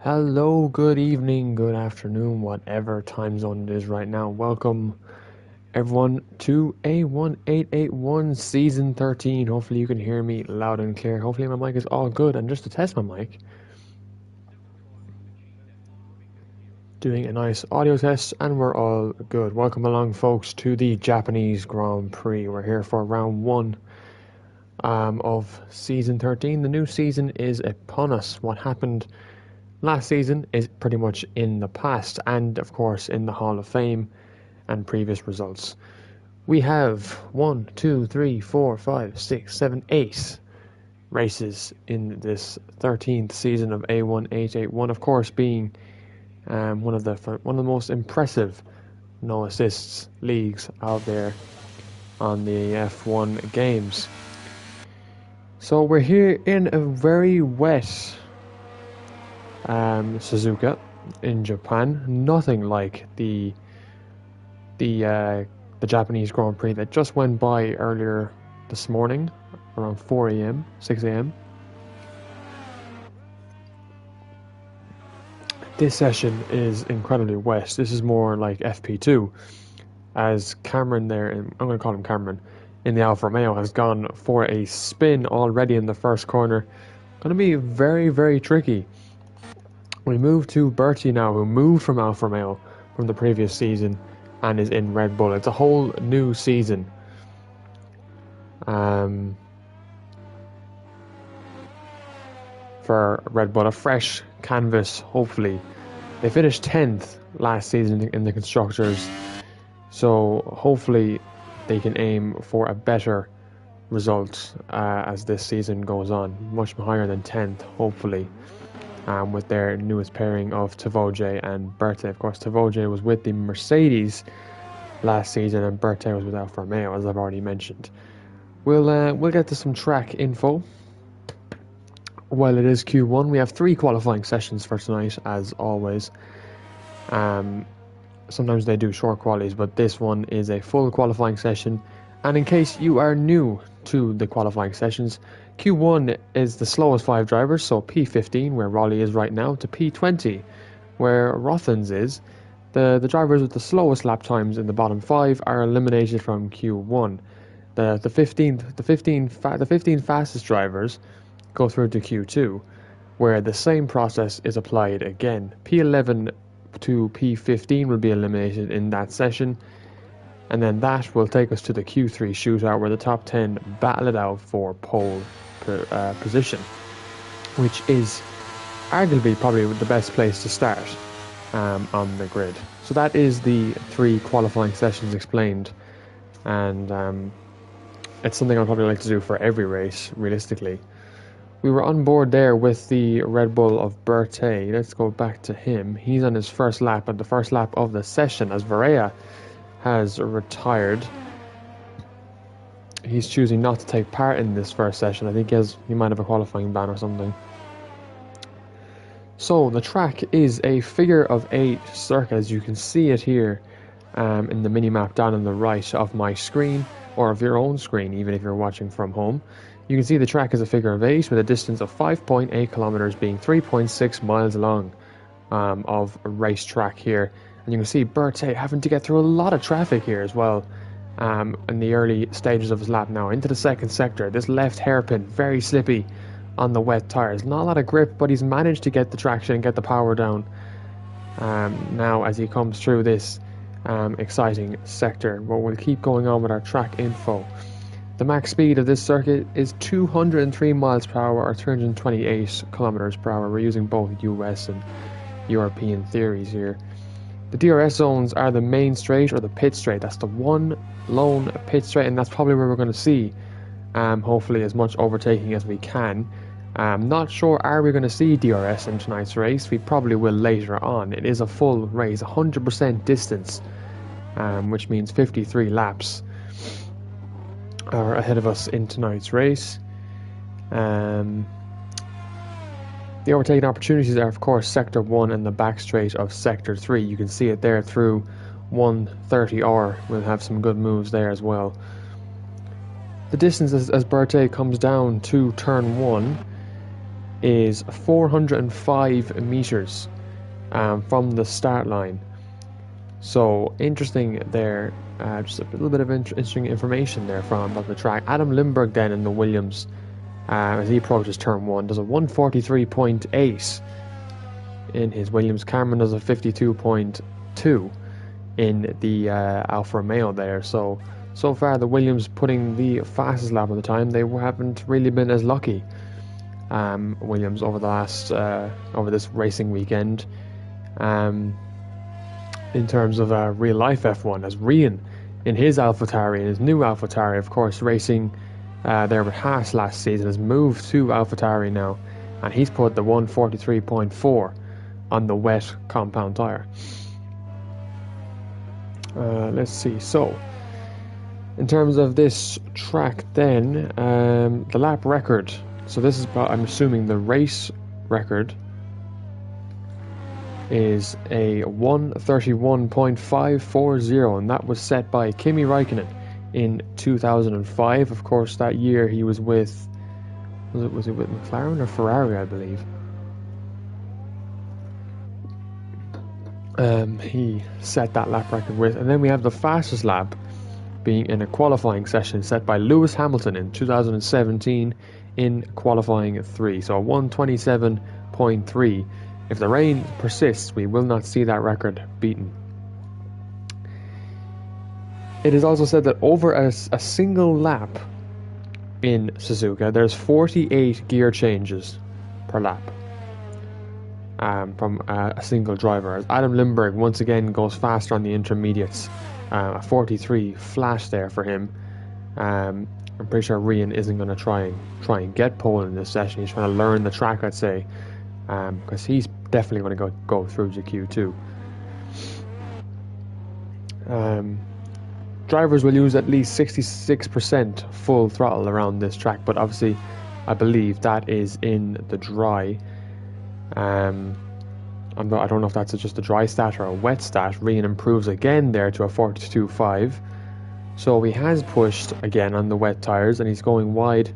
Hello, good evening, good afternoon, whatever time zone it is right now. Welcome, everyone, to A1881 Season 13. Hopefully, you can hear me loud and clear. Hopefully, my mic is all good. And just to test my mic, doing a nice audio test, and we're all good. Welcome along, folks, to the Japanese Grand Prix. We're here for round one of Season 13. The new season is upon us. What happened last season is pretty much in the past, and of course in the Hall of Fame and previous results. We have 1, 2, 3, 4, 5, 6, 7, 8 races in this 13th season of A1881, of course being one of the most impressive no assists leagues out there on the F1 games. So we're here in a very wet Suzuka in Japan. Nothing like the Japanese Grand Prix that just went by earlier this morning around 4 a.m., 6 a.m. This session is incredibly wet. This is more like FP2, as Cameron there, I'm going to call him Cameron, in the Alfa Romeo has gone for a spin already in the first corner. Going to be very, very tricky. We move to Bertie now, who moved from Alfa Romeo from the previous season and is in Red Bull. It's a whole new season. For Red Bull, a fresh canvas, hopefully. They finished 10th last season in the Constructors, so hopefully they can aim for a better result as this season goes on. Much higher than 10th, hopefully. With their newest pairing of Tavoje and Berthe. Of course, Tavoje was with the Mercedes last season, and Berthe was with Alfa Romeo, as I've already mentioned. We'll get to some track info. While it is Q1, we have 3 qualifying sessions for tonight, as always. Sometimes they do short qualies, but this one is a full qualifying session. And in case you are new to the qualifying sessions, Q1 is the slowest 5 drivers, so P15, where Raleigh is right now, to P20, where Rothens is. The drivers with the slowest lap times in the bottom 5 are eliminated from Q1. The 15 fastest drivers go through to Q2, where the same process is applied again. P11 to P15 will be eliminated in that session, and then that will take us to the Q3 shootout, where the top 10 battle it out for pole position, which is arguably probably the best place to start on the grid. So that is the 3 qualifying sessions explained, and it's something I'd probably like to do for every race, realistically. We were on board there with the Red Bull of Berthe. Let's go back to him. He's on his first lap, at the first lap of the session, as Varela has retired. He's choosing not to take part in this first session. I think he might have a qualifying ban or something. So the track is a figure of 8 circuit, as you can see it here in the mini-map down on the right of my screen, or of your own screen, even if you're watching from home. You can see the track is a figure of 8 with a distance of 5.8 kilometers, being 3.6 miles long of racetrack here. And you can see Berthe having to get through a lot of traffic here as well in the early stages of his lap now. Into the second sector, this left hairpin, very slippy on the wet tyres. Not a lot of grip, but he's managed to get the traction and get the power down now as he comes through this exciting sector. But we'll keep going on with our track info. The max speed of this circuit is 203 miles per hour, or 328 kilometers per hour. We're using both US and European theories here. The DRS zones are the main straight, or the pit straight. That's the one lone pit straight, and that's probably where we're going to see hopefully as much overtaking as we can. I'm not sure, are we going to see DRS in tonight's race? We probably will later on. It is a full race, 100% distance, which means 53 laps are ahead of us in tonight's race. The overtaking opportunities are, of course, Sector 1 and the back straight of Sector 3. You can see it there through 130R. We'll have some good moves there as well. The distance as Berthe comes down to Turn 1 is 405 meters from the start line. So interesting there. Just a little bit of interesting information there from the track. Adam Lindbergh then in the Williams, as he approaches turn 1, does a 143.8 in his Williams. Cameron does a 52.2 in the Alfa Romeo there. So far the Williams putting the fastest lap of the time. They haven't really been as lucky, Williams, over the last over this racing weekend, in terms of real life F1, as Rian in his AlphaTauri, in his new AlphaTauri, of course, racing there with Haas last season, has moved to AlphaTauri now, and he's put the 143.4 on the wet compound tyre. Let's see. So, in terms of this track, then the lap record. So this is, I'm assuming, the race record is a 131.540, and that was set by Kimi Räikkönen in 2005. Of course, that year he was with, was it with McLaren or Ferrari, I believe. He set that lap record with, and then we have the fastest lap being in a qualifying session set by Lewis Hamilton in 2017 in qualifying 3. So a 127.3. If the rain persists, we will not see that record beaten. It is also said that over a single lap in Suzuka, there's 48 gear changes per lap from a single driver. As Adam Lindbergh once again goes faster on the intermediates, a 43 flash there for him. I'm pretty sure Rian isn't going to try and get pole in this session. He's trying to learn the track, I'd say, because he's definitely going to go through the Q2. Drivers will use at least 66% full throttle around this track, but obviously I believe that is in the dry. I don't know if that's just a dry stat or a wet stat. Rian improves again there to a 42.5. So he has pushed again on the wet tyres, and he's going wide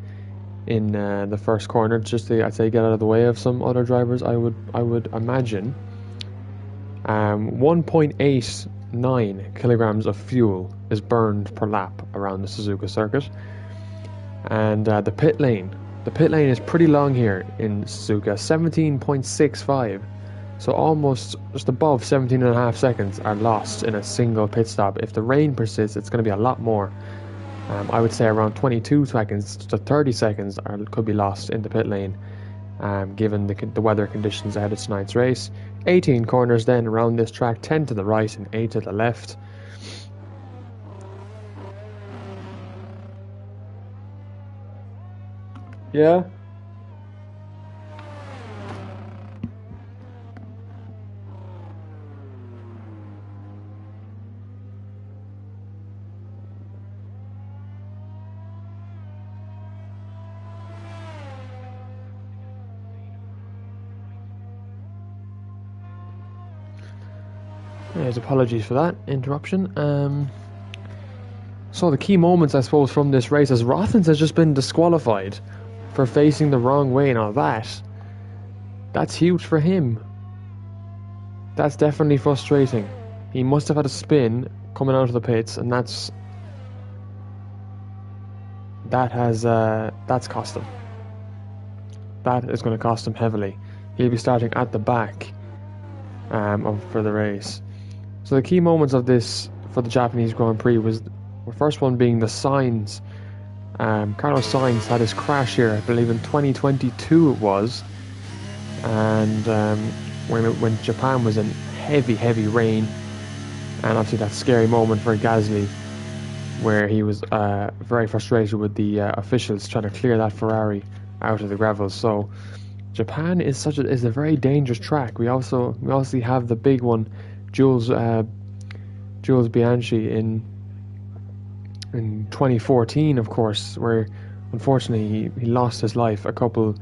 in the first corner, just to, I'd say, get out of the way of some other drivers, I would imagine. 1.89 kilograms of fuel is burned per lap around the Suzuka circuit. And the pit lane is pretty long here in Suzuka, 17.65. So almost just above 17.5 seconds are lost in a single pit stop. If the rain persists, it's going to be a lot more. I would say around 22 seconds to 30 seconds could be lost in the pit lane, given the weather conditions ahead of tonight's race. 18 corners then around this track, 10 to the right and 8 to the left. Yeah. Apologies for that interruption. So the key moments, I suppose, from this race, as Rothens has just been disqualified for facing the wrong way and all that. That's huge for him. That's definitely frustrating. He must have had a spin coming out of the pits, and that's cost him. That is going to cost him heavily. He'll be starting at the back for the race. So the key moments of this for the Japanese Grand Prix was the first one being the Sainz. Carlos Sainz had his crash here, I believe in 2022 it was, and when Japan was in heavy rain, and obviously that scary moment for Gasly, where he was very frustrated with the officials trying to clear that Ferrari out of the gravel. So Japan is a very dangerous track. We also have the big one, Jules Bianchi in 2014, of course, where unfortunately he lost his life a couple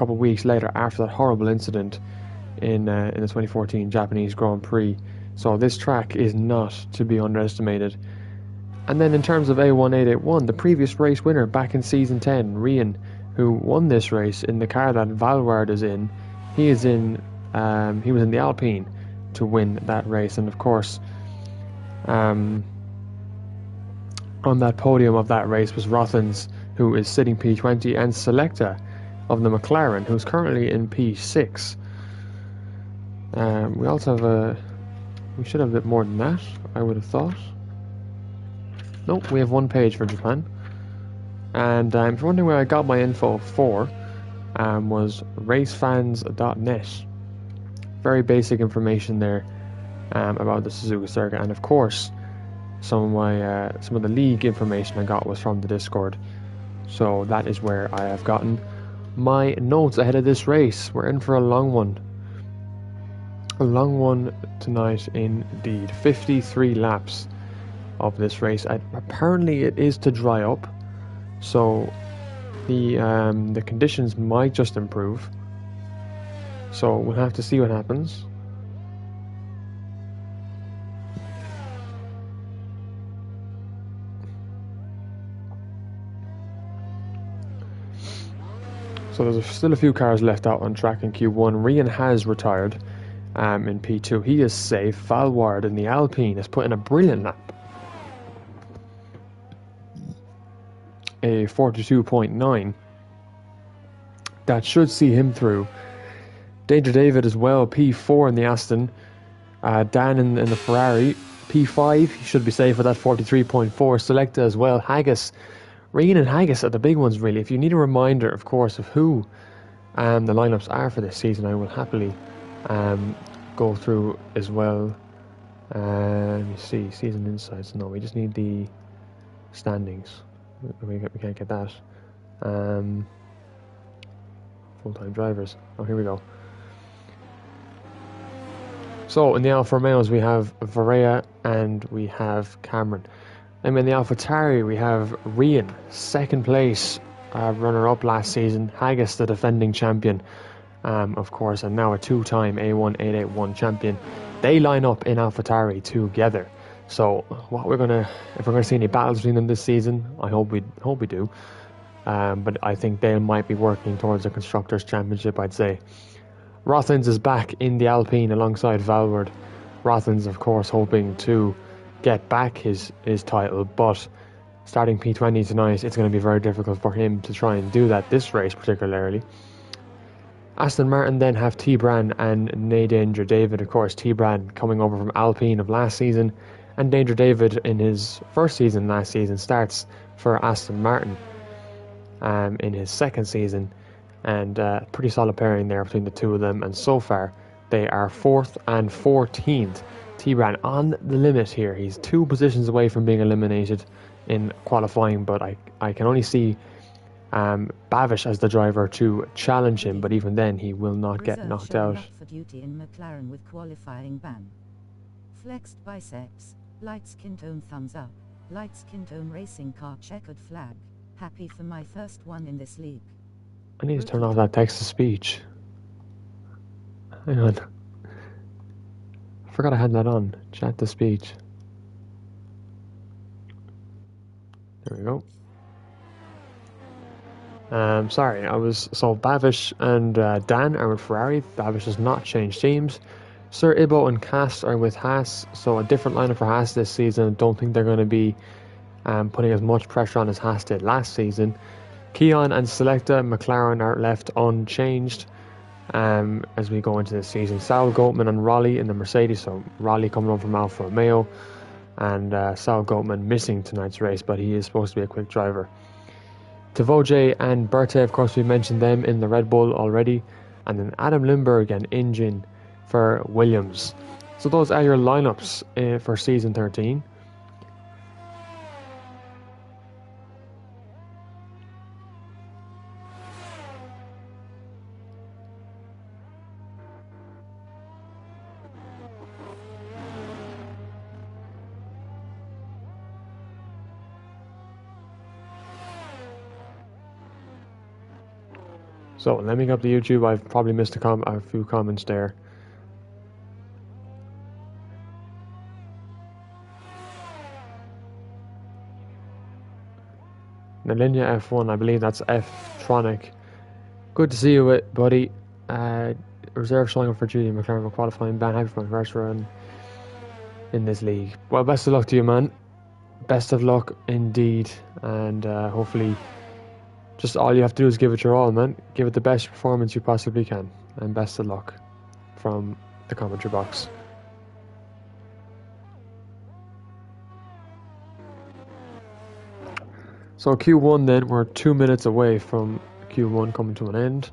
weeks later after that horrible incident in the 2014 Japanese Grand Prix. So this track is not to be underestimated. And then in terms of A1881, the previous race winner back in season 10, Rian, who won this race in the car that Valward is in. He was in the Alpine to win that race, and of course, on that podium of that race was Rothens, who is sitting P20, and Selecta of the McLaren, who's currently in P6. We also have we should have a bit more than that, I would have thought. Nope, we have one page for Japan. And if you're wondering where I got my info for, was racefans.net. Very basic information there about the Suzuka circuit, and of course, some of the league information I got was from the Discord. So that is where I have gotten my notes ahead of this race. We're in for a long one. A long one tonight indeed. 53 laps of this race. Apparently it is to dry up, so the conditions might just improve. So we'll have to see what happens. So there's still a few cars left out on track in Q1. Rian has retired in P2. He is safe. Valward in the Alpine has put in a brilliant lap. A 42.9. That should see him through. Danger David as well, P4 in the Aston. Dan in the Ferrari, P5. He should be safe with that 43.4. Selecta as well. Haggis. Rian and Haggis are the big ones, really. If you need a reminder, of course, of who the lineups are for this season, I will happily go through as well. Let me see, season insights. No, we just need the standings. We can't get that. Full-time drivers. Oh, here we go. So in the Alfa Romeos we have Varela and we have Cameron. And in the AlphaTauri we have Rian, second place runner-up last season. Haggis, the defending champion, of course, and now a two-time A1881 champion. They line up in AlphaTauri together. So if we're gonna see any battles between them this season, I hope we do. But I think they might be working towards a Constructors' Championship, I'd say. Rothens is back in the Alpine alongside Valward. Rothens, of course, hoping to get back his title, but starting P20 tonight, it's going to be very difficult for him to try and do that this race particularly. Aston Martin then have T-Bran and Danger David. Of course, T-Bran coming over from Alpine of last season, and Danger David in his first season last season starts for Aston Martin in his second season, and pretty solid pairing there between the two of them, and so far they are 4th and 14th. T-Bran on the limit here. He's 2 positions away from being eliminated in qualifying, but I can only see Bavish as the driver to challenge him, but even then he will not get knocked out. For duty in McLaren with qualifying ban. Flexed biceps, light skin tone thumbs up, light skin tone racing car checkered flag. Happy for my first one in this league. I need to turn off that text-to-speech. Hang on. I forgot I had that on. Chat-to-speech. There we go. Sorry, so Bavish and Dan are with Ferrari. Bavish has not changed teams. Sir Ibo and Cass are with Haas, so a different lineup for Haas this season. Don't think they're going to be putting as much pressure on as Haas did last season. Keon and Selecta, McLaren are left unchanged as we go into this season. Sal Goatman and Raleigh in the Mercedes, so Raleigh coming on from Alfa Romeo, and Sal Goatman missing tonight's race, but he is supposed to be a quick driver. Tavoje and Berthe, of course, we mentioned them in the Red Bull already, and then Adam Lindbergh and Engine for Williams. So those are your lineups for season 13. So let me go up to YouTube. I've probably missed a few comments there. Nalinia F1, I believe that's F Tronic. Good to see you, buddy. Reserve showing for Julian McLaren for qualifying ban. Happy for my first run in this league. Well, best of luck to you, man. Best of luck indeed, and hopefully, just all you have to do is give it your all, man. Give it the best performance you possibly can, and best of luck from the commentary box. So Q1 then, we're 2 minutes away from Q1 coming to an end.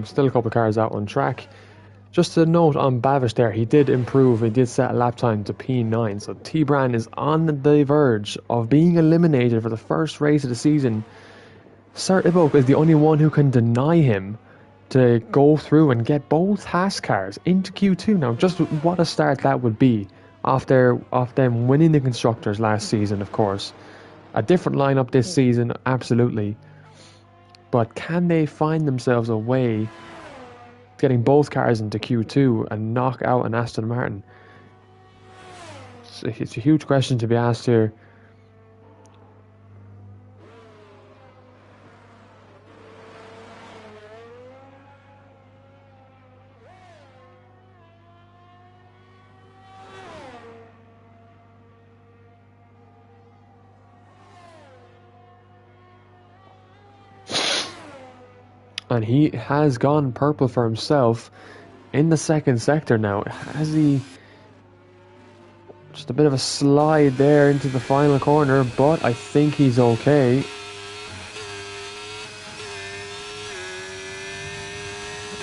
Still a couple of cars out on track. Just a note on Bavish there, he did improve, he did set a lap time to P9, so T-Bran is on the verge of being eliminated for the first race of the season. Sir Ibok is the only one who can deny him to go through and get both Haas cars into Q2 now. Just what a start that would be off them winning the Constructors last season, of course. A different lineup this season, absolutely. But can they find themselves a way getting both cars into Q2 and knock out an Aston Martin? It's a huge question to be asked here. And he has gone purple for himself in the second sector now. Has he... Just a bit of a slide there into the final corner, but I think he's okay.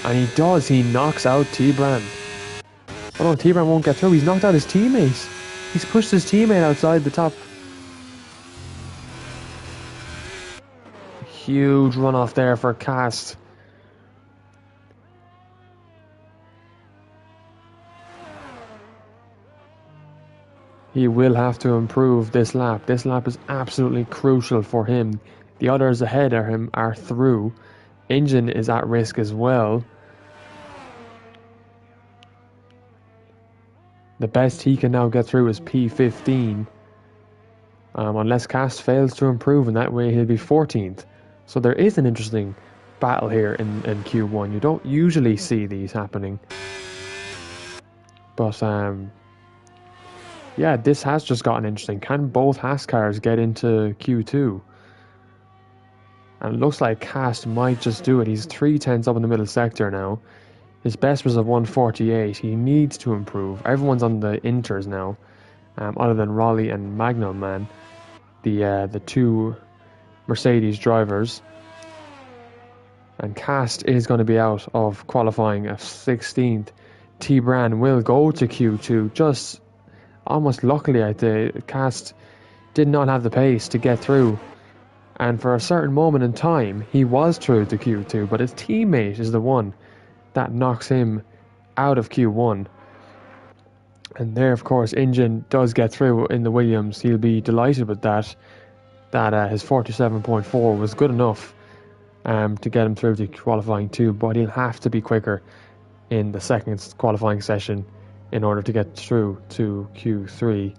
And he does, he knocks out T-Bran. Oh no, T-Bran won't get through, he's knocked out his teammates. He's pushed his teammate outside the top. Huge runoff there for Cast. He will have to improve this lap. This lap is absolutely crucial for him. The others ahead of him are through. Engine is at risk as well. The best he can now get through is P15. Unless Cast fails to improve, and that way he'll be 14th. So there is an interesting battle here in Q1. You don't usually see these happening. But yeah, this has just gotten interesting. Can both Haas cars get into Q2? And it looks like Cast might just do it. He's 3/10 up in the middle sector now. His best was a 148. He needs to improve. Everyone's on the inters now, other than Raleigh and Magnum, man. The two Mercedes drivers. And Cast is going to be out of qualifying at 16th. T-Bran will go to Q2. Just almost luckily, Cast did not have the pace to get through. And for a certain moment in time, he was through to Q2, but his teammate is the one that knocks him out of Q1. And there, of course, Engine does get through in the Williams. He'll be delighted with that. That his 47.4 was good enough to get him through to qualifying 2, but he'll have to be quicker in the second qualifying session in order to get through to Q3.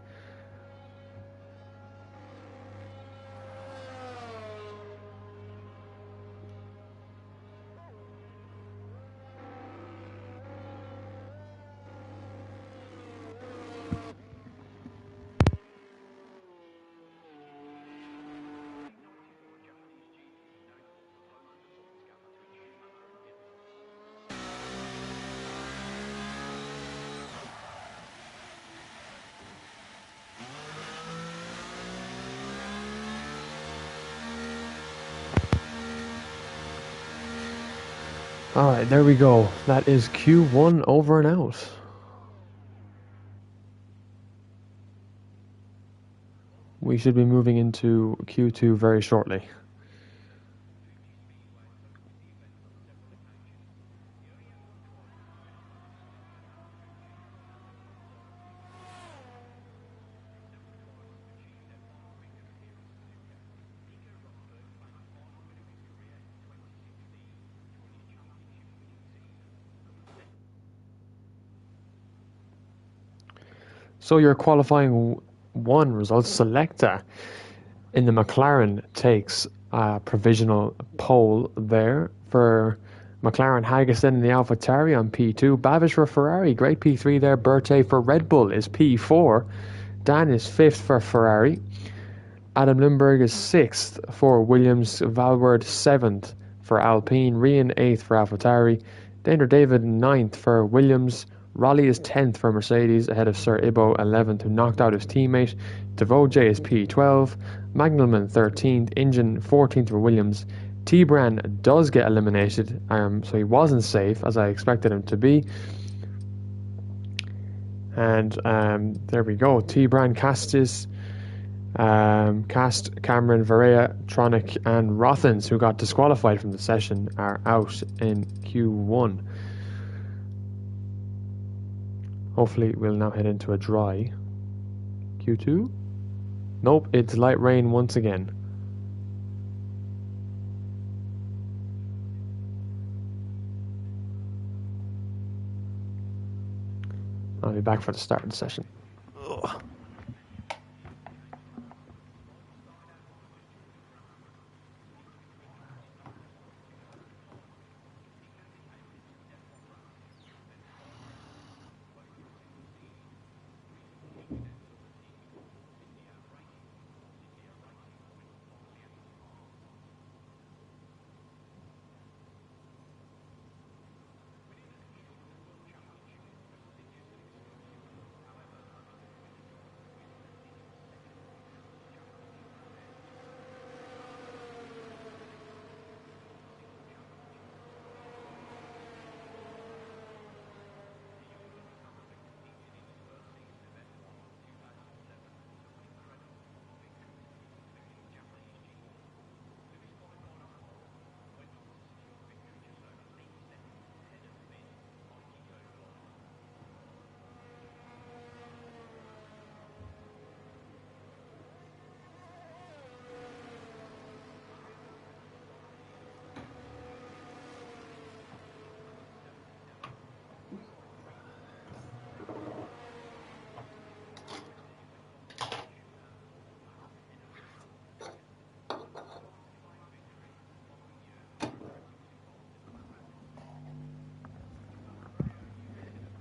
Alright, there we go. That is Q1 over and out. We should be moving into Q2 very shortly. So your qualifying 1 results selector. in the McLaren takes a provisional pole there for McLaren. Haggis in the AlphaTauri on P2. Babish for Ferrari. Great P3 there. Berthe for Red Bull is P4. Dan is 5th for Ferrari. Adam Lindbergh is 6th for Williams. Valward 7th for Alpine. Rian 8th for AlphaTauri. Daner David 9th for Williams. Raleigh is 10th for Mercedes, ahead of Sir Ibo 11th, who knocked out his teammate. Devoje is P12. Magnelman 13th. Engine 14th for Williams. T-Bran does get eliminated, so he wasn't safe, as I expected him to be. And there we go. T-Bran Castis, Cast, Cameron, Varea, Tronic, and Rothens, who got disqualified from the session, are out in Q1. Hopefully we'll now head into a dry Q2. Nope, it's light rain once again. I'll be back for the start of the session. Ugh.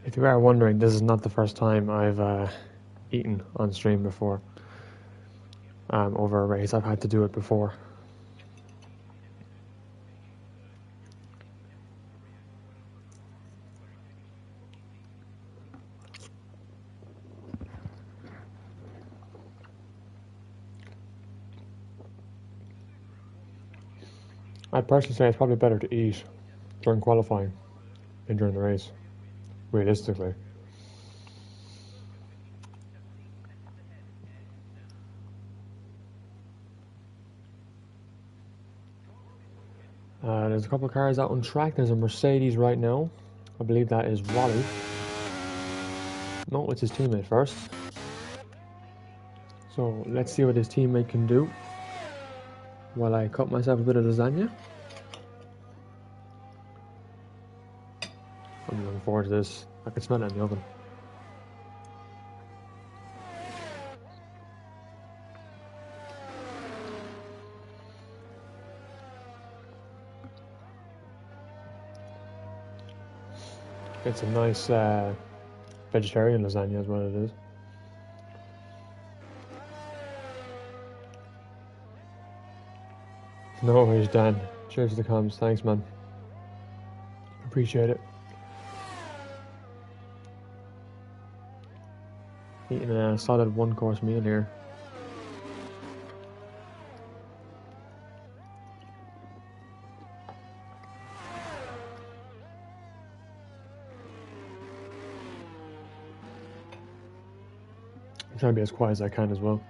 If you are wondering, this is not the first time I've eaten on stream before. Over a race, I've had to do it before. I'd personally say it's probably better to eat during qualifying than during the race, realistically. There's a couple of cars out on track. There's a Mercedes right now. I believe that is Wally. No, it's his teammate first. So let's see what his teammate can do while I cut myself a bit of lasagna. I'm looking forward to this. I can smell it in the oven. It's a nice vegetarian lasagna is what it is. No worries, Dan. Cheers to the comms. Thanks, man. Appreciate it. Eating a solid one-course meal here. I'm trying to be as quiet as I can as well.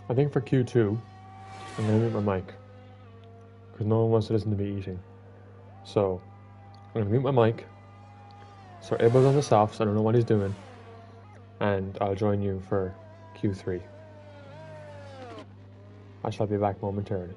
I think for Q2, I'm going to mute my mic, because no one wants to listen to me eating. So, I'm going to mute my mic. So Abel's on the softs, I don't know what he's doing. and I'll join you for Q3. I shall be back momentarily.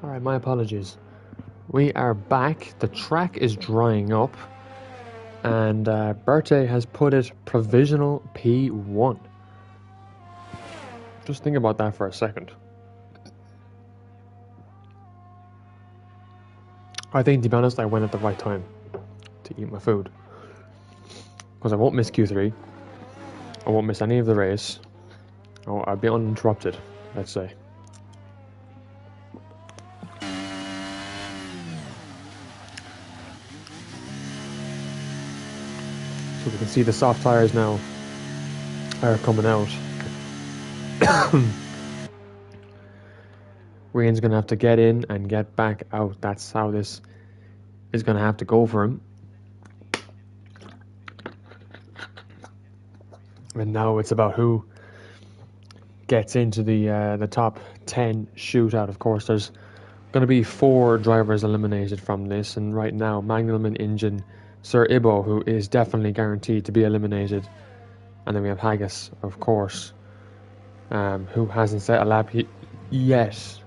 Alright, my apologies. We are back. The track is drying up. And Berthe has put it provisional P1. Just think about that for a second. I think, to be honest, I went at the right time to eat my food. Because I won't miss Q3. I won't miss any of the race. I'll be uninterrupted, let's say. So we can see the soft tires now are coming out. Rian's going to have to get in and get back out. That's how this is going to have to go for him. And now it's about who gets into the top 10 shootout. Of course, there's going to be 4 drivers eliminated from this. And right now, Magnum and Engine, Sir Ibo, who is definitely guaranteed to be eliminated. And then we have Haggis, of course, who hasn't set a lap yet.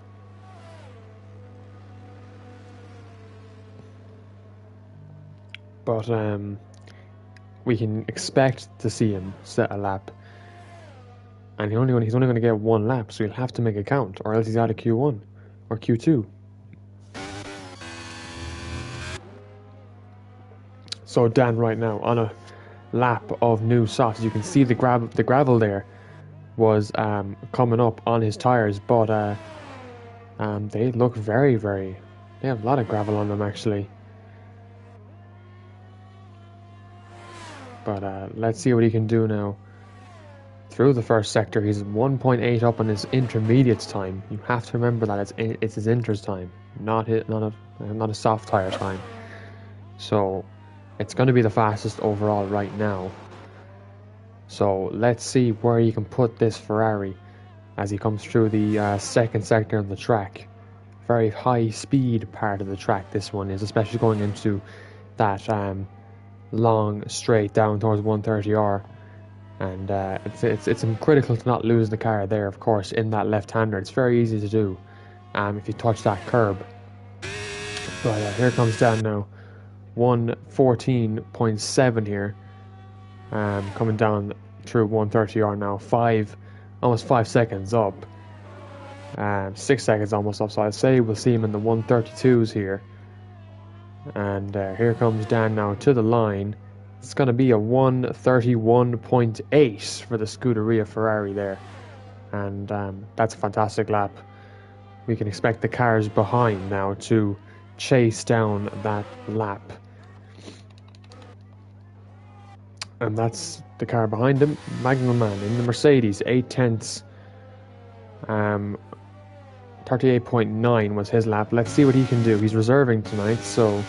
But we can expect to see him set a lap. And he's only going to get 1 lap, so he'll have to make a count, or else he's out of Q1 or Q2. So Dan right now on a lap of new softs. You can see the gravel there was coming up on his tires, but they look very, they have a lot of gravel on them actually. But let's see what he can do now. Through the first sector, he's 1.8 up on his intermediates time. You have to remember that it's his inters time, not a soft tire time. So it's going to be the fastest overall right now. So let's see where he can put this Ferrari as he comes through the second sector of the track. Very high speed part of the track this one is, especially going into that long straight down towards 130R. And it's critical to not lose the car there, of course, in that left-hander. It's very easy to do if you touch that curb. But here comes Dan now. 114.7 here. Coming down through 130R now. Almost 5 seconds up. 6 seconds almost up. So I'd say we'll see him in the 132s here. And here comes Dan now to the line. It's going to be a 131.8 for the Scuderia Ferrari there. And that's a fantastic lap. We can expect the cars behind now to chase down that lap. And that's the car behind him, Magnum Man in the Mercedes, 8 tenths. 38.9 was his lap. Let's see what he can do. He's reserving tonight, so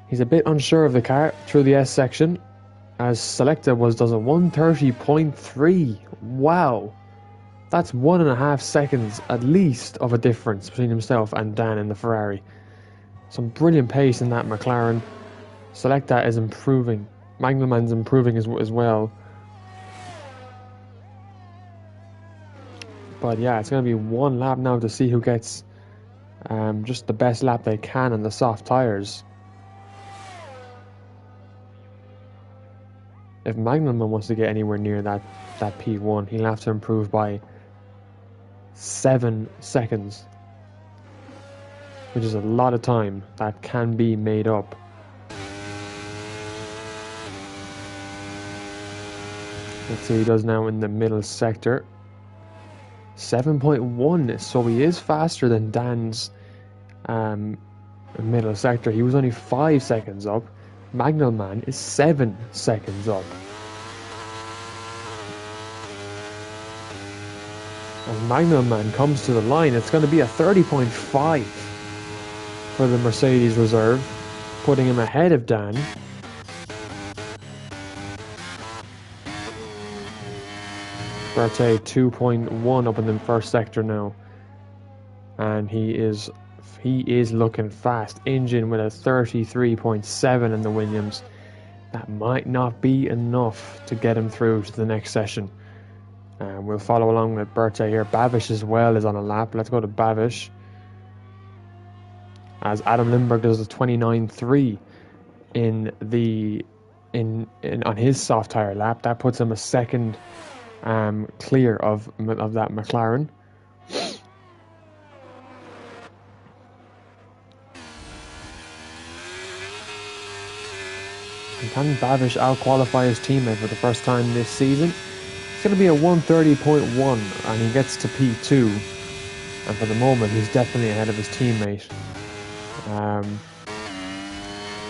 he's a bit unsure of the car through the S section, as Selecta does a 130.3. Wow, that's 1.5 seconds at least of a difference between himself and Dan in the Ferrari. Some brilliant pace in that McLaren. Selecta is improving. Magnum Man's improving as well. But yeah, it's going to be 1 lap now to see who gets just the best lap they can on the soft tyres. If Magnum Man wants to get anywhere near that P1, he'll have to improve by 7 seconds, which is a lot of time that can be made up. Let's see what he does now in the middle sector. 7.1, so he is faster than Dan's middle sector. He was only 5 seconds up. Magnum Man is 7 seconds up. As Magnum Man comes to the line, it's going to be a 30.5 for the Mercedes reserve, putting him ahead of Dan. Berthe 2.1 up in the first sector now, and he is looking fast. Engine with a 33.7 in the Williams. That might not be enough to get him through to the next session. We'll follow along with Berthe here. Bavish as well is on a lap. Let's go to Bavish. as Adam Lindbergh does a 29.3 in the in on his soft tire lap. That puts him a second clear of that McLaren. And can Babish out-qualify his teammate for the first time this season? It's going to be a 130.1 and he gets to P2. And for the moment, he's definitely ahead of his teammate.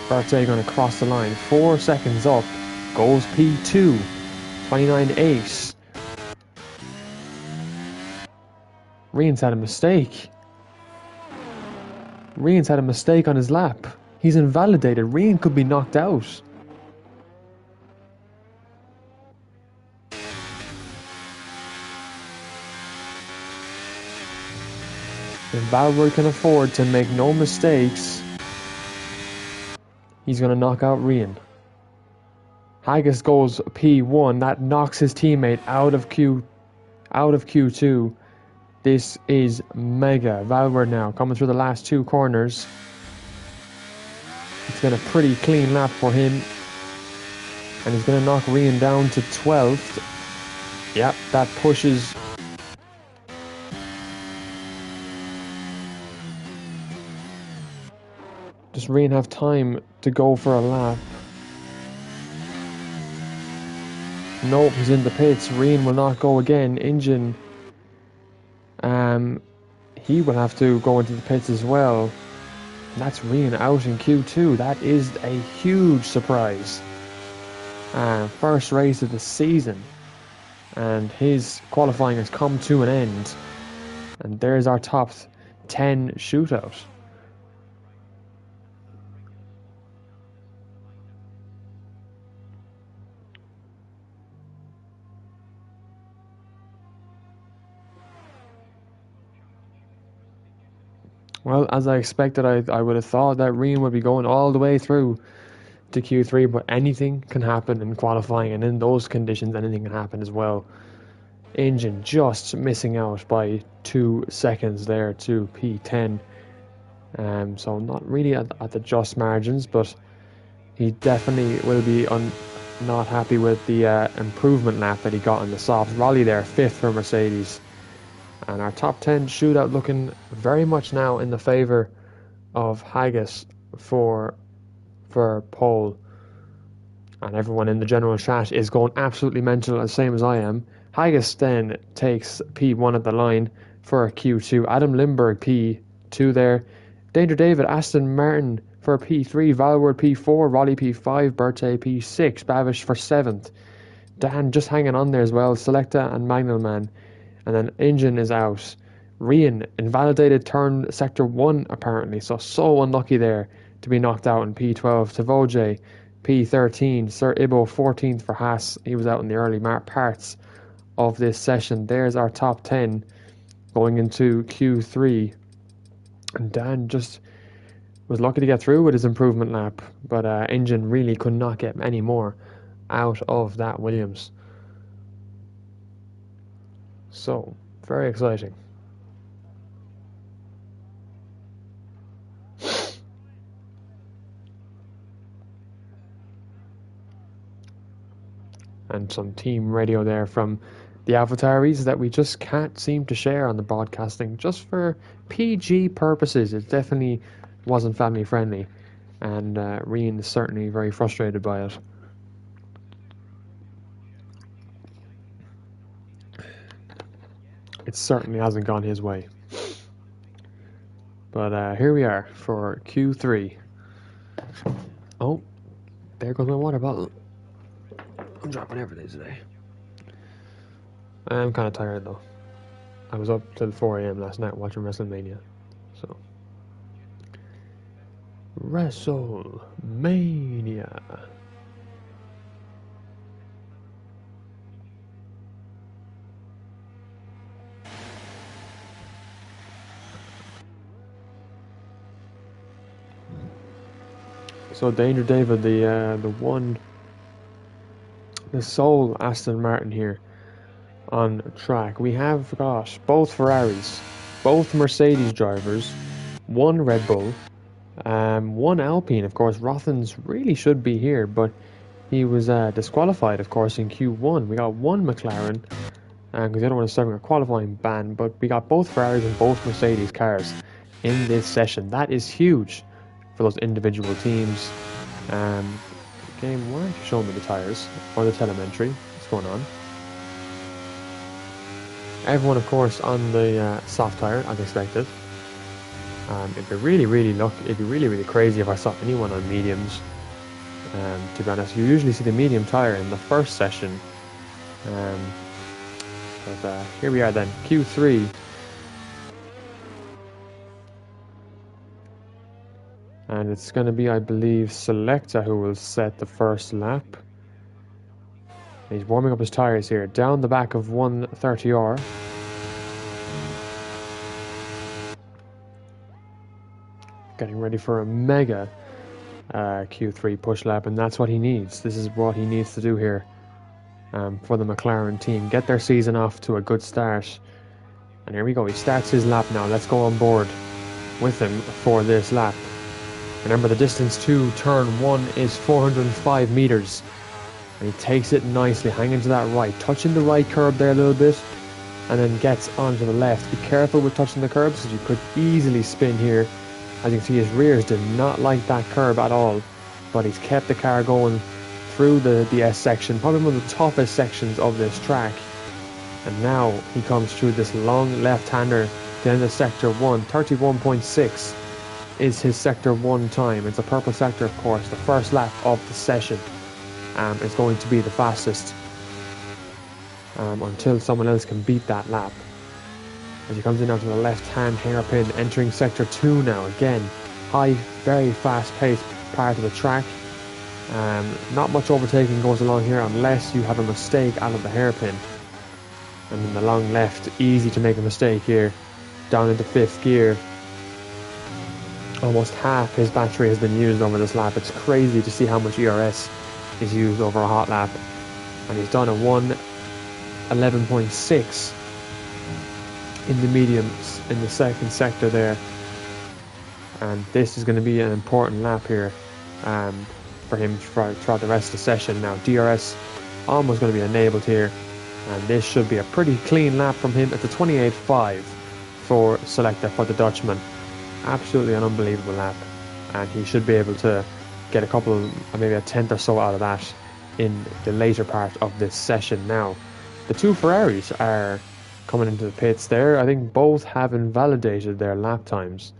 Berthe going to cross the line. 4 seconds up. Goes P2. 29.8. Rian's had a mistake. Rian's had a mistake on his lap. He's invalidated. Rian could be knocked out. If Valverde can afford to make no mistakes, he's going to knock out Rian. Haggis goes P1. That knocks his teammate out of Q2. This is mega. Valverde now coming through the last 2 corners. It's been a pretty clean lap for him. And he's going to knock Rian down to 12th. Yep, that pushes. Does Rian have time to go for a lap? Nope, he's in the pits. Rian will not go again. Engine. He will have to go into the pits as well. And that's Rian out in Q2. That is a huge surprise. First race of the season. And his qualifying has come to an end. And there's our top 10 shootout. Well, as I expected, I would have thought that Rian would be going all the way through to Q3, but anything can happen in qualifying, and in those conditions, anything can happen as well. Engine just missing out by 2 seconds there to P10. So not really at the just margins, but he definitely will be not happy with the improvement lap that he got in the soft rally there, 5th for Mercedes. And our top 10 shootout looking very much now in the favour of Haggis for pole. And everyone in the general chat is going absolutely mental, the same as I am. Haggis then takes P1 at the line for a Q2. Adam Lindbergh P2 there. Danger David, Aston Martin for P3. Valverde P4. Raleigh P5. Berthe P6. Babish for 7th. Dan just hanging on there as well. Selecta and Magnelman. And then Engine is out. Rian invalidated turn sector 1 apparently. So unlucky there to be knocked out in P12. Tavoje P13. Sir Ibo 14th for Haas. He was out in the early parts of this session. There's our top 10 going into Q3. And Dan just was lucky to get through with his improvement lap. But Engine really could not get any more out of that Williams. So, very exciting. And some team radio there from the AlphaTauris that we just can't seem to share on the broadcasting, just for PG purposes. It definitely wasn't family friendly, and Rian is certainly very frustrated by it. It certainly hasn't gone his way. But here we are for Q3. Oh, there goes my water bottle. I'm dropping everything today. I'm kind of tired though. I was up till 4 a.m. last night watching WrestleMania. So, WrestleMania. So Danger David, the sole Aston Martin here on track. We have got both Ferraris, both Mercedes drivers, one Red Bull, One Alpine, of course. Rothens really should be here, but he was disqualified, of course, in Q1. We got one McLaren, because the other one is serving a qualifying ban, but we got both Ferraris and both Mercedes cars in this session. That is huge for those individual teams. Game, why aren't you showing me the tyres or the telemetry? What's going on? Everyone, of course, on the soft tyre, as expected. It'd be really crazy if I saw anyone on mediums. To be honest, you usually see the medium tyre in the first session. But here we are then, Q3. And it's going to be, I believe, Selecta who will set the first lap. He's warming up his tyres here, down the back of 130R. Getting ready for a mega Q3 push lap, and that's what he needs. This is what he needs to do here for the McLaren team. Get their season off to a good start. And here we go, he starts his lap now. Let's go on board with him for this lap. Remember, the distance to turn 1 is 405 meters. And he takes it nicely, hanging to that right, touching the right curb there a little bit, and then gets onto the left. Be careful with touching the curbs, because you could easily spin here. As you can see, his rears did not like that curb at all, but he's kept the car going through the S section, probably one of the toughest sections of this track. And now he comes through this long left-hander, the end of sector 1, 31.6 is his sector 1 time. It's a purple sector, of course, the first lap of the session. Is going to be the fastest until someone else can beat that lap. As he comes in now to the left-hand hairpin, entering sector 2 now. Again, high, very fast-paced part of the track. Not much overtaking goes along here unless you have a mistake out of the hairpin. And in the long left, easy to make a mistake here. Down into 5th gear. Almost half his battery has been used over this lap. It's crazy to see how much ERS is used over a hot lap. And he's done a 1:11.6 in the mediums in the second sector there. And this is going to be an important lap here for him throughout the rest of the session. Now DRS almost going to be enabled here, and this should be a pretty clean lap from him. It's a 28.5 for Selecta for the Dutchman. Absolutely an unbelievable lap, and he should be able to get a couple, maybe a tenth or so out of that in the later part of this session. Now the two Ferraris are coming into the pits there. I think both have invalidated their lap times,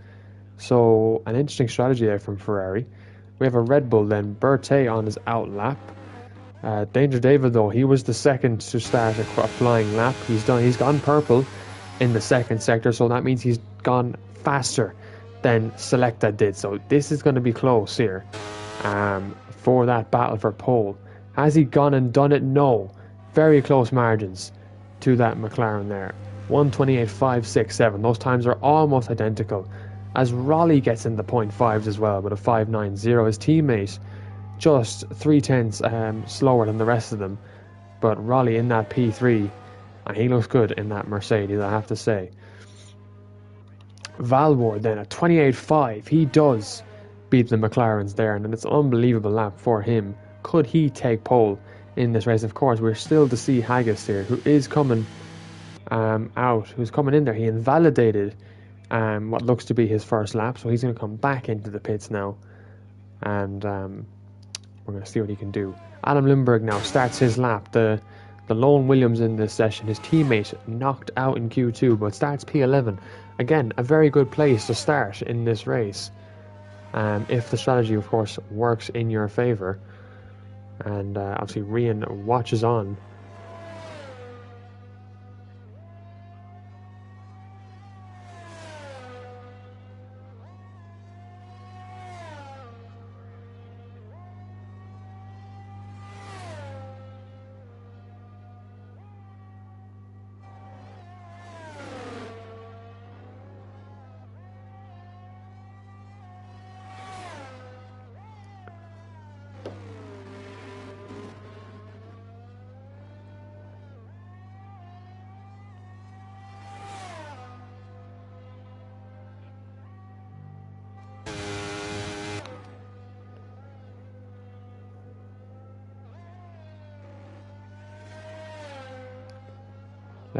so an interesting strategy there from Ferrari. We have a Red Bull then, Berthet on his out lap. Danger David though, he was the second to start a flying lap. He's gone purple in the second sector, so that means he's gone faster than Selecta did. So this is going to be close here for that battle for pole. Has he gone and done it? No. Very close margins to that McLaren there. 1:28.567. Those times are almost identical. As Raleigh gets in the 0.5s as well with a 5.90. His teammate just 0.3 slower than the rest of them. But Raleigh in that P3, and he looks good in that Mercedes, I have to say. Valward then at 28.5. He does beat the McLarens there, and it's an unbelievable lap for him. Could he take pole in this race? Of course, we're still to see Haggis here, who is coming who's coming in there. He invalidated what looks to be his first lap, so he's going to come back into the pits now, and we're going to see what he can do. Adam Lindbergh now starts his lap. The lone Williams in this session, his teammate knocked out in Q2, but starts P11. Again, a very good place to start in this race, if the strategy, of course, works in your favour. And obviously Rian watches on.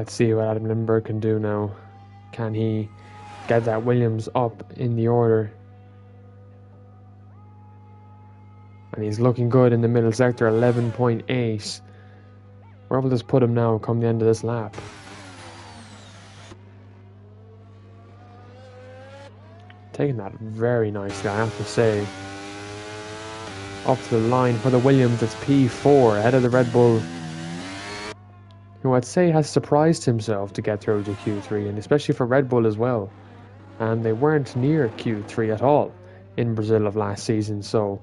Let's see what Adam Lindbergh can do now. Can he get that Williams up in the order? And he's looking good in the middle sector, 11.8. Where will this put him now come the end of this lap? Taking that very nicely, I have to say. Up to the line for the Williams, it's P4 ahead of the Red Bull, who I'd say has surprised himself to get through to Q3, and especially for Red Bull as well. And they weren't near Q3 at all in Brazil of last season, so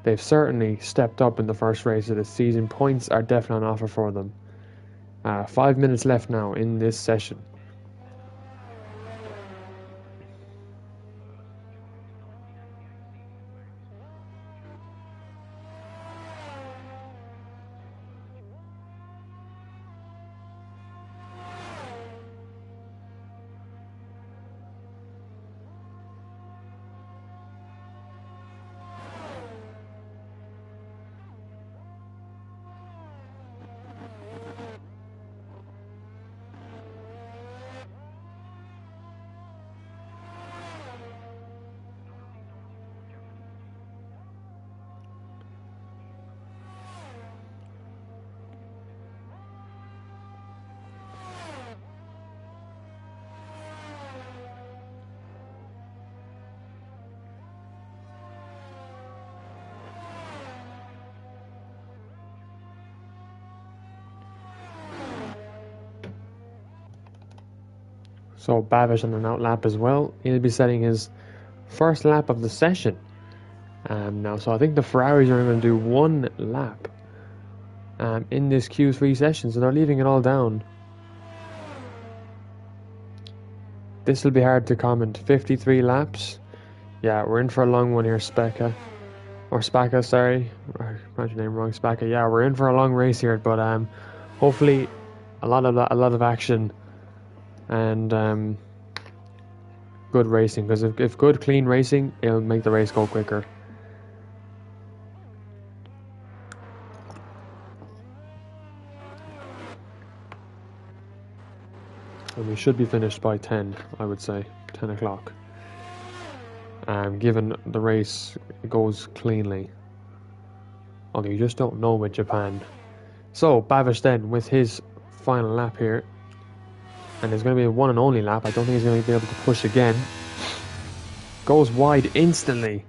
they've certainly stepped up in the first race of the season. Points are definitely on offer for them. 5 minutes left now in this session. So Babish on an out lap as well. He'll be setting his first lap of the session now. So I think the Ferraris are going to do one lap in this Q3 session. So they're leaving it all down. This will be hard to comment. 53 laps. Yeah, we're in for a long one here, Speka. Or Spaka, sorry. I pronounced your name wrong, Spaka. Yeah, we're in for a long race here, but hopefully a lot of action and good racing, because if good clean racing, it'll make the race go quicker. And we should be finished by 10, I would say, 10 o'clock. Given the race goes cleanly. Although you just don't know with Japan. So Babish then with his final lap here. And it's going to be a one and only lap. I don't think he's going to be able to push again. Goes wide instantly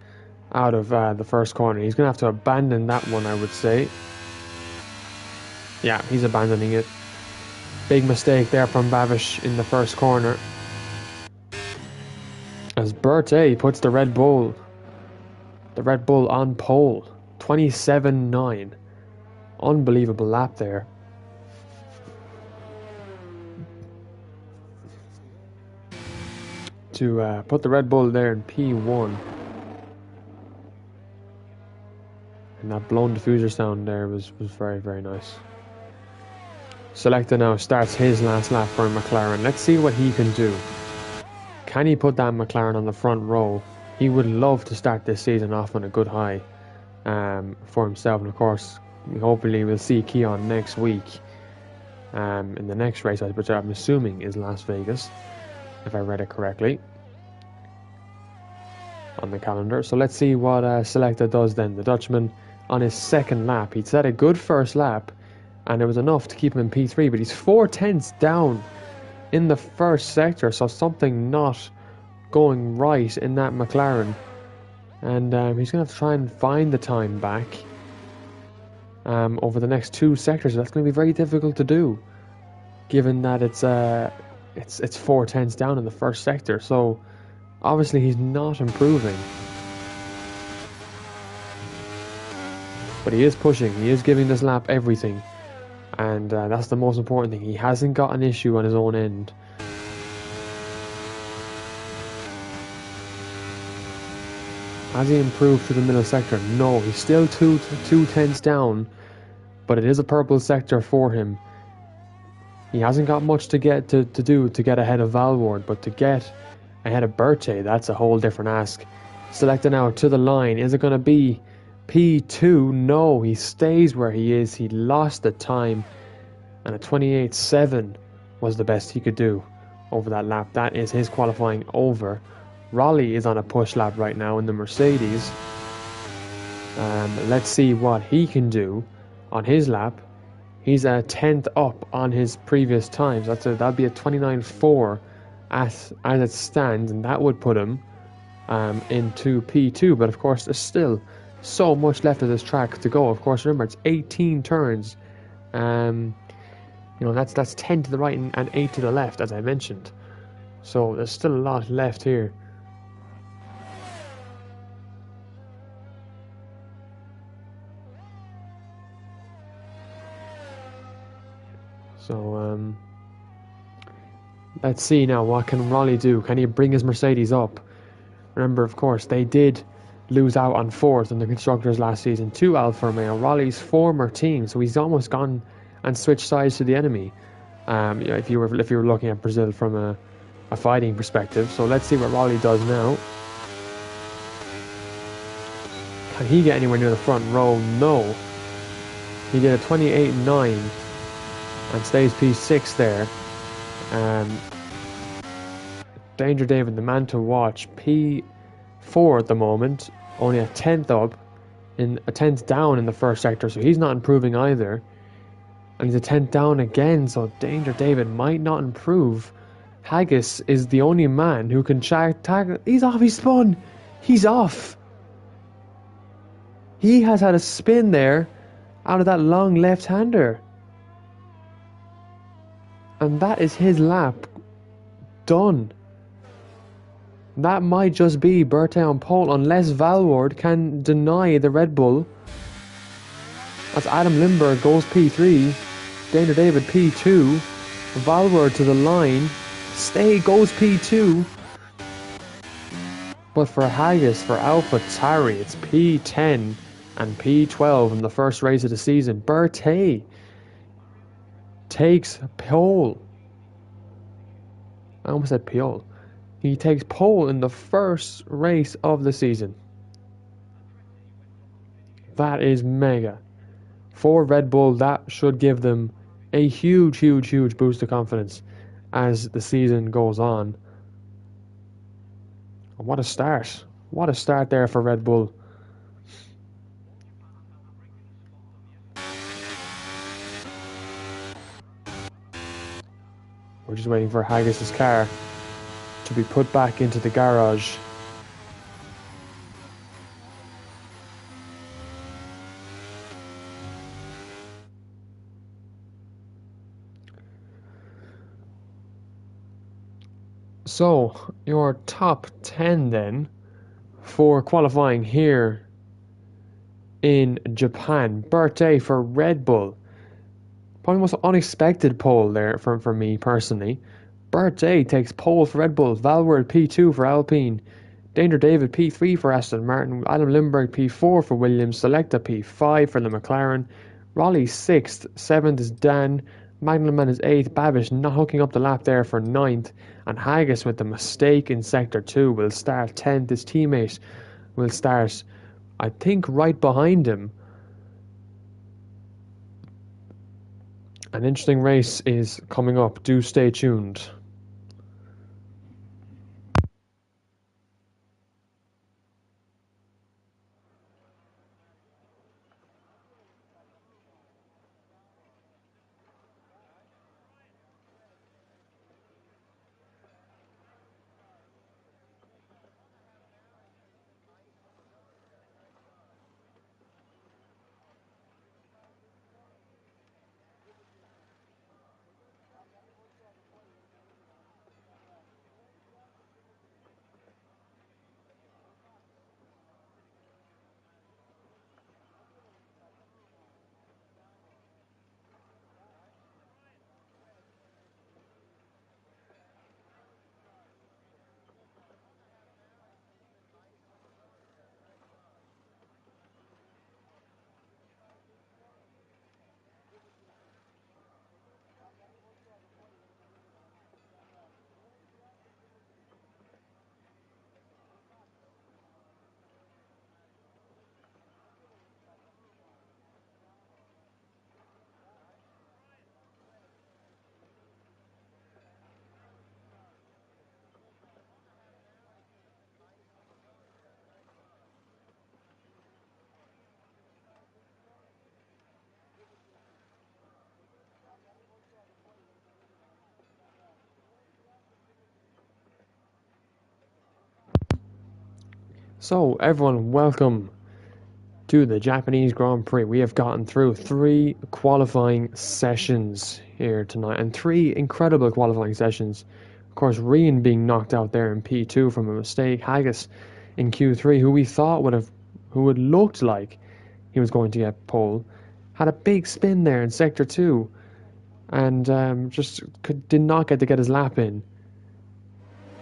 out of the first corner. He's going to have to abandon that one, I would say. Yeah, he's abandoning it. Big mistake there from Babish in the first corner. As Berthe puts the Red Bull on pole. 27.9. Unbelievable lap there. To put the Red Bull there in P1. And that blown diffuser sound there was very, very nice. Selecta now starts his last lap for McLaren. Let's see what he can do. Can he put that McLaren on the front row? He would love to start this season off on a good high for himself. And of course, hopefully we'll see Keon next week in the next race, which I'm assuming is Las Vegas, if I read it correctly on the calendar. So let's see what Selecta does then. The Dutchman on his second lap. He'd set a good first lap, and it was enough to keep him in P3, but he's 4/10 down in the first sector, so something not going right in that McLaren. And he's going to have to try and find the time back over the next two sectors. That's going to be very difficult to do, given that it's 4/10 down in the first sector. So obviously he's not improving. But he is pushing. He is giving this lap everything. And that's the most important thing. He hasn't got an issue on his own end. Has he improved to the middle sector? No, he's still two tenths down. But it is a purple sector for him. He hasn't got much to get to do to get ahead of Valward. But to get ahead of Berthe, that's a whole different ask. Selecta now to the line. Is it going to be P2? No, he stays where he is. He lost the time, and a 28.7 was the best he could do over that lap. That is his qualifying over. Raleigh is on a push lap right now in the Mercedes. Let's see what he can do on his lap. He's a 10th up on his previous times. That'd be a 29.4 as it stands, and that would put him into P2. But of course, there's still so much left of this track to go. Of course, remember it's 18 turns. That's 10 to the right and 8 to the left, as I mentioned. So there's still a lot left here. So let's see now, what can Raleigh do? Can he bring his Mercedes up? Remember, of course, they did lose out on fourth in the constructors last season to Alfa Romeo, Raleigh's former team. So he's almost gone and switched sides to the enemy. If you were looking at Brazil from a fighting perspective. So let's see what Raleigh does now. Can he get anywhere near the front row? No. He did a 28.9 and stays P6 there. Danger David, the man to watch, P4 at the moment, only a 10th up, in a 10th down in the first sector, so he's not improving either. And he's a 10th down again, so Danger David might not improve. Haggis is the only man who can tag. He's off, he's spun! He's off! He has had a spin there out of that long left-hander. And that is his lap done. That might just be Berthe on pole, unless Valward can deny the Red Bull. As Adam Limburg goes P3, Danger David P2, Valward to the line, Stay goes P2. But for Haggis, for AlphaTauri, it's P10 and P12 in the first race of the season. Berthe takes pole. I almost said pole. He takes pole in the first race of the season. That is mega. For Red Bull, that should give them a huge, huge, huge boost of confidence as the season goes on. What a start. What a start there for Red Bull. We're just waiting for Haggis' car to be put back into the garage. So, your top 10 then for qualifying here in Japan. Berthe for Red Bull. Probably the most unexpected pole there for me personally. Berthe takes pole for Red Bull. Valward P2 for Alpine. Danger David P3 for Aston Martin. Adam Limburg P4 for Williams. Selecta P5 for the McLaren. Raleigh 6th. 7th is Dan. Magnussen is 8th. Babish not hooking up the lap there for 9th. And Haggis with the mistake in Sector 2 will start 10th. His teammate will start, I think, right behind him. An interesting race is coming up. Do stay tuned. So, everyone, welcome to the Japanese Grand Prix. We have gotten through 3 qualifying sessions here tonight, and 3 incredible qualifying sessions. Of course, Rian being knocked out there in P2 from a mistake. Haggis in Q3, who we thought who had looked like he was going to get pole, had a big spin there in Sector 2, and did not get to get his lap in.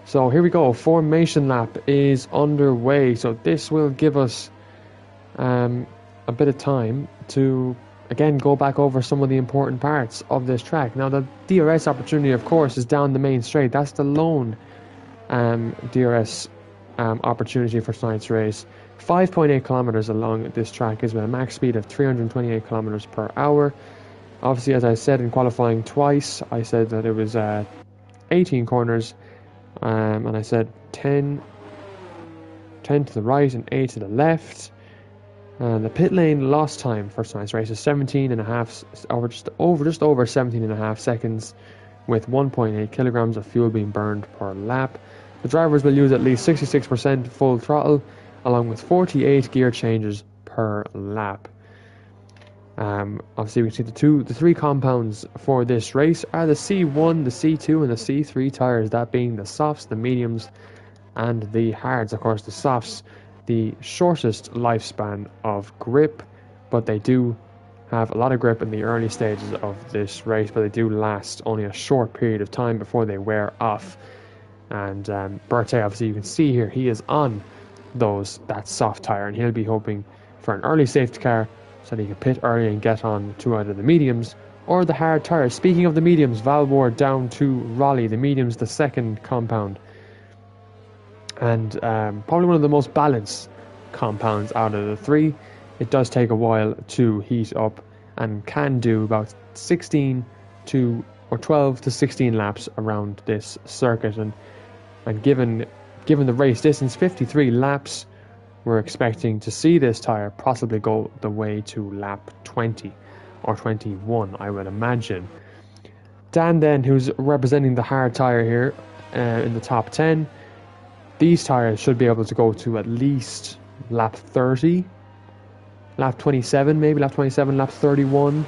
So here we go, formation lap is underway, so this will give us a bit of time to again go back over some of the important parts of this track. Now the DRS opportunity, of course, is down the main straight. That's the lone DRS opportunity for tonight's race. 5.8 kilometers along this track is with a max speed of 328 kilometers per hour. Obviously, as I said in qualifying twice, I said that it was 18 corners, and I said 10 to the right and 8 to the left. And the pit lane lost time for tonight's race is 17 and a half, just over 17 and a half seconds, with 1.8 kilograms of fuel being burned per lap. The drivers will use at least 66% full throttle, along with 48 gear changes per lap. Obviously, we can see the 3 compounds for this race are the C1, the C2, and the C3 tires. That being the softs, the mediums, and the hards. Of course, the softs, the shortest lifespan of grip, but they do have a lot of grip in the early stages of this race, but they do last only a short period of time before they wear off. And Berthe, obviously, you can see here, he is on that soft tire, and he'll be hoping for an early safety car so that he can pit early and get on 2 out of the mediums or the hard tires. Speaking of the mediums, Valborg down to Raleigh. The mediums, the second compound, and probably one of the most balanced compounds out of the 3. It does take a while to heat up and can do about 12 to 16 laps around this circuit, and given the race distance, 53 laps, we're expecting to see this tyre possibly go the way to lap 20 or 21, I would imagine. Dan then, who's representing the hard tyre here in the top 10, these tyres should be able to go to at least lap 30, lap 27 maybe, lap 27, lap 31.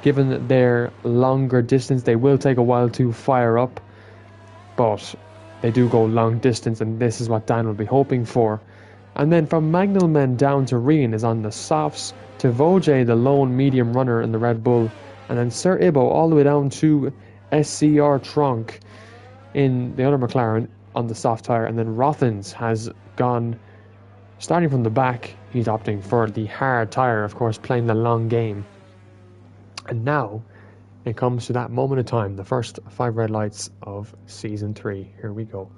Given their longer distance, they will take a while to fire up, but they do go long distance, and this is what Dan will be hoping for. And then from Magnelman down to Rian is on the softs, to Vojay, the lone medium runner in the Red Bull, and then Sir Ibo all the way down to SCR Tronk in the other McLaren on the soft tyre. And then Rothens has gone, starting from the back, he's opting for the hard tyre, of course, playing the long game. And now it comes to that moment of time, the first 5 red lights of Season 3. Here we go.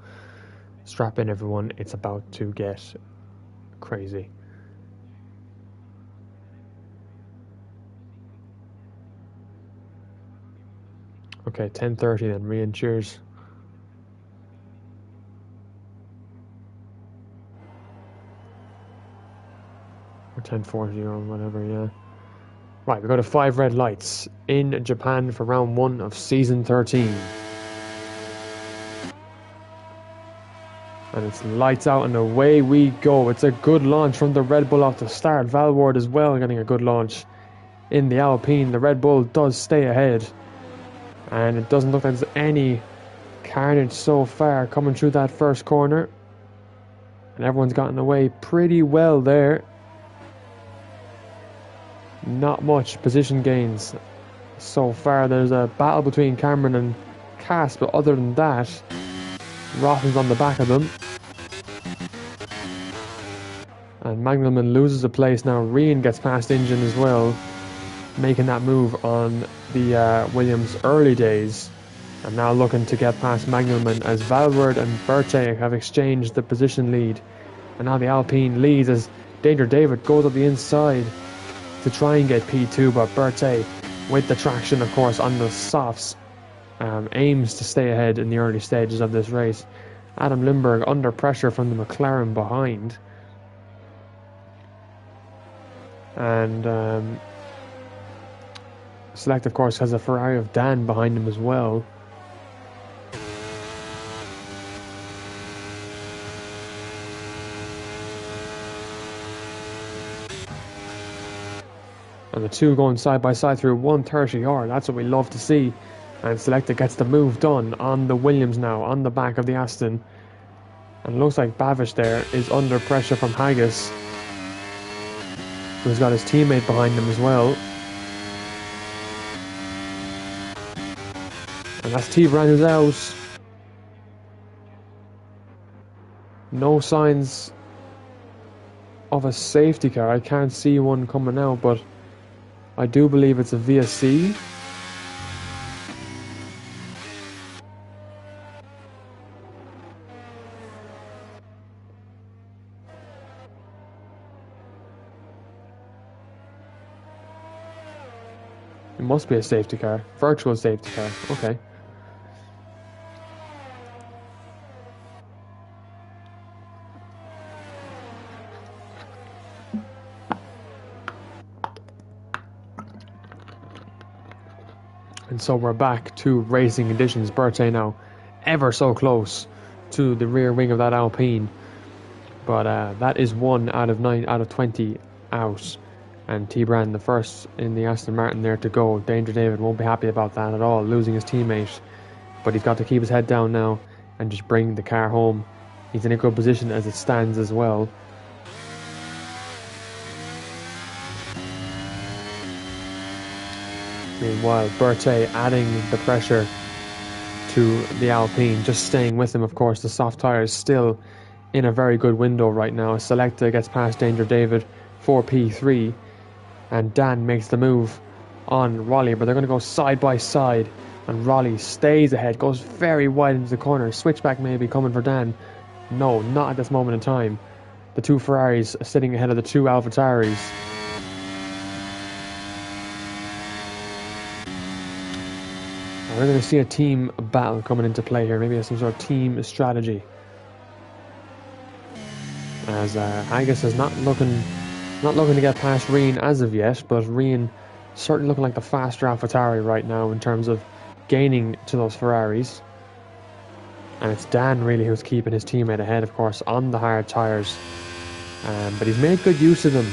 Strap in, everyone. It's about to get crazy. Okay, 10:30 then. Rian, cheers. Or 10:40 or whatever, yeah. Right, we go to 5 red lights in Japan for round 1 of Season 13. And it's lights out and away we go. It's a good launch from the Red Bull off the start. Valborg as well getting a good launch in the Alpine. The Red Bull does stay ahead, and it doesn't look like there's any carnage so far coming through that first corner. And everyone's gotten away pretty well there. Not much position gains so far. There's a battle between Cameron and Cass, but other than that, Rothen's on the back of them. And Magnelman loses a place now. Rian gets past Engine as well, making that move on the Williams early days. And now looking to get past Magnelman as Valverde and Berthe have exchanged the position lead. And now the Alpine leads as Danger David goes up the inside to try and get P2, but Berthe, with the traction of course on the softs, aims to stay ahead in the early stages of this race. Adam Lindbergh under pressure from the McLaren behind. And Select of course has a Ferrari of Dan behind him as well. And the two going side by side through 130R. That's what we love to see. And Selecta gets the move done on the Williams now, on the back of the Aston. And it looks like Bavish there is under pressure from Haggis, who's got his teammate behind him as well. And that's T-Brand who's out. No signs of a safety car. I can't see one coming out, but I do believe it's a VSC. It must be a safety car. Virtual safety car. Okay. And so we're back to racing conditions. Berthe now ever so close to the rear wing of that Alpine. But that is 1 out of 9 out of 20 out. And T-Brand the first in the Aston Martin there to go. Danger David won't be happy about that at all, losing his teammate. But he's got to keep his head down now and just bring the car home. He's in a good position as it stands as well. Meanwhile, Berthe adding the pressure to the Alpine, just staying with him, of course. The soft tyres still in a very good window right now. Selecta gets past Danger David for P3, and Dan makes the move on Raleigh, but they're going to go side by side, and Raleigh stays ahead, goes very wide into the corner. Switchback maybe coming for Dan. No, not at this moment in time. The two Ferraris are sitting ahead of the two AlphaTauris. We're going to see a team battle coming into play here. Maybe some sort of team strategy. As Haggis is not looking to get past Reen as of yet, but Reen certainly looking like the faster AlphaTauri right now in terms of gaining to those Ferraris. And it's Dan really who's keeping his teammate ahead, of course, on the hard tyres. But he's made good use of them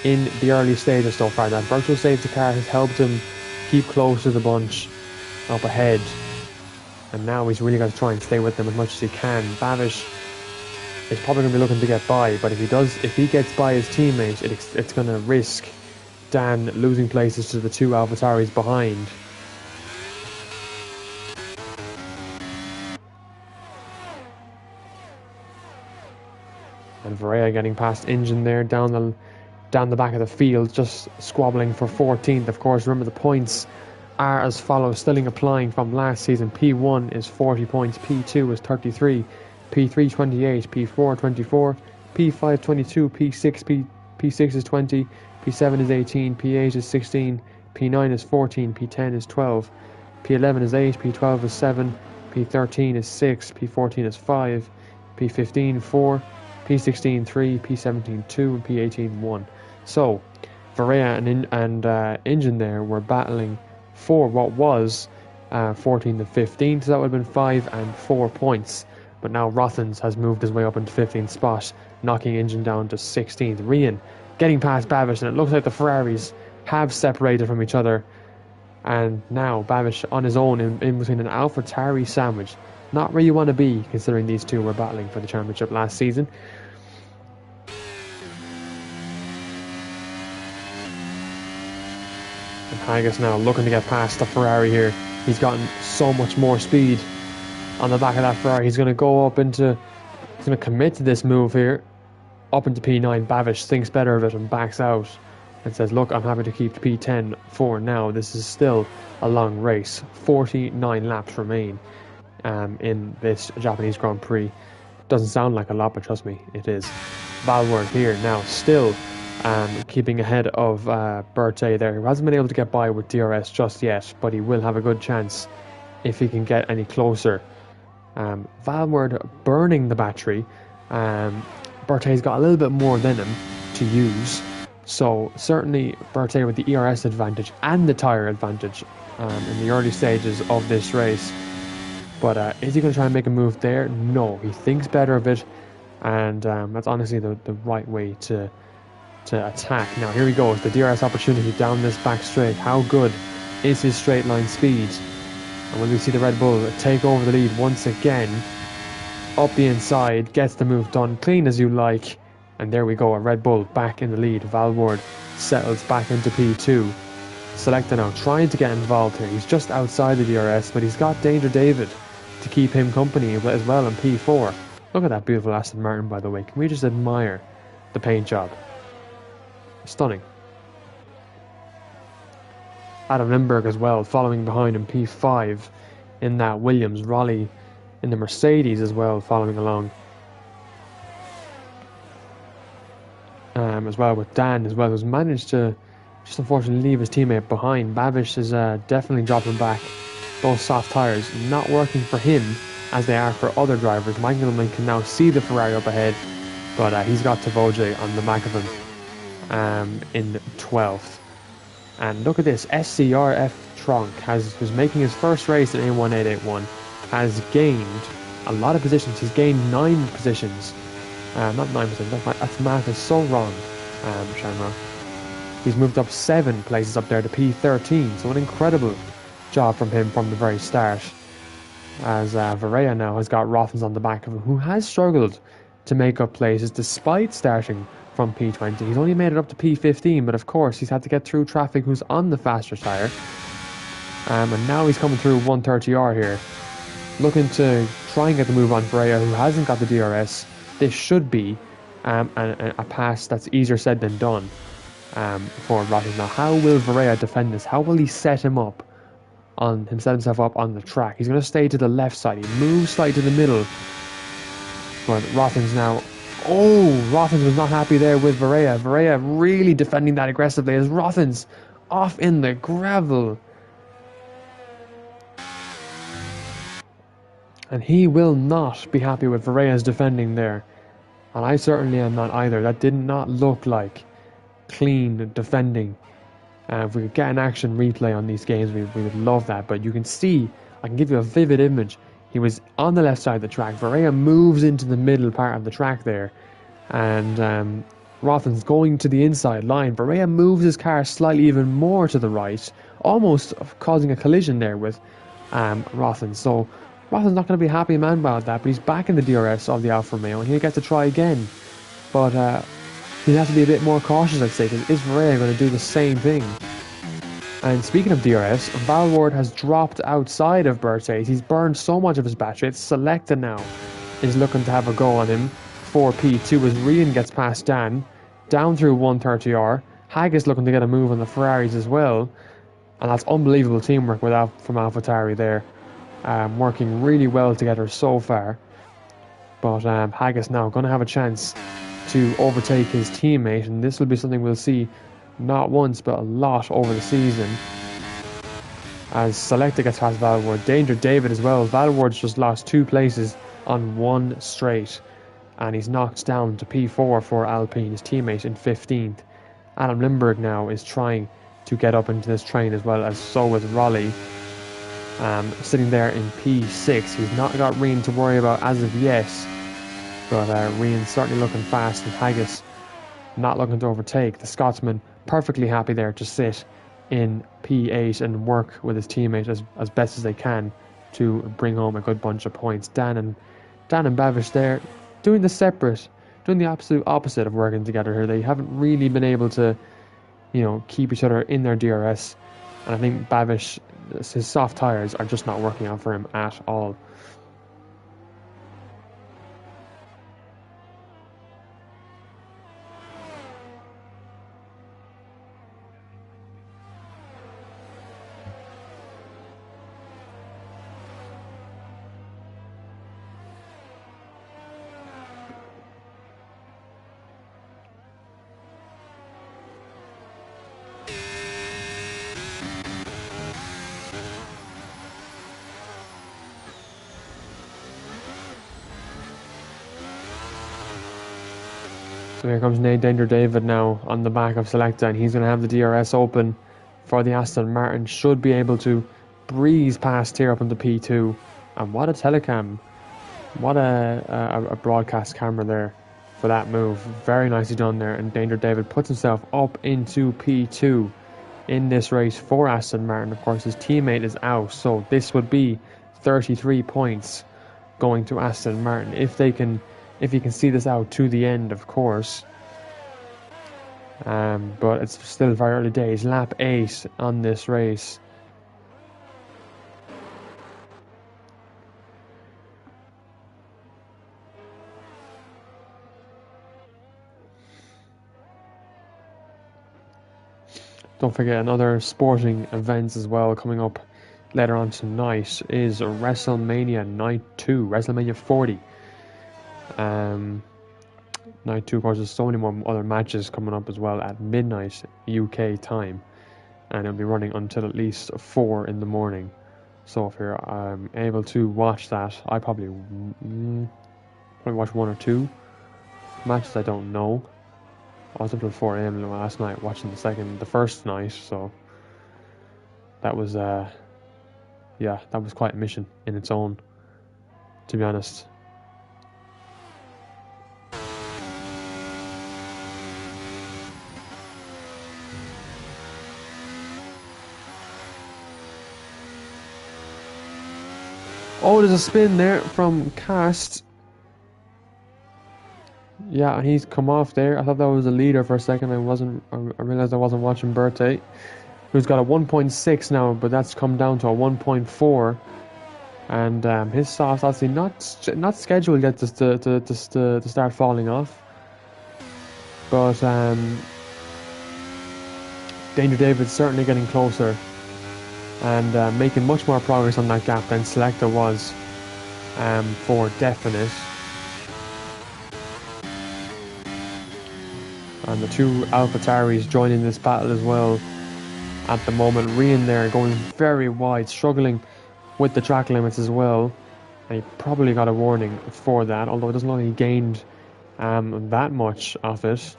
in the early stages so far. That virtual safety car has helped him keep close to the bunch up ahead, and now he's really got to try and stay with them as much as he can. Bavish is probably going to be looking to get by, but if he gets by his teammate, it's going to risk Dan losing places to the two AlphaTauris behind. And Varela getting past Engine there down the back of the field, just squabbling for 14th. Of course, remember the points are as follows, still applying from last season. P1 is 40 points, P2 is 33, P3 28, P4 24, P5 22, P6 is 20, P7 is 18, P8 is 16, P9 is 14, P10 is 12, P11 is 8, P12 is 7, P13 is 6, P14 is 5, P15 4, P16 3, P17 2, and P18 1. So Varela and Engine there were battling for what was 14 to 15, so that would have been 5 and 4 points. But now Rothens has moved his way up into 15th spot, knocking Engine down to 16th. Rian getting past Bavish, and it looks like the Ferraris have separated from each other. And now Bavish on his own in between an AlphaTauri sandwich. Not where you want to be, considering these two were battling for the championship last season. Haggis now looking to get past the Ferrari here. He's gotten so much more speed on the back of that Ferrari. He's going to go up into... He's going to commit to this move here. Up into P9. Bavish thinks better of it and backs out and says, look, I'm happy to keep P10 for now. This is still a long race. 49 laps remain in this Japanese Grand Prix. Doesn't sound like a lot, but trust me, it is. Valward here now still keeping ahead of Berthe there, who hasn't been able to get by with DRS just yet, but he will have a good chance if he can get any closer. Valward burning the battery. Berthe's got a little bit more than him to use, so certainly Berthe with the ERS advantage and the tyre advantage in the early stages of this race. But is he going to try and make a move there? No, he thinks better of it, and that's honestly the right way to to attack. Now here he goes, the DRS opportunity down this back straight. How good is his straight line speed? And will we see the Red Bull take over the lead once again? Up the inside, gets the move done clean as you like. And there we go, a Red Bull back in the lead. Valward settles back into P2. Selecta now trying to get involved here. He's just outside the DRS, but he's got Danger David to keep him company as well in P4. Look at that beautiful Aston Martin, by the way. Can we just admire the paint job? Stunning. Adam Lindbergh as well, following behind in P5 in that Williams. Raleigh in the Mercedes as well, following along. As well with Dan as well, who's managed to just unfortunately leave his teammate behind. Babish is definitely dropping back. Those soft tyres not working for him as they are for other drivers. Mike Middleman can now see the Ferrari up ahead, but he's got Tavoje on the back of him in 12th. And look at this, SCRF Trunk who's making his first race in A1881, has gained a lot of positions. He's gained 9 positions. Not 9 positions, that math is so wrong, Shamrock. He's moved up 7 places up there to P13, so an incredible job from him from the very start. As Varela now has got Rothens on the back of him, who has struggled to make up places despite starting from P20. He's only made it up to P15, but of course he's had to get through traffic who's on the faster tyre. And now he's coming through 130R here, looking to try and get the move on Varela, who hasn't got the DRS. This should be a pass that's easier said than done for Rothens. Now, how will Varela defend this? How will he set himself up on the track? He's going to stay to the left side. He moves slightly to the middle. But Rothens now... Oh, Rothens was not happy there with Varela. Varela really defending that aggressively as Rothens off in the gravel. And he will not be happy with Varela's defending there. And I certainly am not either. That did not look like clean defending. If we could get an action replay on these games, we would love that. But you can see, I can give you a vivid image. He was on the left side of the track. Varela moves into the middle part of the track there. And Rothens going to the inside line. Varela moves his car slightly even more to the right, almost causing a collision there with Rothens. So Rothens not going to be happy man about that, but he's back in the DRS of the Alfa Romeo and he'll get to try again. But he'll have to be a bit more cautious, I'd say, because is Varela going to do the same thing? And speaking of DRS, Valward has dropped outside of Berthes. He's burned so much of his battery. It's Selecta now is looking to have a go on him for P2 as Rian gets past Dan, down through 130R. Haggis looking to get a move on the Ferraris as well. And that's unbelievable teamwork from AlphaTauri there. Working really well together so far. But Haggis now going to have a chance to overtake his teammate, and this will be something we'll see not once but a lot over the season. As Selecta gets past Valward, Danger David as well. Valward's just lost 2 places on one straight, and he's knocked down to P4 for Alpine, his teammate in 15th. Adam Lindbergh now is trying to get up into this train as well, as so is Raleigh. Sitting there in P6. He's not got Rian to worry about as of yet, but Rian's certainly looking fast, and Haggis not looking to overtake. The Scotsman perfectly happy there to sit in P8 and work with his teammate as best as they can to bring home a good bunch of points. Dan and Bavish there doing the absolute opposite of working together here. They haven't really been able to, keep each other in their DRS, and I think Bavish, his soft tyres are just not working out for him at all. So here comes Danger David now on the back of Selecta, and he's going to have the DRS open for the Aston Martin. Should be able to breeze past here up into P2. And what a telecam. What a broadcast camera there for that move. Very nicely done there, and Danger David puts himself up into P2 in this race for Aston Martin. Of course, his teammate is out, so this would be 33 points going to Aston Martin if he can see this out to the end, of course. But it's still very early days. Lap 8 on this race. Don't forget, another sporting events as well coming up later on tonight is WrestleMania Night 2, WrestleMania 40. Night 2, of course, there's so many more other matches coming up as well at midnight UK time, and it'll be running until at least 4 in the morning. So if you're able to watch that, I probably watch 1 or 2 matches. I don't know. I was up till 4 a.m. last night watching the first night, so that was that was quite a mission in its own, to be honest. Oh, there's a spin there from Cast. Yeah, and he's come off there. I thought that was a leader for a second. I realized I wasn't watching Berthe, who's got a 1.6 now, but that's come down to a 1.4. And his softs obviously not scheduled yet to start falling off. But Danger David's certainly getting closer and making much more progress on that gap than Selecta was for definite. And the two AlphaTauris joining this battle as well at the moment. Rian there going very wide, struggling with the track limits as well. And he probably got a warning for that, although it doesn't look like he gained that much of it.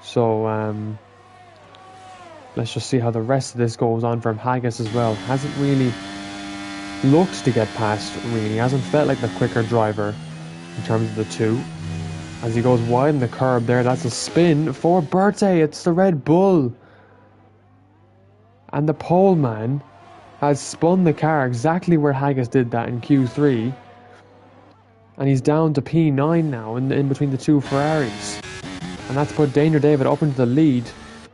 So let's just see how the rest of this goes on from Haggis as well. Hasn't really looked to get past, really. Hasn't felt like the quicker driver in terms of the two. As he goes wide in the curb there, that's a spin for Berthe. It's the Red Bull. And the pole man has spun the car exactly where Haggis did that in Q3. And he's down to P9 now in between the two Ferraris. And that's put Danger David up into the lead.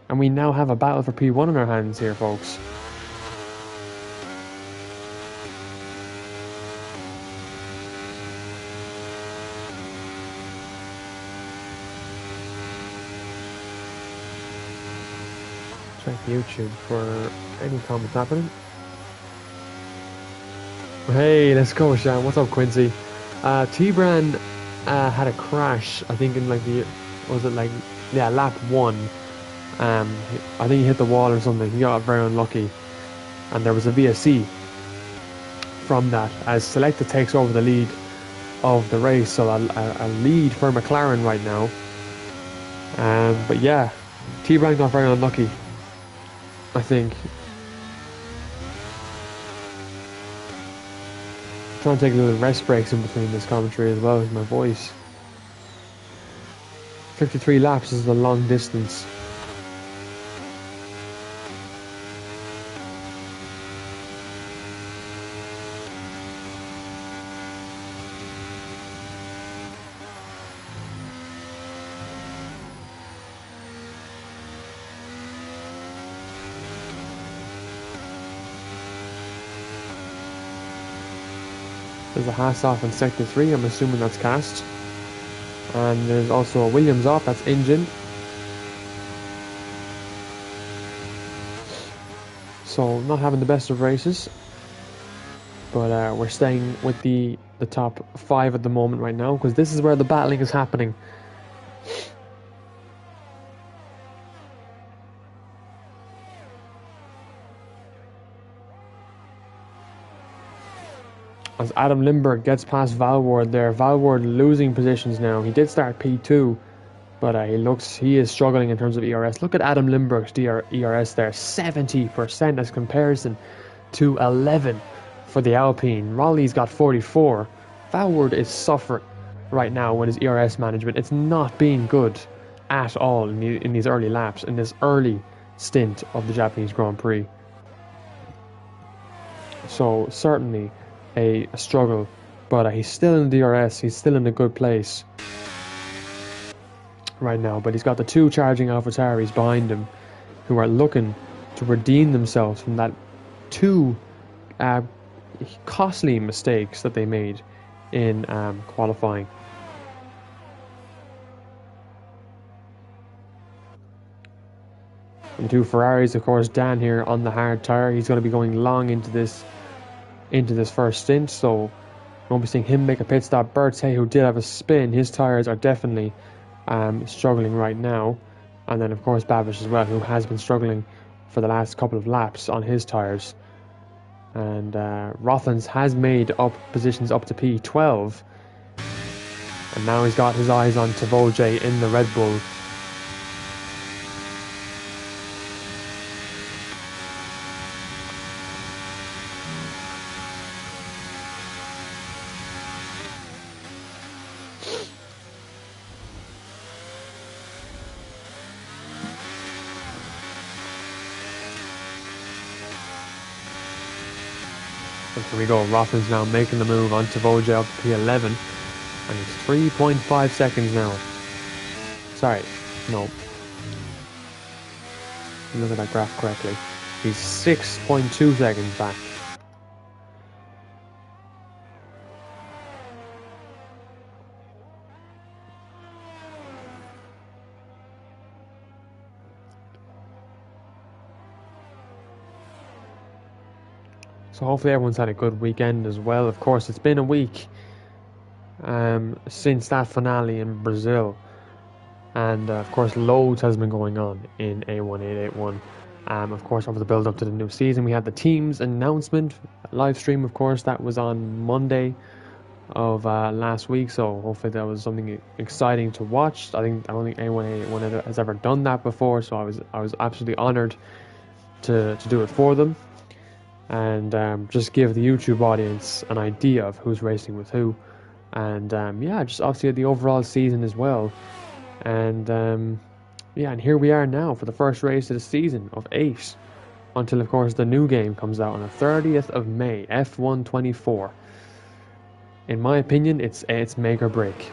And we now have a battle for P1 in our hands here, folks. Check YouTube for any comments happening. Hey, let's go, Sean. What's up, Quincy? T-Bran had a crash, I think in lap 1. I think he hit the wall or something. He got very unlucky. And there was a VSC from that as Selecta takes over the lead of the race. So a lead for McLaren right now. But yeah, T-Bran got very unlucky, I think. I'm trying to take a little rest breaks in between this commentary as well with my voice. 53 laps is a long distance. There's a Haas off in sector 3, I'm assuming that's Cast. And there's also a Williams off, that's Engine. So not having the best of races. But we're staying with the top 5 at the moment right now, because this is where the battling is happening. As Adam Lindbergh gets past Valward there. Valward losing positions now. He did start P2, but he is struggling in terms of ERS. Look at Adam Lindbergh's ERS there, 70% as comparison to 11 for the Alpine. Raleigh's got 44. Valward is suffering right now with his ERS management. It's not been good at all in these early laps, in this early stint of the Japanese Grand Prix. So certainly a struggle, but he's still in the DRS, he's still in a good place right now, but he's got the two charging AlphaTauris behind him who are looking to redeem themselves from that two costly mistakes that they made in qualifying. And the two Ferraris, of course, Dan here on the hard tyre. He's going to be going long into this first stint, so won't be seeing him make a pit stop. Berthet, who did have a spin, his tyres are definitely struggling right now. And then, of course, Babish as well, who has been struggling for the last couple of laps on his tyres. And Rothens has made up positions up to P12. And now he's got his eyes on Tavoje in the Red Bull. And here we go, Rothens now making the move on Tavoje up to P11. And it's 3.5 seconds now. Sorry, no. Look at that graph correctly. He's 6.2 seconds back. So hopefully everyone's had a good weekend as well. Of course, it's been a week since that finale in Brazil. And of course, loads has been going on in A1881. Of course, over the build up to the new season, we had the team's announcement live stream. Of course, that was on Monday of last week. So hopefully that was something exciting to watch. I don't think A1881 has ever done that before. So I was absolutely honoured to do it for them. And just give the YouTube audience an idea of who's racing with who, and yeah, just obviously the overall season as well. And yeah, and here we are now for the first race of the season of 8, until of course the new game comes out on the 30th of May, F124. In my opinion, it's make or break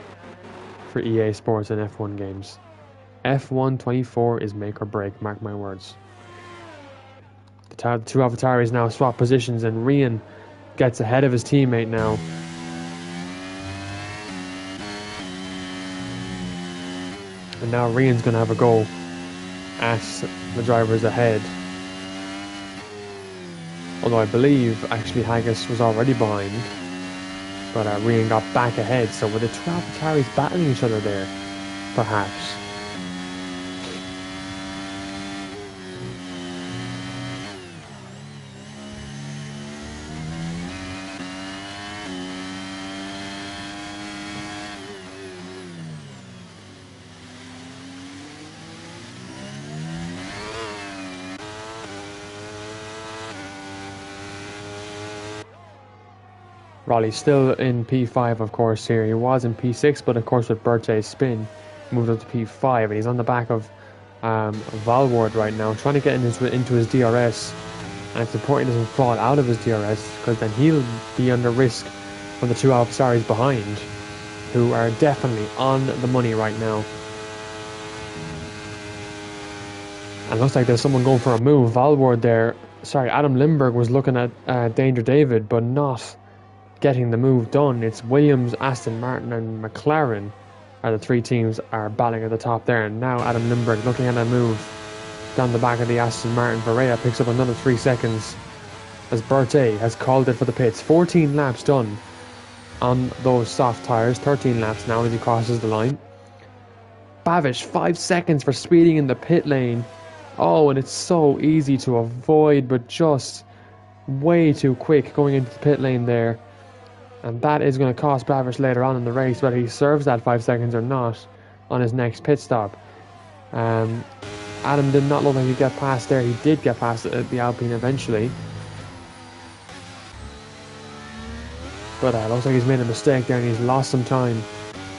for EA Sports and F1 games. F124 is make or break, mark my words. The two AlphaTauris now swap positions, and Rian gets ahead of his teammate now. And now Rian's going to have a go at the drivers ahead. Although I believe actually Haggis was already behind. But Rian got back ahead, so were the two AlphaTauris battling each other there? Perhaps. Raleigh's still in P5, of course, here. He was in P6, but of course with Berthet's spin, moved up to P5, and he's on the back of Valward right now, trying to get into his DRS. And it's important he doesn't fall out of his DRS, because then he'll be under risk from the two AlphaTauris behind, who are definitely on the money right now. And looks like there's someone going for a move. Valward there, sorry, Adam Lindbergh was looking at Danger David, but not getting the move done. It's Williams, Aston Martin and McLaren are the three teams are battling at the top there. And now Adam Lindbergh looking at a move down the back of the Aston Martin. Varela picks up another 3 seconds as Berthet has called it for the pits. 14 laps done on those soft tyres. 13 laps now as he crosses the line. Babish, 5 seconds for speeding in the pit lane. Oh, and it's so easy to avoid, but just way too quick going into the pit lane there. And that is going to cost Babish later on in the race, whether he serves that 5 seconds or not on his next pit stop. Adam did not look like he'd get past there. He did get past the Alpine eventually. But looks like he's made a mistake there and he's lost some time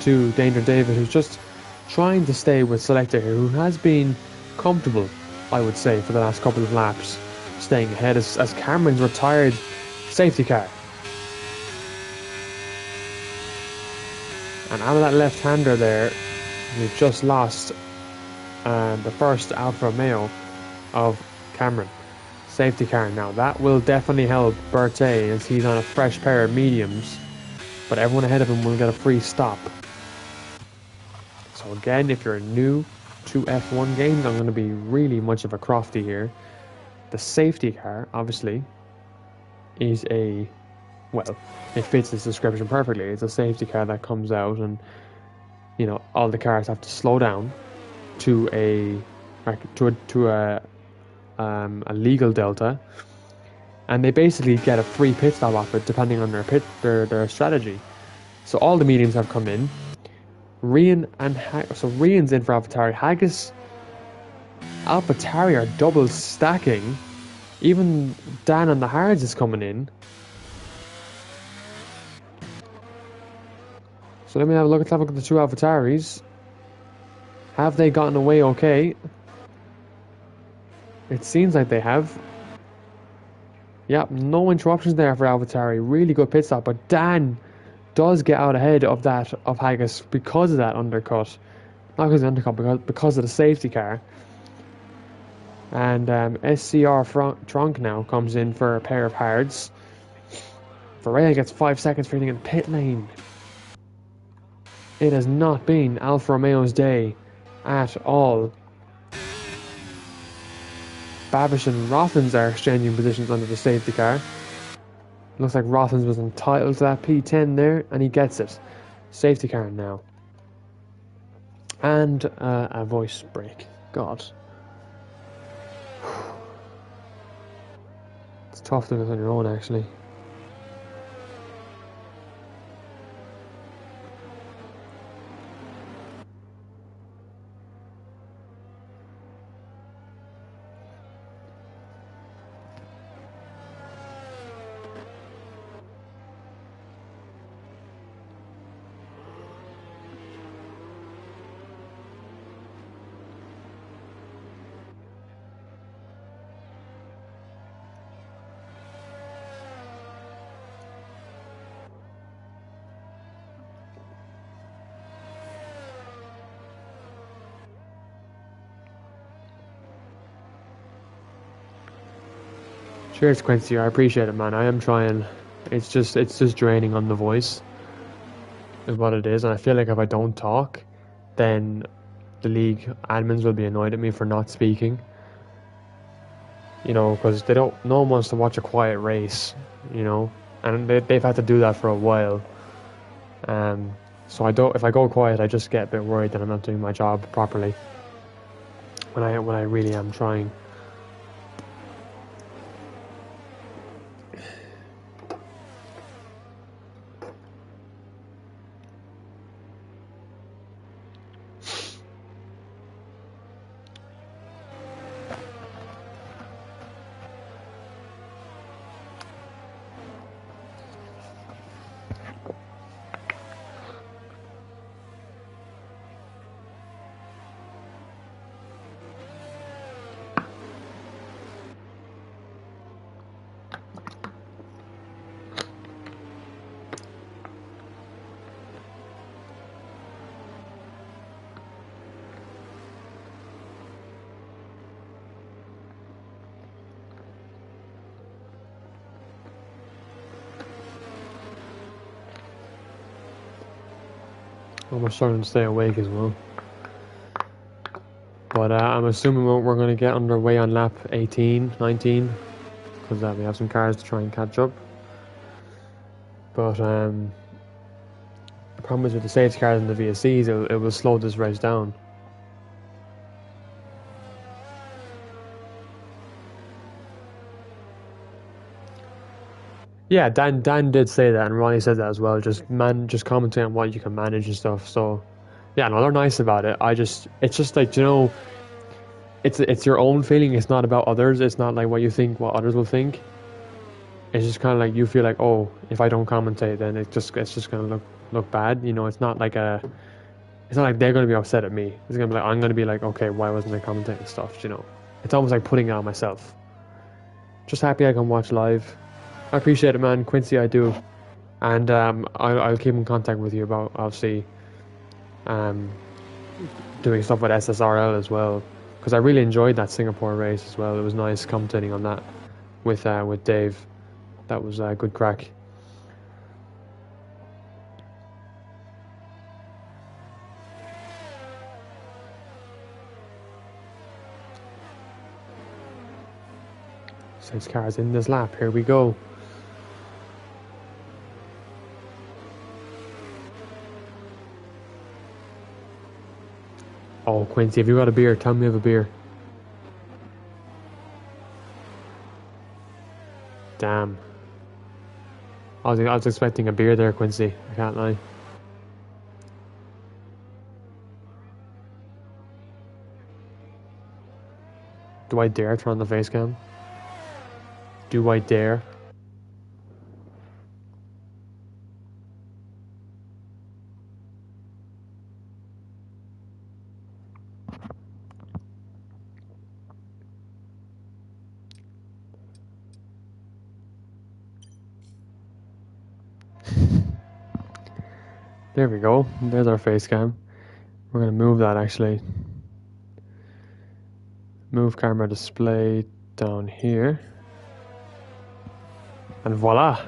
to Danger David, who's just trying to stay with Selector here, who has been comfortable, I would say, for the last couple of laps, staying ahead as Cameron's retired safety car. And out of that left-hander there, we've just lost the first Alfa Romeo of Cameron. Safety car now. That will definitely help Berthet as he's on a fresh pair of mediums. But everyone ahead of him will get a free stop. So again, if you're new to F1 games, I'm going to be really much of a crofty here. The safety car, obviously, is a... well, it fits this description perfectly. It's a safety car that comes out and, you know, all the cars have to slow down to a legal delta, and they basically get a free pit stop off it depending on their strategy. So all the mediums have come in. Rian and so Rian's in for AlphaTauri. Haggis, AlphaTauri are double stacking. Even Dan on the hards is coming in. So let me have a look. Let's have a look at the two AlphaTauris. Have they gotten away okay? It seems like they have. Yep, no interruptions there for AlphaTauri. Really good pit stop, but Dan does get out ahead of Haggis because of that undercut. Not because of the undercut, because of the safety car. And SCR Trunk now comes in for a pair of hards. Varela gets 5 seconds for anything in the pit lane. It has not been Alfa Romeo's day at all. Babish and Rothmans are exchanging positions under the safety car. Looks like Rothmans was entitled to that P10 there, and he gets it. Safety car now. And a voice break. God. It's tough doing this on your own, actually. Cheers, Quincy. I appreciate it, man. I am trying. It's just draining on the voice, is what it is. And I feel like if I don't talk, then the league admins will be annoyed at me for not speaking. You know, because no one wants to watch a quiet race. You know, and they've had to do that for a while. So if I go quiet, I just get a bit worried that I'm not doing my job properly. When I really am trying. I'm starting to stay awake as well. But I'm assuming we're going to get underway on lap 18, 19, because we have some cars to try and catch up. But the problem is with the safety cars and the VSCs, it will slow this race down. Yeah, Dan did say that, and Ronnie said that as well. Just commenting on what you can manage and stuff. So, yeah, no, they're nice about it. It's just like, you know, it's your own feeling. It's not about others. It's not like what you think, what others will think. It's just kind of like you feel like, oh, if I don't commentate, then it's just gonna look look bad. You know, it's not like they're going to be upset at me. It's going to be like, I'm going to be like, okay, why wasn't I commentating stuff, you know? It's almost like putting it on myself. Just happy I can watch live. I appreciate it, man. Quincy, I do. And I'll keep in contact with you about, obviously, doing stuff with SSRL as well. Because I really enjoyed that Singapore race as well. It was nice commentating on that with Dave. That was a good crack. Six cars in this lap. Here we go. Oh, Quincy, if you got a beer, tell me you have a beer. Damn. I was expecting a beer there, Quincy. I can't lie. Do I dare turn on the face cam? Do I dare? There we go. There's our face cam. We're going to move that actually. Move camera display down here. And voila.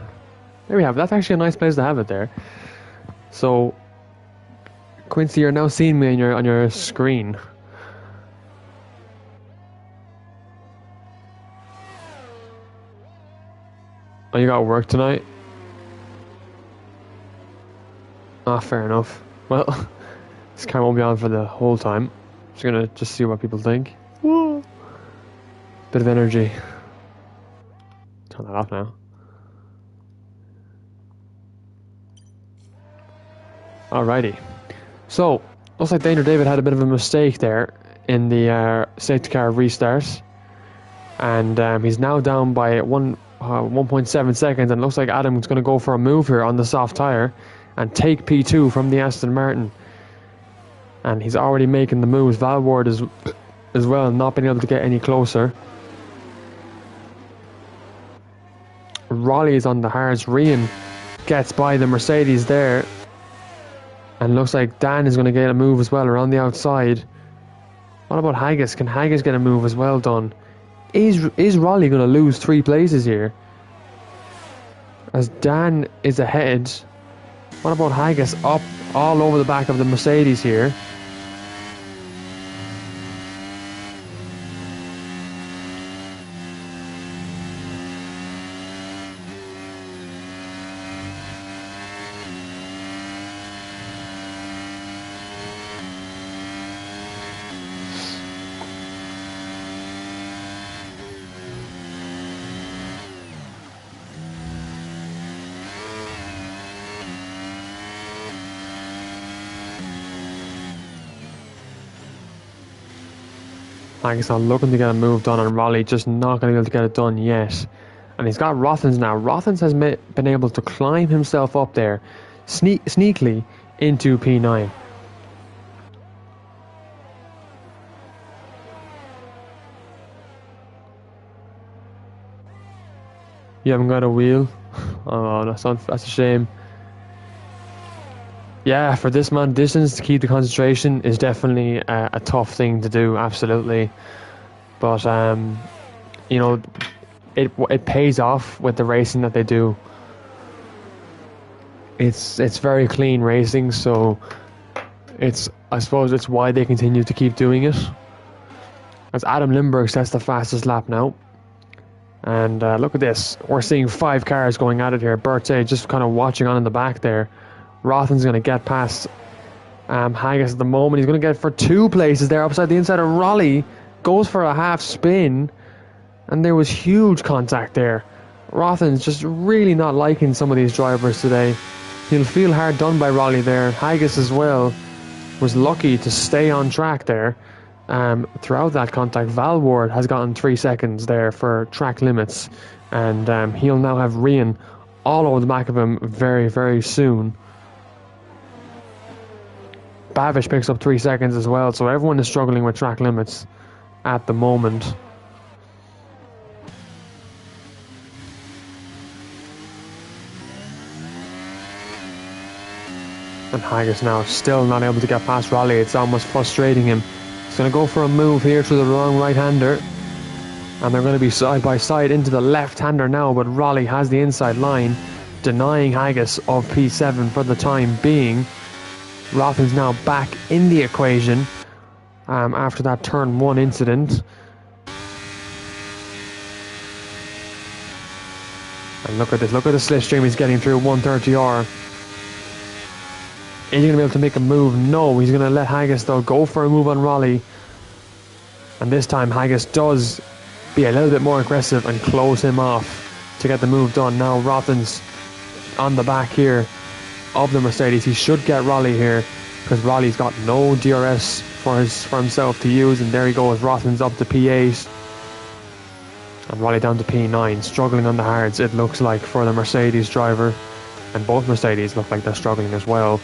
There we have it. That's actually a nice place to have it there. So, Quincy, you're now seeing me on your screen. Oh, you got work tonight? Ah, fair enough. Well, this camera won't be on for the whole time. Just gonna see what people think. Woo! Bit of energy. Turn that off now. Alrighty. So, looks like Danger David had a bit of a mistake there in the safety car restart. And he's now down by 1.7 seconds, and it looks like Adam's going to go for a move here on the soft tyre and take P2 from the Aston Martin. And he's already making the moves. Valward as well, not being able to get any closer. Raleigh is on the hards. Rian gets by the Mercedes there. And looks like Dan is going to get a move as well around the outside. What about Haggis? Can Haggis get a move as well done? Is Raleigh going to lose 3 places here? As Dan is ahead. What about Haggis up all over the back of the Mercedes here? Haggis not looking to get a move done, and Raleigh just not going to be able to get it done yet. And he's got Rothens now. Rothens has been able to climb himself up there sneakily into P9. You haven't got a wheel? Oh, that's a shame. Yeah, for this man, distance to keep the concentration is definitely a tough thing to do, absolutely. But, you know, it pays off with the racing that they do. It's very clean racing, so I suppose it's why they continue to keep doing it. As Adam Lindbergh sets the fastest lap now. And look at this, we're seeing 5 cars going at it here. Berthe just kind of watching on in the back there. Rothen's going to get past Haggis at the moment. He's going to get for 2 places there upside the inside of Raleigh. Goes for a half spin. And there was huge contact there. Rothen's just really not liking some of these drivers today. He'll feel hard done by Raleigh there. Haggis as well was lucky to stay on track there. Throughout that contact, Valward has gotten 3 seconds there for track limits. And he'll now have Rian all over the back of him very, very soon. Bavish picks up 3 seconds as well, so everyone is struggling with track limits at the moment. And Haggis now still not able to get past Raleigh. It's almost frustrating him. He's going to go for a move here to the wrong right-hander. And they're going to be side by side into the left-hander now, but Raleigh has the inside line, denying Haggis of P7 for the time being. Rothen's now back in the equation after that turn 1 incident. And look at this, look at the slipstream he's getting through, 130R. Is he going to be able to make a move? No, he's going to let Haggis though go for a move on Raleigh. And this time Haggis does be a little bit more aggressive and close him off to get the move done. Now Rothen's on the back here of the Mercedes. He should get Raleigh here because Raleigh's got no DRS for himself to use, and there he goes. Rothen's up to P8 and Raleigh down to P9, struggling on the hards it looks like for the Mercedes driver, and both Mercedes look like they're struggling as well.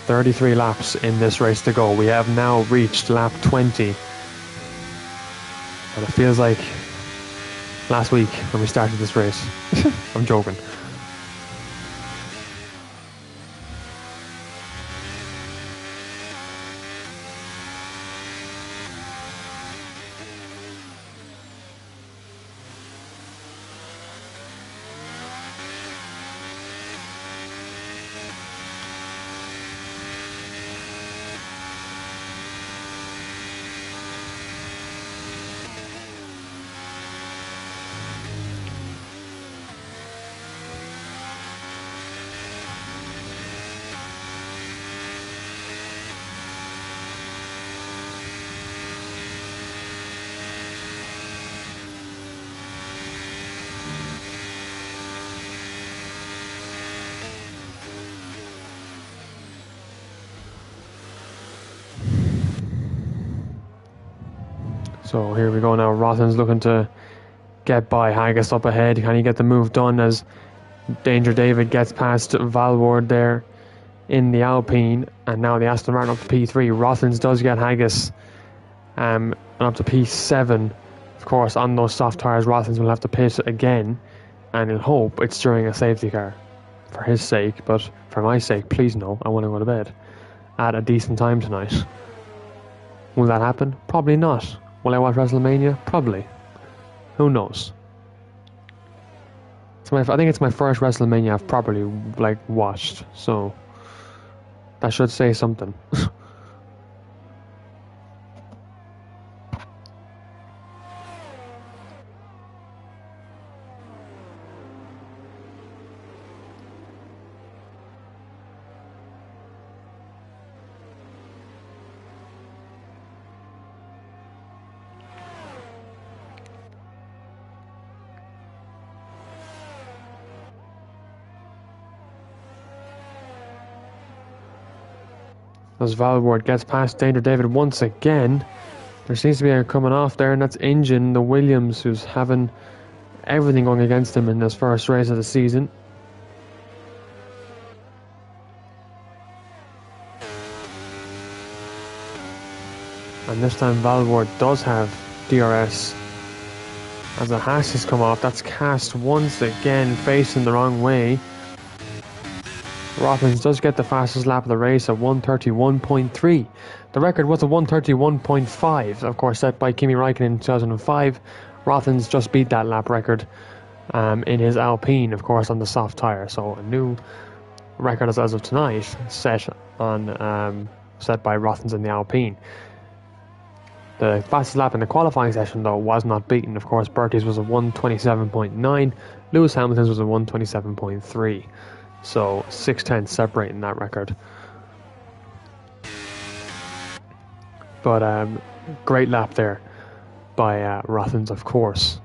"33 laps in this race to go. We have now reached lap 20. And it feels like last week when we started this race." I'm joking. So here we go now. Rothen's looking to get by Haggis up ahead. Can he get the move done as Danger David gets past Valward there in the Alpine, and now the Aston Martin up to P3. Rothen's does get Haggis and up to P7. Of course, on those soft tyres, Rothen's will have to pit again, and he'll hope it's during a safety car for his sake, but for my sake, please no. I want to go to bed at a decent time tonight. Will that happen? Probably not. Will I watch WrestleMania? Probably. Who knows? I think it's my first WrestleMania I've properly watched, so that should say something. As Valward gets past Danger David once again, there seems to be a coming off there, and that's Engine, the Williams, who's having everything going against him in this first race of the season. And this time Valward does have DRS. As a Haas has come off, that's cast once again, facing the wrong way. Rothmans does get the fastest lap of the race at 1:31.3. The record was a 1:31.5, of course, set by Kimi Räikkönen in 2005. Rothmans just beat that lap record in his Alpine, of course, on the soft tyre. So a new record as of tonight set by Rothmans in the Alpine. The fastest lap in the qualifying session, though, was not beaten. Of course, Bertie's was a 1:27.9. Lewis Hamilton's was a 1:27.3. So 6/10 separating that record. But great lap there by Rothmans, of course.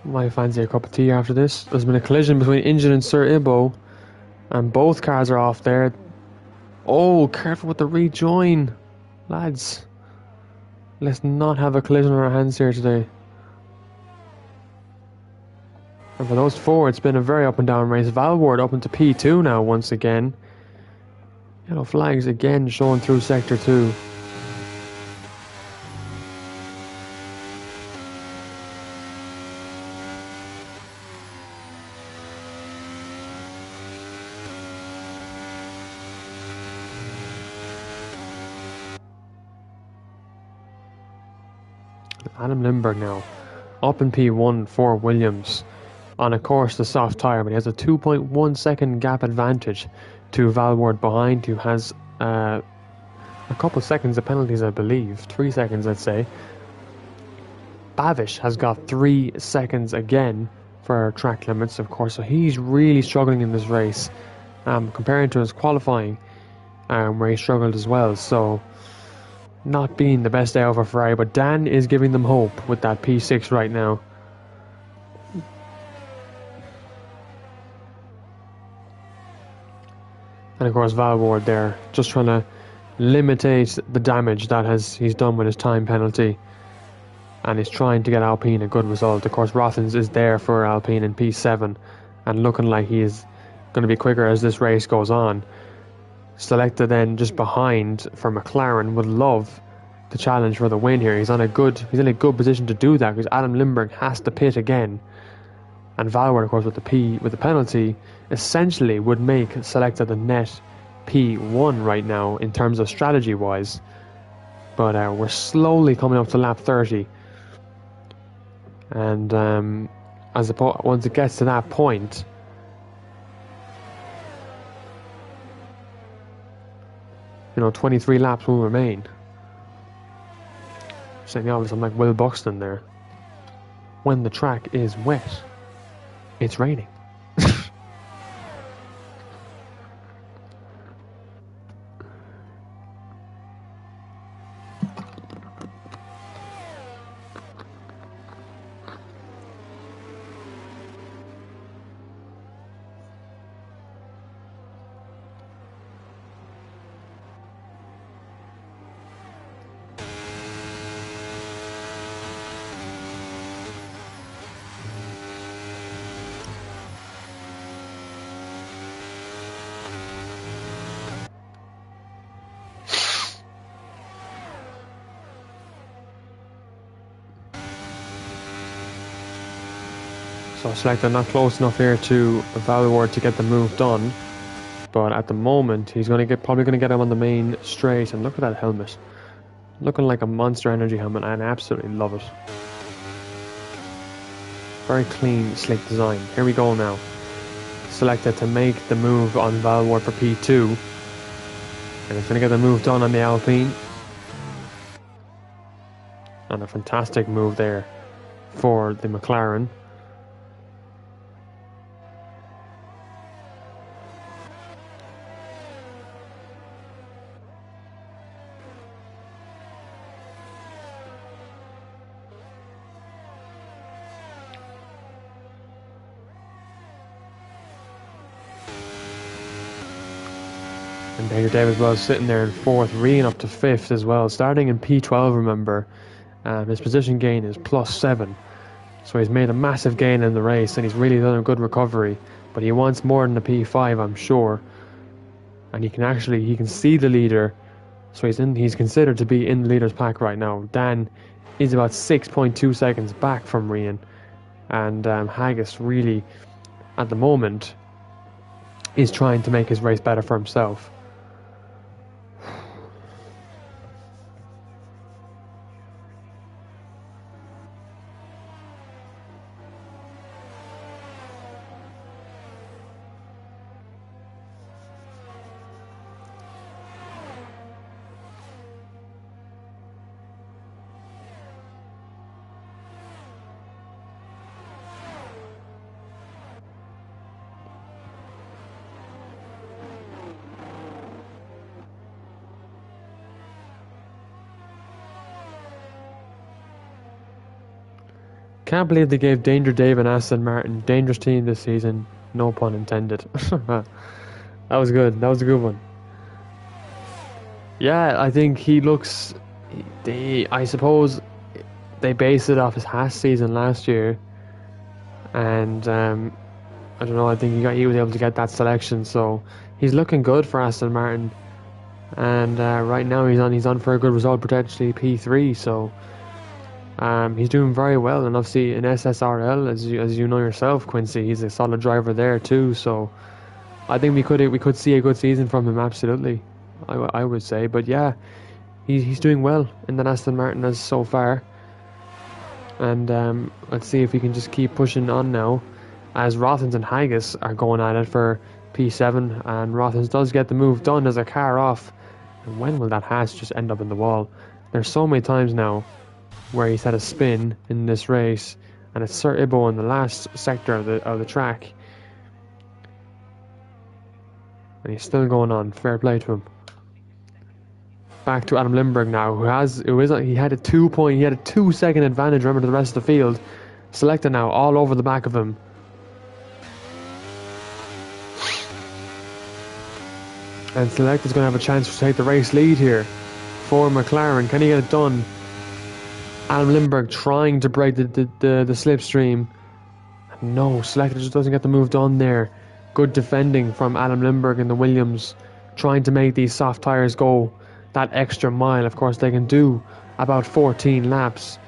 Might fancy a cup of tea after this. There's been a collision between Injin and Sir Ibo, and both cars are off there. Oh, careful with the rejoin, lads. Let's not have a collision on our hands here today. And for those four, it's been a very up and down race. Valward up into P2 now once again. Yellow flags again showing through Sector 2. Adam Lindbergh now up in P1 for Williams on a course to soft tyre, but he has a 2.1 second gap advantage to Valward behind, who has a couple seconds of penalties, I believe. 3 seconds, I'd say. Bavish has got 3 seconds again for track limits, of course, so he's really struggling in this race, comparing to his qualifying, where he struggled as well. So not being the best day over Ferrari, but Dan is giving them hope with that P6 right now. And of course Valward there, just trying to limitate the damage that he's done with his time penalty. And he's trying to get Alpine a good result. Of course Rothens is there for Alpine in P7 and looking like he is going to be quicker as this race goes on. Selecta then just behind for McLaren would love the challenge for the win here. He's in a good position to do that because Adam Lindbergh has to pit again. And Valward, of course, with the penalty, essentially would make Selecta the net P1 right now in terms of strategy wise. But we're slowly coming up to lap 30, and once it gets to that point, 23 laps will remain. Saying the obvious, I'm like Will Buxton there. When the track is wet, it's raining. So Selecta not close enough here to Valward to get the move done, but at the moment he's probably going to get him on the main straight. And look at that helmet, looking like a Monster Energy helmet. I absolutely love it. Very clean, slick design. Here we go now. Selecta to make the move on Valward for P2, and it's going to get the move done on the Alpine. And a fantastic move there for the McLaren. And Baker Davis was sitting there in 4th, Reen up to 5th as well, starting in P12, remember. His position gain is +7, so he's made a massive gain in the race, and he's really done a good recovery, but he wants more than a P5, I'm sure. And he can see the leader, so he's considered to be in the leader's pack right now. Dan is about 6.2 seconds back from Reen, and Haggis really, at the moment, is trying to make his race better for himself. Can't believe they gave Danger Dave and Aston Martin dangerous team this season. No pun intended. That was good. That was a good one. Yeah, I think he looks. I suppose they based it off his Haas season last year, and I don't know. I think he was able to get that selection, so he's looking good for Aston Martin. And right now he's on for a good result, potentially P3. So he's doing very well, and obviously in SSRL, as you know yourself, Quincy, he's a solid driver there too. So I think we could see a good season from him, absolutely. I would say, but yeah, he's doing well in the Aston Martin as so far. And let's see if we can just keep pushing on now, as Rothens and Haggis are going at it for P7, and Rothens does get the move done. There's a car off, and when will that Haas just end up in the wall? There's so many times now where he's had a spin in this race, and it's Sir Ibo in the last sector of the track, and he's still going on. Fair play to him. Back to Adam Lindbergh now, he had a 2-second advantage, remember, to the rest of the field. Selecta now all over the back of him. And Selecta's going to have a chance to take the race lead here for McLaren. Can he get it done? Adam Lindbergh trying to break the slipstream. No, Selecta just doesn't get the move done there. Good defending from Adam Lindbergh and the Williams, trying to make these soft tyres go that extra mile. Of course, they can do about 14 laps.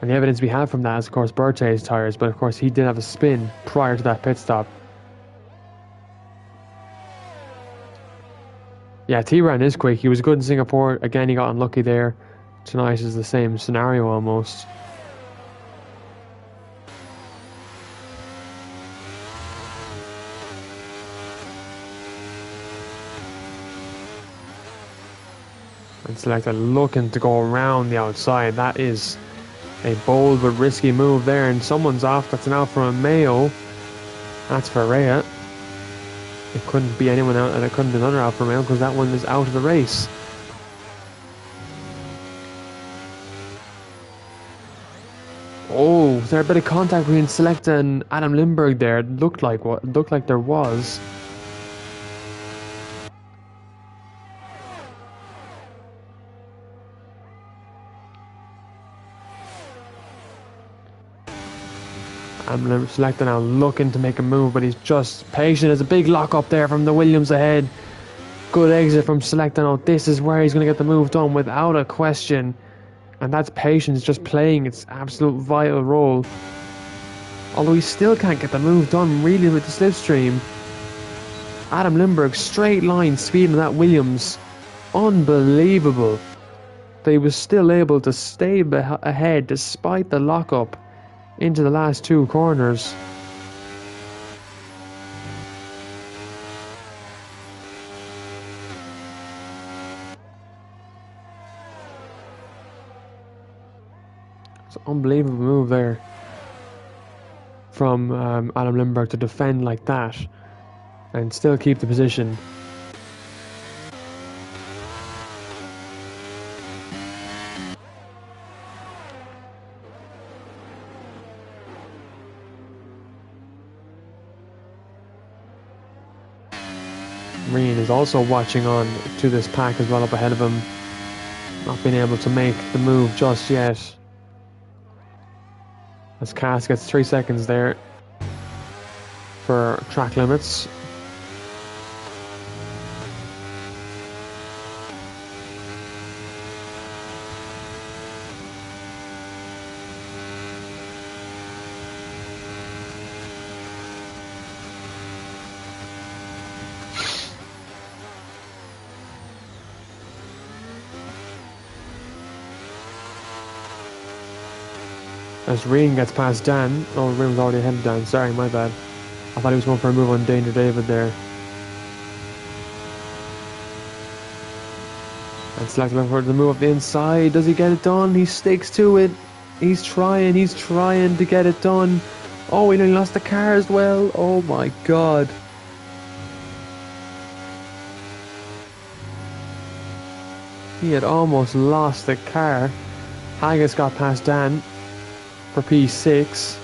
And the evidence we have from that is, of course, Berthet's tyres. But, of course, he did have a spin prior to that pit stop. Yeah, T-Ran is quick. He was good in Singapore. Again, he got unlucky there. Tonight is the same scenario almost. And Selecta looking to go around the outside. That is a bold but risky move there. And someone's off. That's an out from a Mayo. That's for Rhea. It couldn't be anyone out, and it couldn't be another Alfa Romeo because that one is out of the race. Oh, is there a bit of contact between Selecta and Adam Lindbergh there? It looked like there was. Selecta now looking to make a move, but he's just patient. There's a big lock up there from the Williams ahead. Good exit from Selecta. Now this is where he's going to get the move done without a question. And that's patience just playing its absolute vital role. Although he still can't get the move done really with the slipstream. Adam Lindbergh, straight line speed in that Williams. Unbelievable. That he was still able to stay ahead despite the lockup into the last two corners. It's an unbelievable move there from Adam Lindbergh to defend like that and still keep the position. Reen is also watching on to this pack as well up ahead of him, not being able to make the move just yet. As Cass gets 3 seconds there for track limits. As Reen gets past Dan. Oh, Reen was already ahead of Dan. Sorry, my bad. I thought he was going for a move on Danger David there. And Selecta looking for the move up the inside. Does he get it done? He sticks to it. He's trying to get it done. Oh, he nearly lost the car as well. Oh my god. He had almost lost the car. Haggis got past Dan. for P6.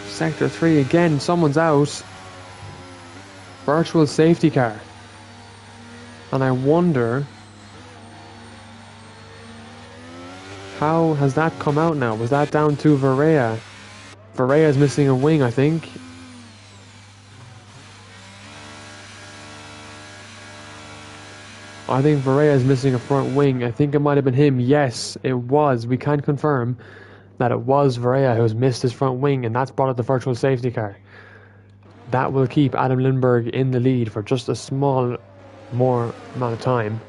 Sector 3 again, someone's out. Virtual safety car. And I wonder, how has that come out now? Was that down to Varela? Varela's missing a wing, I think. I think Varela's missing a front wing. I think it might have been him. Yes, it was. We can confirm that it was Varela who's missed his front wing, and that's brought up the virtual safety car. That will keep Adam Lindbergh in the lead for just a small more amount of time.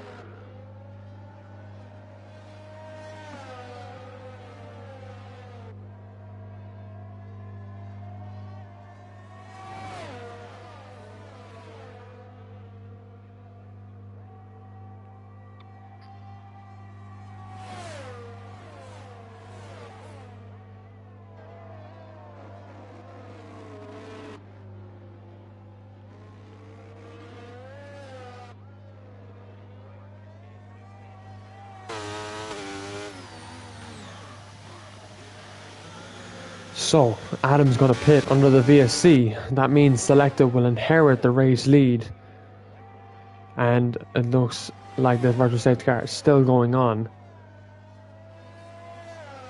So, Adam's going to pit under the VSC. That means Selecta will inherit the race lead. And it looks like the virtual safety car is still going on.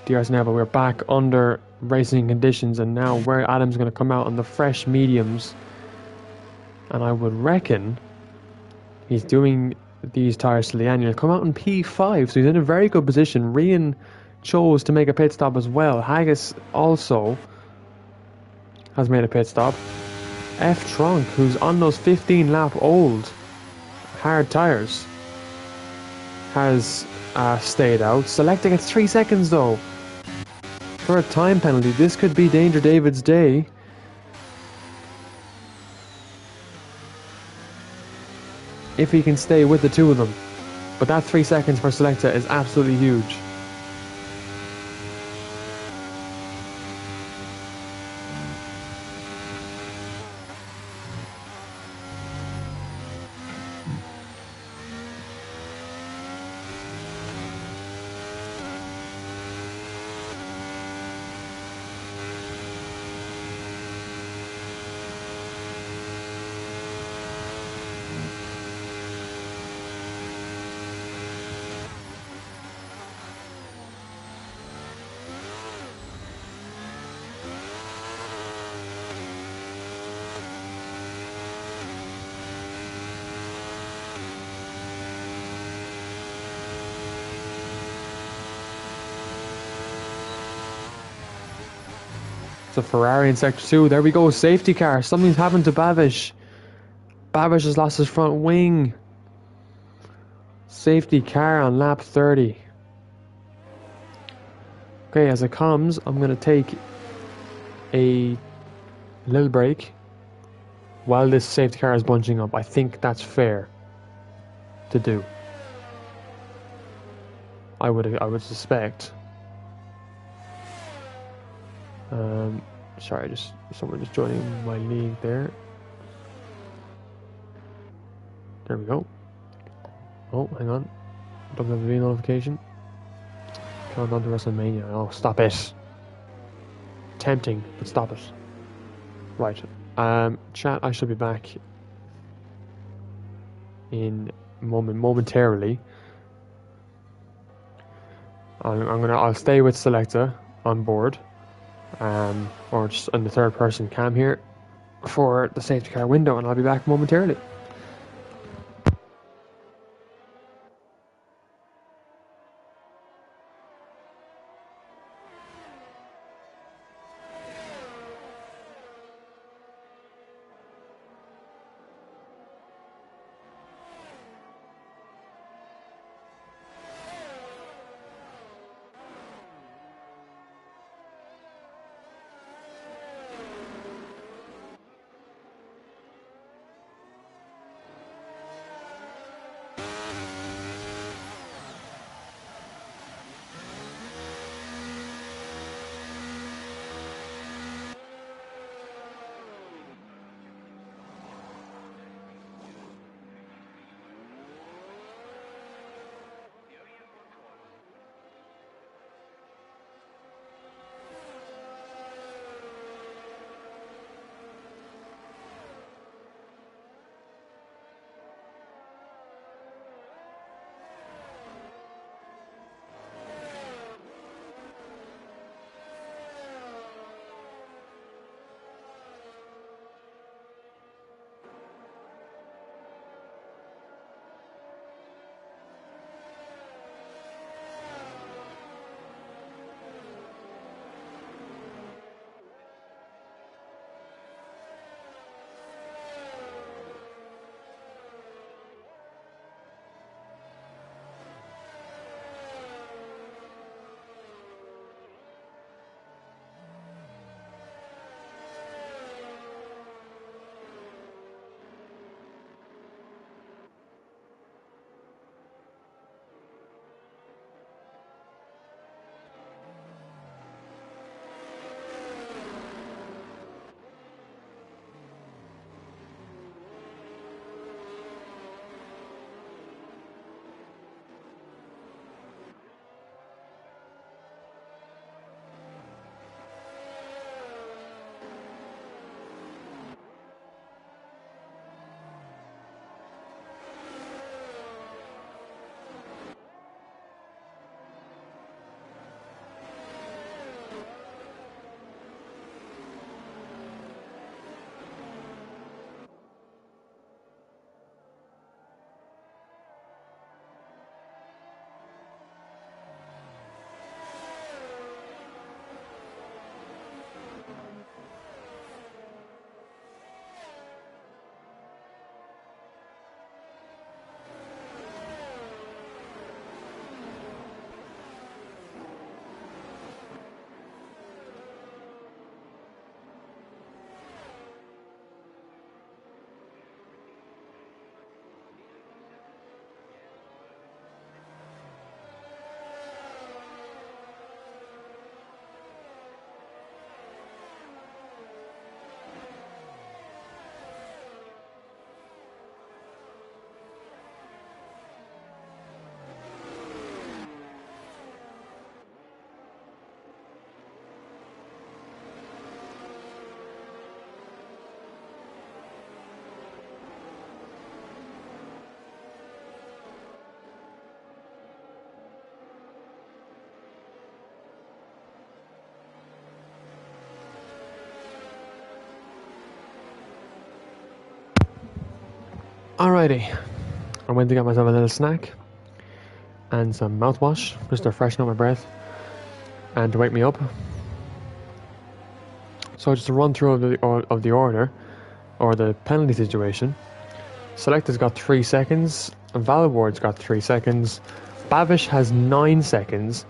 DRS Neville, we're back under racing conditions, and now where Adam's going to come out on the fresh mediums. And I would reckon he's doing these tyres to the end. He'll come out in P5, so he's in a very good position. Rian chose to make a pit stop as well. Haggis also has made a pit stop. F Trunk, who's on those 15 lap old hard tyres, has stayed out. Selecta gets 3 seconds though for a time penalty. This could be Danger David's day. If he can stay with the two of them. But that 3 seconds for Selecta is absolutely huge. It's a Ferrari in Sector 2. There we go, safety car. Something's happened to Babish. Babish has lost his front wing. Safety car on lap 30. Okay, as it comes, I'm going to take a little break while this safety car is bunching up. I think that's fair to do. I would suspect. Sorry, someone just joining my league there. There we go. Oh, hang on. WWE notification. Countdown to WrestleMania. Oh, stop it. Tempting, but stop it. Right. Chat, I should be back in momentarily. I'll stay with Selecta on board. Or just in the third person cam here for the safety car window, and I'll be back momentarily. Alrighty, I went to get myself a little snack and some mouthwash just to freshen up my breath and to wake me up. So just to run through of the order or the penalty situation. Select has got 3 seconds, Valward's got 3 seconds, Bavish has 9 seconds,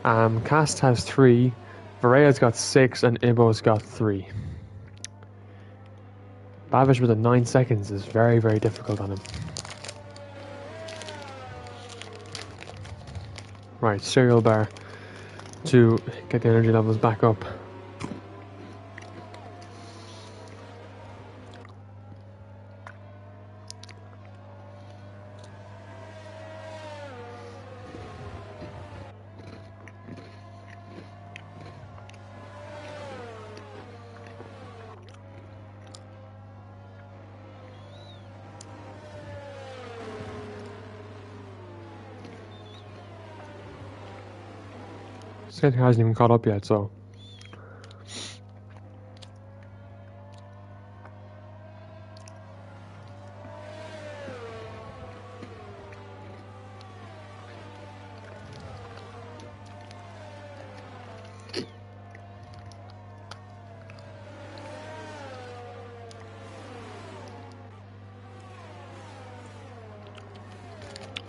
Cast has 3, Varea's got 6, and Ibo's got 3. Bavish with the 9 seconds is very, very difficult on him. Right, cereal bar to get the energy levels back up. This guy hasn't even caught up yet, so.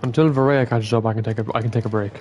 Until Varea catches up, I can take a break.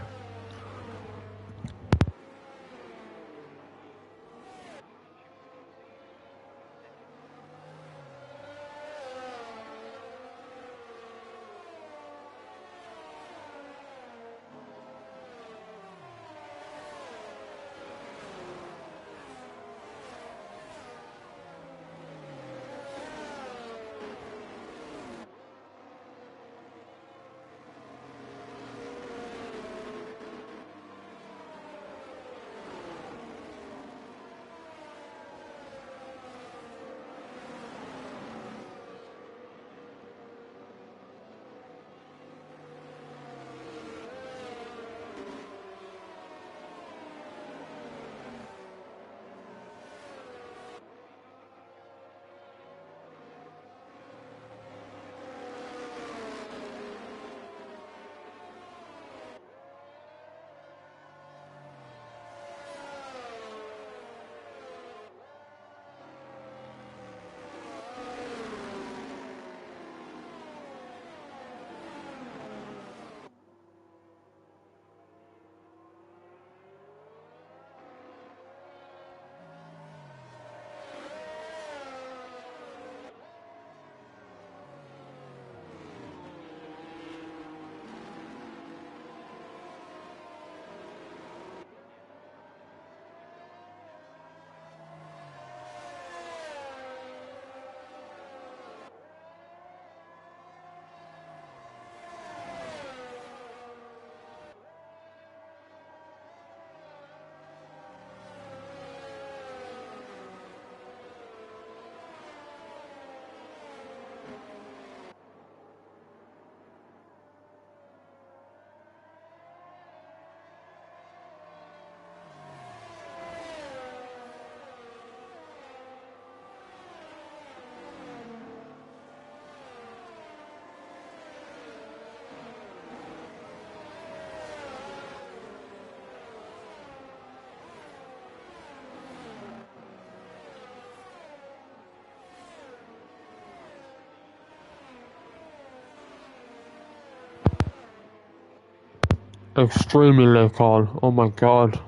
Extremely late call. Oh my god.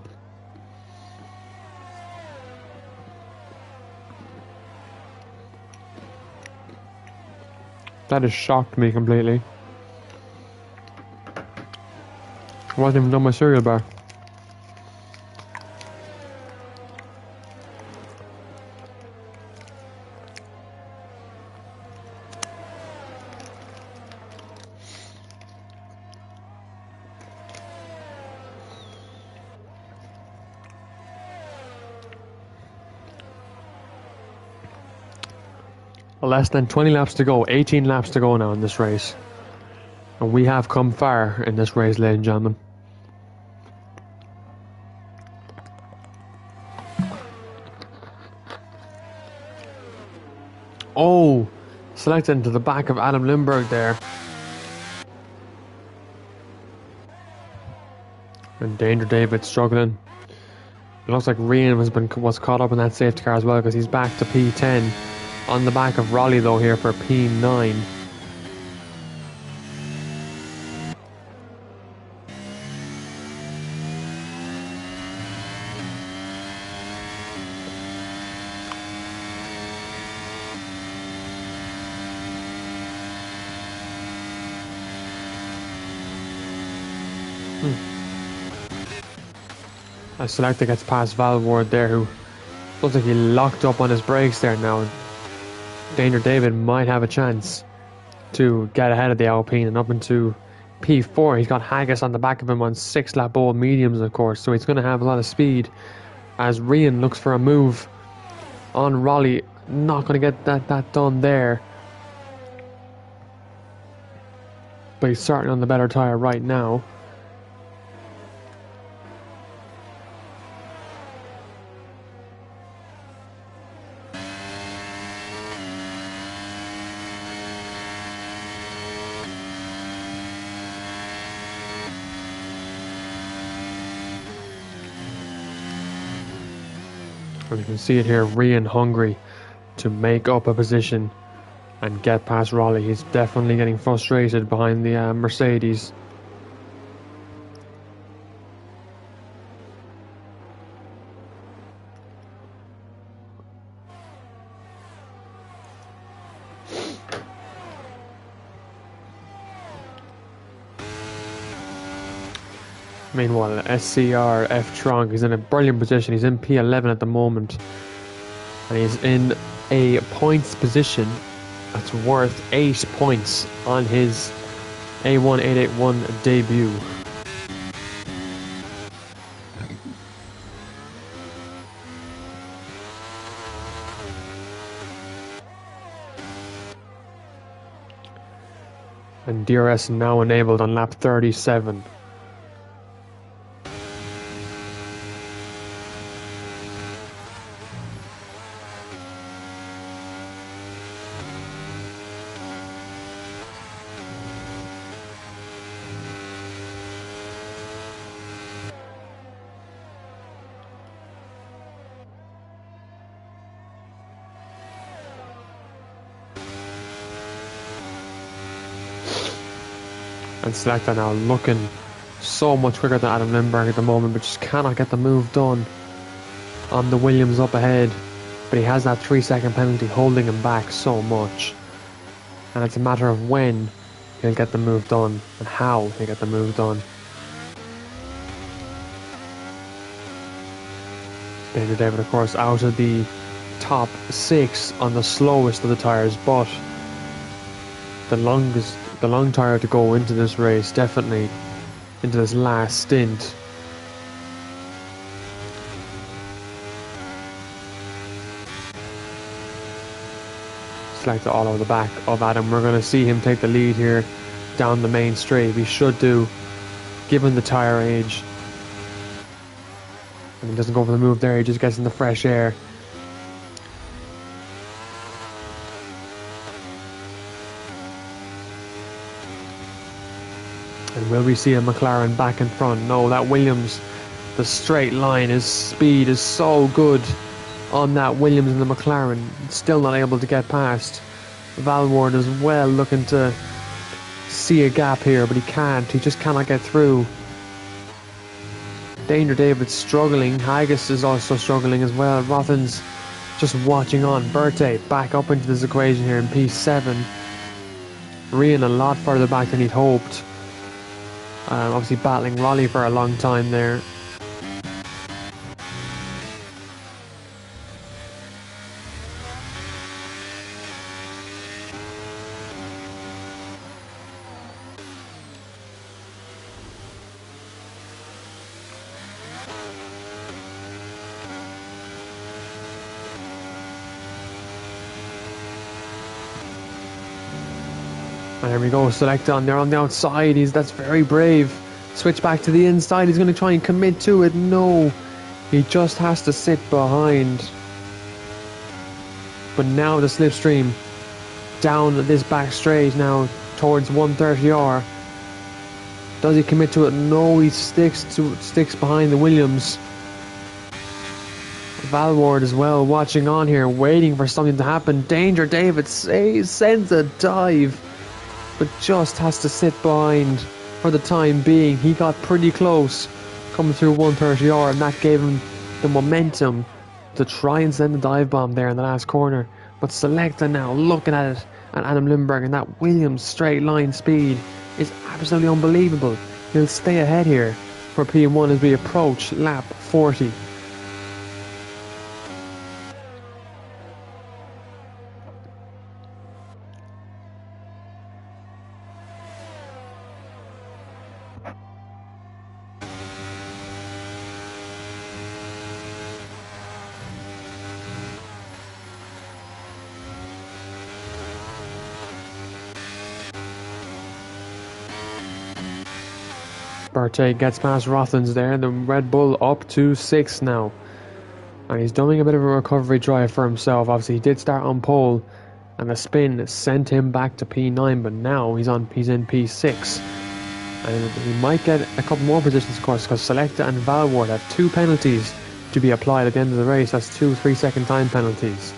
That has shocked me completely. I wasn't even done my cereal bar. Less than 20 laps to go, 18 laps to go now in this race. And we have come far in this race, ladies and gentlemen. Oh, Selected into the back of Adam Lindbergh there. And Danger David struggling. It looks like Rian was caught up in that safety car as well, because he's back to P10. On the back of Raleigh though here for P9. As Selecta gets past Val Ward there, who looks like he locked up on his brakes there now. Danger David might have a chance to get ahead of the Alpine and up into P4. He's got Haggis on the back of him on 6-lap old mediums, of course, so he's going to have a lot of speed. As Rian looks for a move on Raleigh, not going to get that done there. But he's starting on the better tyre right now. And you can see it here, Rian hungry to make up a position and get past Raleigh. He's definitely getting frustrated behind the Mercedes. Meanwhile, SCR F-Trunk is in a brilliant position. He's in P11 at the moment. And he's in a points position that's worth 8 points on his A1881 debut. And DRS now enabled on lap 37. And Selecta now looking so much quicker than Adam Lindbergh at the moment, but just cannot get the move done on the Williams up ahead. But he has that 3-second penalty holding him back so much. And it's a matter of when he'll get the move done and how he'll get the move done. Danger David, of course, out of the top 6 on the slowest of the tyres, but the long tyre to go into this race, definitely into this last stint. Selecta all over the back of Adam. We're going to see him take the lead here down the main straight. He should do, given the tyre age. And he doesn't go for the move there, he just gets in the fresh air. And will we see a McLaren back in front? No, that Williams, the straight line, his speed is so good on that Williams and the McLaren. Still not able to get past. Val Ward as well, looking to see a gap here, but he can't. He just cannot get through. Danger David struggling. Haggis is also struggling as well. Rothen's just watching on. Berthe back up into this equation here in P7. Rian a lot further back than he'd hoped. Obviously battling Raleigh for a long time there. And there we go, Selecta on there on the outside. That's very brave. Switch back to the inside. He's going to try and commit to it. No, he just has to sit behind. But now the slipstream down this back straight now towards 130R. Does he commit to it? No, he sticks behind the Williams. Valward as well, watching on here, waiting for something to happen. Danger David sends a dive, but just has to sit behind for the time being. He got pretty close coming through 130R, and that gave him the momentum to try and send the dive bomb there in the last corner. But Selecta now looking at it, and Adam Lindberg, and that Williams straight line speed is absolutely unbelievable. He'll stay ahead here for P1 as we approach lap 40. Berthe gets past Rothens there, the Red Bull up to 6 now. And he's doing a bit of a recovery drive for himself. Obviously he did start on pole, and the spin sent him back to P9, but now he's in P6. And he might get a couple more positions, of course, because Selecta and Valward have 2 penalties to be applied at the end of the race. That's 2 3-second time penalties.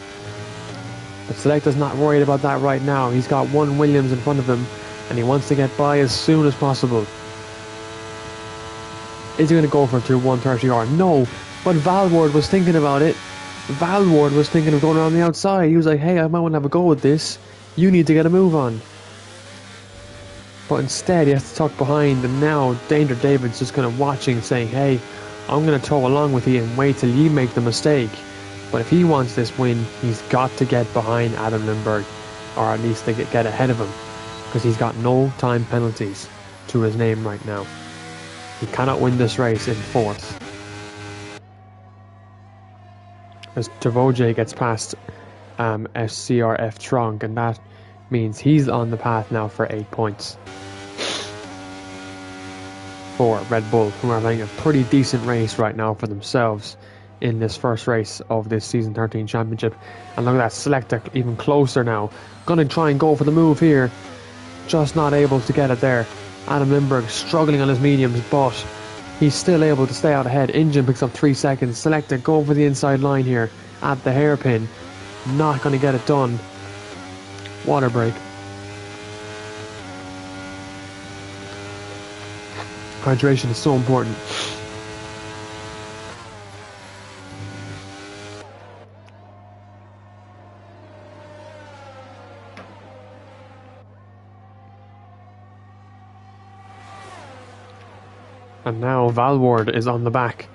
But Selecta's not worried about that right now. He's got 1 Williams in front of him, and he wants to get by as soon as possible. Is he going to go for it through 130R? No, but Valward was thinking about it. Valward was thinking of going around the outside. He was like, hey, I might want to have a go with this. You need to get a move on. But instead, he has to tuck behind, and now Danger David's just kind of watching, saying, hey, I'm going to tow along with you and wait till you make the mistake. But if he wants this win, he's got to get behind Adam Lindberg, or at least to get ahead of him, because he's got no time penalties to his name right now. He cannot win this race in 4th. As Tavoje gets past SCRF Trunk, and that means he's on the path now for 8 points. For Red Bull, who are playing a pretty decent race right now for themselves in this first race of this Season 13 Championship. And look at that, Selecta even closer now. Gonna try and go for the move here. Just not able to get it there. Adam Lindberg struggling on his mediums, but he's still able to stay out ahead. Engine picks up 3 seconds. Selecta going for the inside line here at the hairpin. Not going to get it done. Water break. Hydration is so important. And now Valward is on the back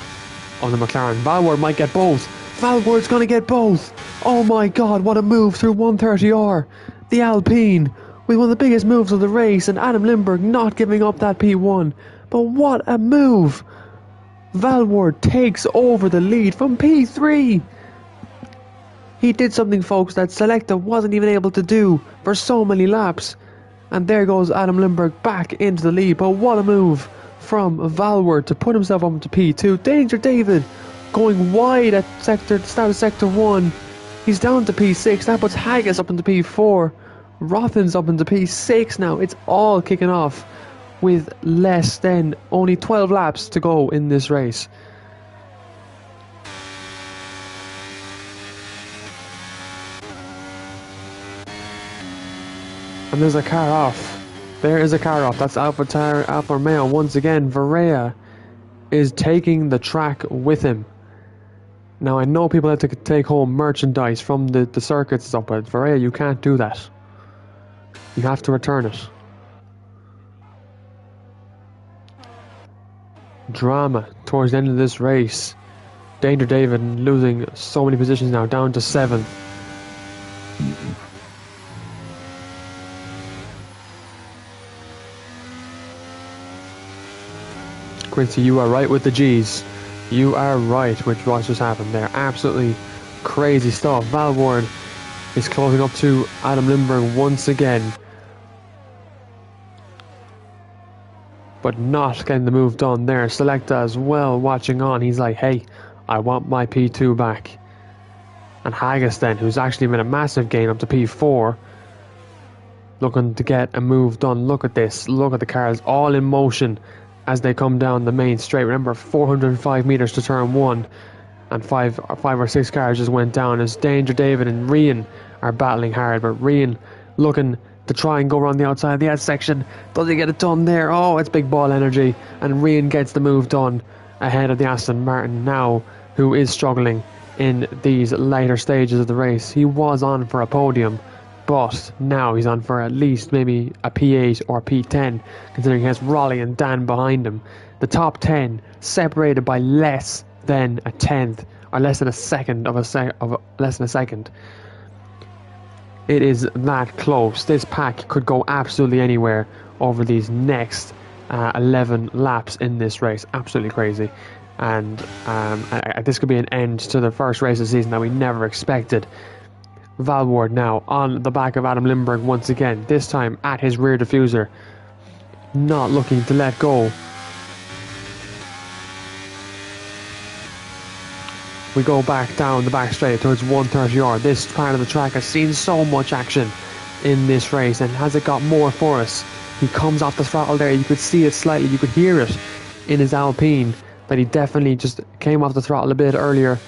of the McLaren. Valward might get both. Valward's going to get both. Oh my god, what a move through 130R. The Alpine with one of the biggest moves of the race, and Adam Lindberg not giving up that P1. But what a move. Valward takes over the lead from P3. He did something, folks, that Selecta wasn't even able to do for so many laps. And there goes Adam Lindberg back into the lead. But what a move from Valward to put himself up into P2. Danger David going wide at the start of Sector 1. He's down to P6. That puts Haggis up into P4. Rothens up into P6 now. It's all kicking off with less than only 12 laps to go in this race. And there's a car off. There is a car off. That's Alfa Romeo once again. Varela is taking the track with him. Now I know people have to take home merchandise from the circuits and stuff, but Varela, you can't do that. You have to return it. Drama towards the end of this race. Danger David losing so many positions now, down to 7th. Quincy, you are right with the G's. You are right with what just happened there. Absolutely crazy stuff. Valward is closing up to Adam Lindberg once again, but not getting the move done there. Selecta as well watching on. He's like, hey, I want my P2 back. And Haggis then, who's actually made a massive gain up to P4, looking to get a move done. Look at this. Look at the cars all in motion as they come down the main straight. Remember, 405 meters to turn 1, and five or six cars just went down as Danger David and Rian are battling hard. But Rian looking to try and go around the outside of the S section. Does he get it done there? Oh, it's big ball energy, and Rian gets the move done ahead of the Aston Martin now, who is struggling in these later stages of the race. He was on for a podium, but now he's on for at least maybe a P8 or P10, considering he has Raleigh and Dan behind him. The top 10 separated by less than a tenth, or less than a second less than a second. It is that close. This pack could go absolutely anywhere over these next 11 laps in this race. Absolutely crazy. And this could be an end to the first race of the season that we never expected. Val Ward now on the back of Adam Lindbergh once again, this time at his rear diffuser, not looking to let go. We go back down the back straight towards 130R. This part of the track has seen so much action in this race, and has it got more for us? He comes off the throttle there. You could see it slightly. You could hear it in his Alpine that he definitely just came off the throttle a bit earlier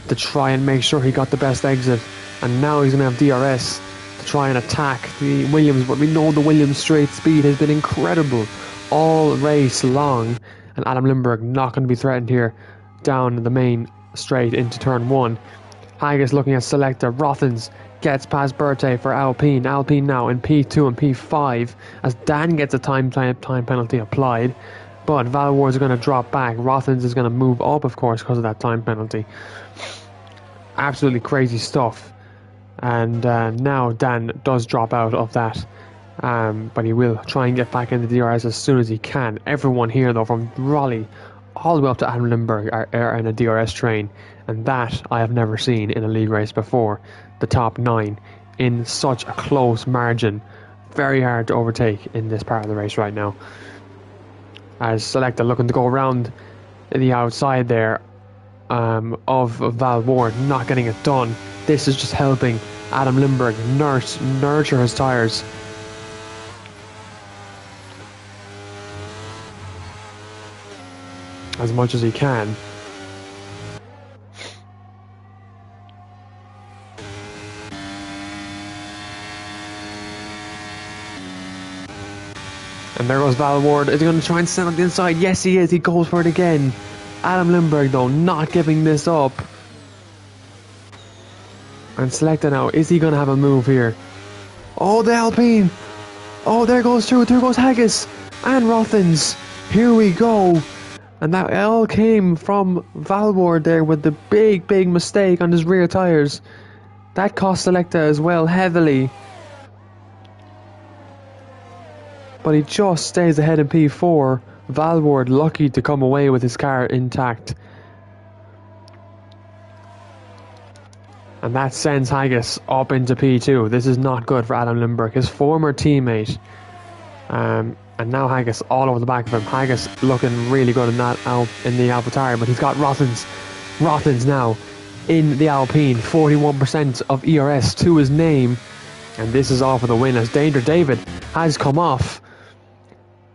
to try and make sure he got the best exit. And now he's going to have DRS to try and attack the Williams. But we know the Williams straight speed has been incredible all race long. And Adam Lindbergh not going to be threatened here down the main straight into turn 1. Haggis looking at selector. Rothens gets past Berthe for Alpine. Alpine now in P2 and P5 as Dan gets a time penalty applied. But Val Ward's going to drop back. Rothens is going to move up, of course, because of that time penalty. Absolutely crazy stuff. And now Dan does drop out of that. But he will try and get back into the DRS as soon as he can. Everyone here, though, from Raleigh all the way up to Adam Lindbergh are in a DRS train. And that I have never seen in a league race before. The top 9 in such a close margin. Very hard to overtake in this part of the race right now. As Selecta looking to go around the outside there of Val Ward, not getting it done. This is just helping Adam Lindbergh nurture his tyres. As much as he can. And there goes Val Ward. Is he going to try and send on the inside? Yes, he is. He goes for it again. Adam Lindbergh, though, not giving this up. And Selecta now. Is he going to have a move here? Oh, the Alpine. Oh, there goes through. There goes Haggis. And Rothens. Here we go. And that all came from Val Ward there with the big mistake on his rear tyres. That cost Selecta as well, heavily. But he just stays ahead in P4. Val Ward lucky to come away with his car intact. And that sends Haggis up into P2. This is not good for Adam Lindbergh, his former teammate. And now Haggis all over the back of him. Haggis looking really good in the AlphaTauri, but he's got Rothens. Rothens now in the Alpine. 41% of ERS to his name. And this is all for the win as Danger David has come off.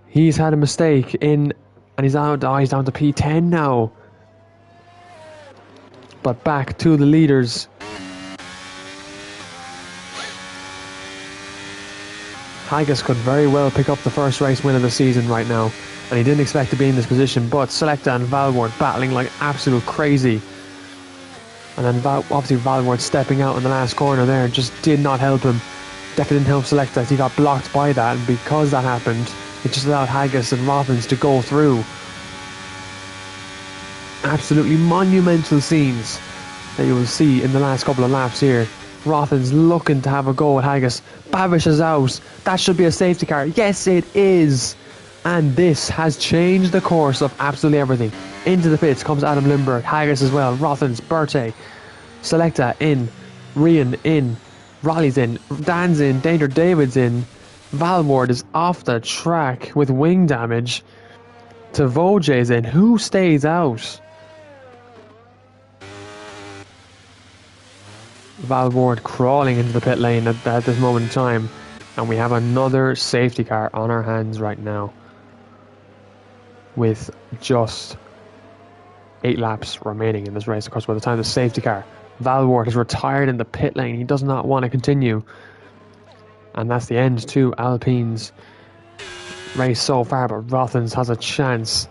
He's had a mistake and he's out. Oh, he's down to P10 now. But back to the leaders. Haggis could very well pick up the first race win of the season right now, and he didn't expect to be in this position, but Selecta and Val Ward battling like absolute crazy. And then obviously Val Ward stepping out in the last corner there just did not help him. Definitely didn't help Selecta as he got blocked by that, and because that happened, it just allowed Haggis and Rothens to go through. Absolutely monumental scenes that you will see in the last couple of laps here. Rothens looking to have a go at Haggis. Babish is out. That should be a safety car. Yes, it is. And this has changed the course of absolutely everything. Into the pits comes Adam Lindbergh. Haggis as well. Rothens, Berthe, Selecta in. Rian in. Raleigh's in. Dan's in. Danger David's in. Val Ward is off the track with wing damage. Tavoje's in. Who stays out? Val Ward crawling into the pit lane at this moment in time. And we have another safety car on our hands right now with just 8 laps remaining in this race. Of course, by the time the safety car, Valwart is retired in the pit lane. He does not want to continue. And that's the end to Alpine's race so far, but Rothens has a chance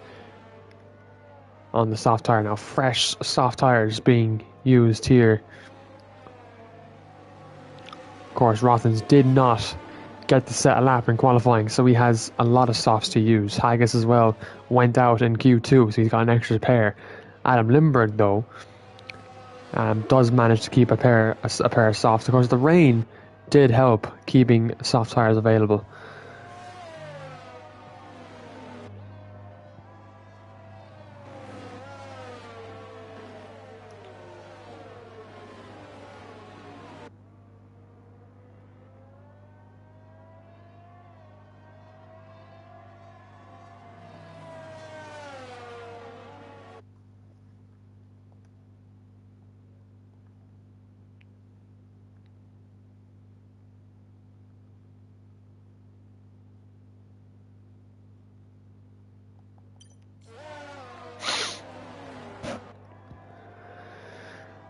on the soft tyre now. Fresh soft tyres being used here. Of course, Rothens did not get to set a lap in qualifying, so he has a lot of softs to use. Haggis as well went out in Q2, so he's got an extra pair. Adam Limburg, though, does manage to keep a pair of softs. Of course, the rain did help keeping soft tyres available.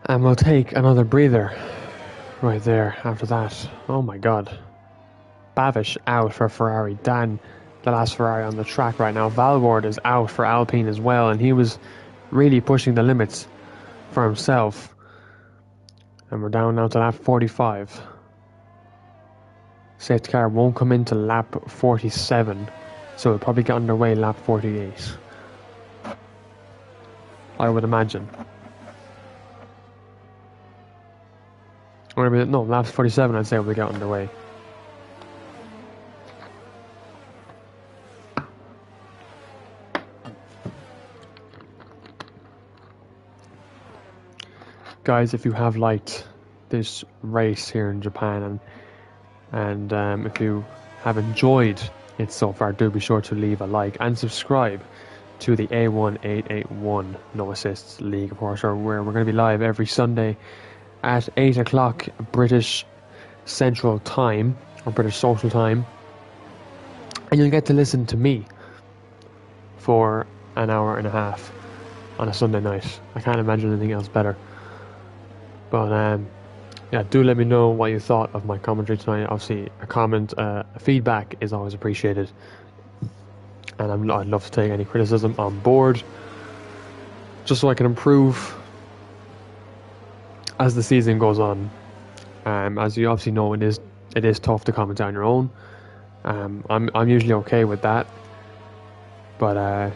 And we'll take another breather right there after that. Oh my god. Bavish out for Ferrari. Dan, the last Ferrari on the track right now. Valward is out for Alpine as well, and he was really pushing the limits for himself. And we're down now to lap 45. Safety car won't come into lap 47, so it'll probably get underway lap 48. I would imagine. Or maybe, no, lap 47 I'd say will get underway. Guys, if you have liked this race here in Japan and if you have enjoyed it so far, do be sure to leave a like and subscribe to the A1881 No Assists League, of course, where we're going to be live every Sunday at 8 o'clock British Central Time, or British Social Time, and you'll get to listen to me for an hour and a half on a Sunday night. I can't imagine anything else better. But yeah, do let me know what you thought of my commentary tonight. Obviously, a comment, feedback is always appreciated, and I'd love to take any criticism on board, just so I can improve as the season goes on. As you obviously know, it is tough to comment on your own. I'm usually okay with that, but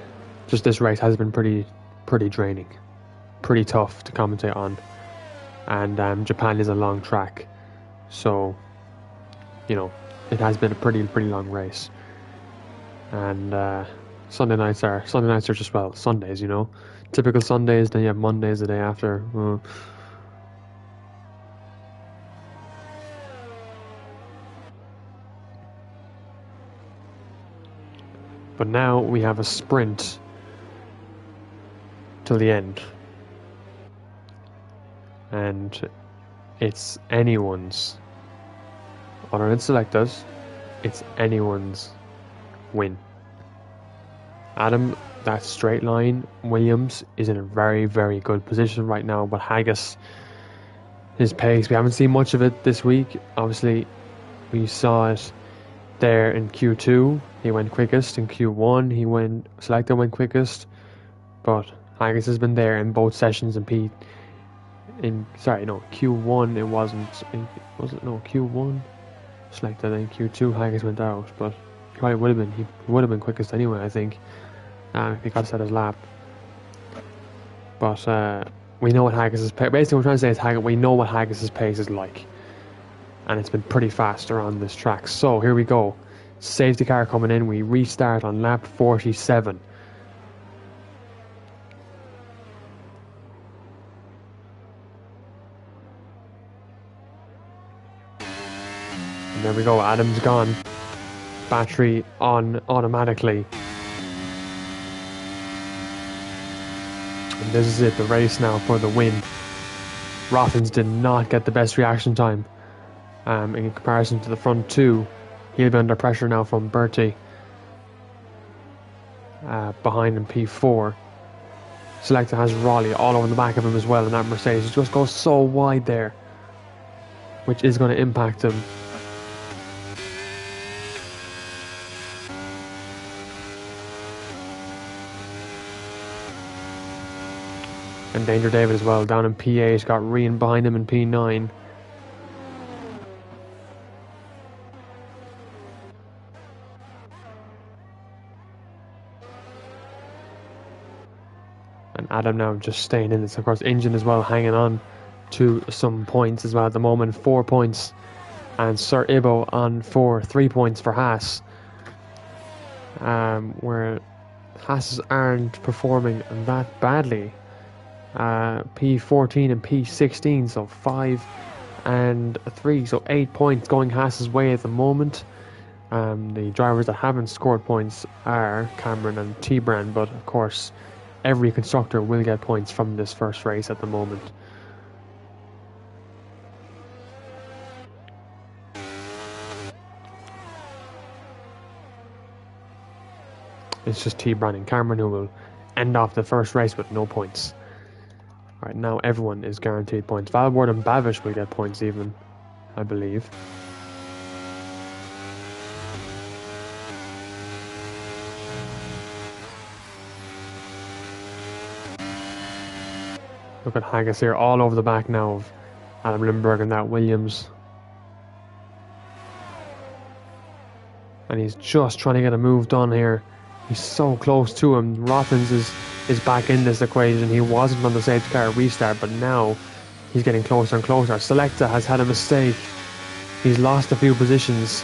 just this race has been pretty draining, pretty tough to commentate on. And Japan is a long track, so you know it has been a pretty long race. And Sunday nights are just, well, Sundays, you know, typical Sundays. Then you have Mondays the day after. But now we have a sprint till the end. And it's anyone's, other than selectors, it's anyone's win. Adam, that straight line, Williams is in a very good position right now, but Haggis, his pace, we haven't seen much of it this week. Obviously, we saw it there in Q2, he went quickest. In Q1, selector went quickest, but Haggis has been there in both sessions. And Q1 it wasn't. Was it? No, Q1 selected, and Q2 Haggis went out, but he probably would have been. He would have been quickest anyway, I think, if he got to set his lap. But we know what Haggis's pace. Basically, what I'm trying to say is we know what Haggis's pace is like, and it's been pretty fast around this track. So here we go. Safety car coming in. We restart on lap 47. And there we go, Adam's gone. Battery on automatically. And this is it, the race now for the win. Rothens did not get the best reaction time in comparison to the front two. He'll be under pressure now from Bertie. Behind him, P4. Selecta has Raleigh all over the back of him as well, and that Mercedes just goes so wide there, which is going to impact him. And Danger David as well, down in P8, got Rian behind him in P9. And Adam now just staying in this. Of course, Engine as well, hanging on to some points as well at the moment. 4 points. And Sir Ibo on 3 points for Haas. Where Haas aren't performing that badly. P14 and P16, so 5 and 3, so 8 points going Haas's way at the moment. The drivers that haven't scored points are Cameron and T-Brand, but of course every constructor will get points from this first race at the moment. It's just T-Brand and Cameron who will end off the first race with no points. Alright, now everyone is guaranteed points. Valborg and Bavish will get points even, I believe. Look at Haggis here, all over the back now of Adam Lindbergh and that Williams. And he's just trying to get a move done here. He's so close to him. Rothmans is back in this equation. He wasn't on the safety car restart, but now he's getting closer and closer. Selecta has had a mistake. He's lost a few positions.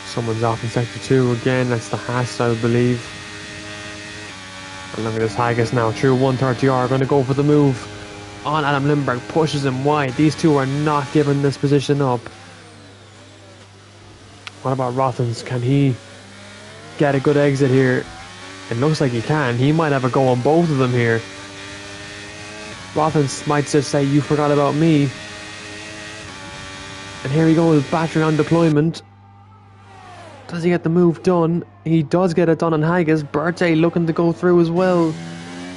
Someone's off in sector 2 again. That's the Haas, I believe. And look at this Haggis now through 130R, going to go for the move on Adam Lindbergh, pushes him wide. These two are not giving this position up. What about Rothens? Can he get a good exit here? It looks like he can. He might have a go on both of them here. Rothens might just say, "You forgot about me." And here he goes, battery on deployment. Does he get the move done? He does get it done on Haggis. Bertie looking to go through as well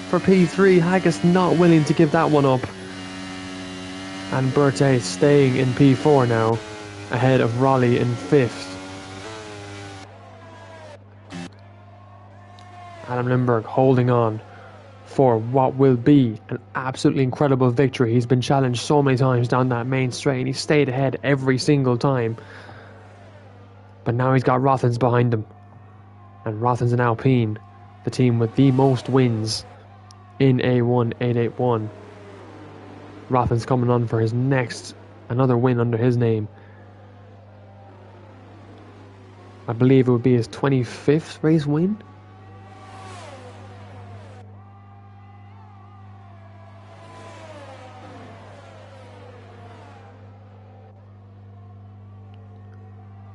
for P3. Haggis not willing to give that one up. And Bertie staying in P4 now, ahead of Raleigh in 5th. Adam Lindbergh holding on for what will be an absolutely incredible victory. He's been challenged so many times down that main straight, and he stayed ahead every single time. But now he's got Rothens behind him. And Rothens and Alpine, the team with the most wins in A1881. Rothens coming on for his another win under his name. I believe it would be his 25th race win.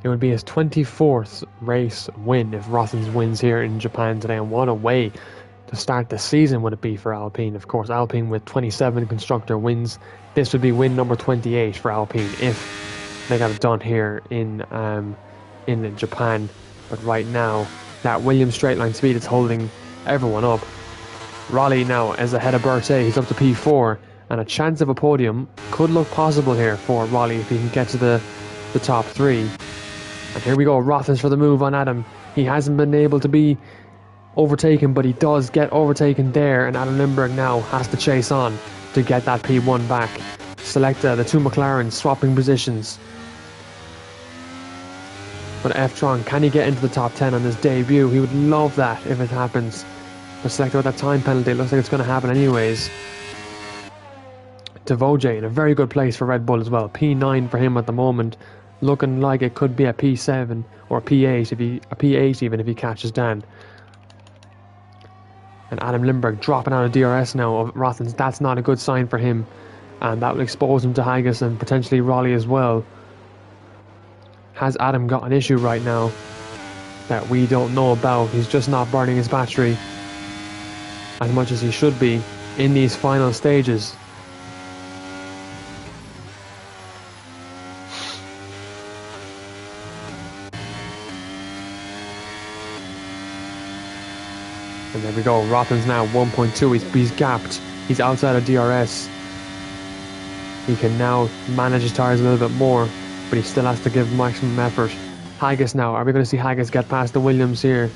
It would be his 24th race win if Rothens wins here in Japan today. And what a way to start the season would it be for Alpine. Of course, Alpine with 27 constructor wins. This would be win number 28 for Alpine if they got it done here in Japan. But right now, that Williams straight line speed is holding everyone up. Raleigh now is ahead of Bertie. He's up to P4. And a chance of a podium could look possible here for Raleigh if he can get to the top 3. And here we go, Rothens for the move on Adam. He hasn't been able to be overtaken, but he does get overtaken there, and Adam Lindbergh now has to chase on to get that P1 back. Selecta, the two McLarens swapping positions. But F-Tron, can he get into the top 10 on his debut? He would love that if it happens. But Selecta with that time penalty, it looks like it's going to happen anyways. Devoje in a very good place for Red Bull as well. P9 for him at the moment. Looking like it could be a P7 or a P8 even if he catches Dan. And Adam Lindbergh dropping out of DRS now of Rothens. That's not a good sign for him. And that will expose him to Haggis and potentially Raleigh as well. Has Adam got an issue right now that we don't know about? He's just not burning his battery as much as he should be in these final stages. And there we go, Rothen's now 1.2, he's gapped, he's outside of DRS. He can now manage his tyres a little bit more, but he still has to give maximum effort. Haggis now, are we going to see Haggis get past the Williams here?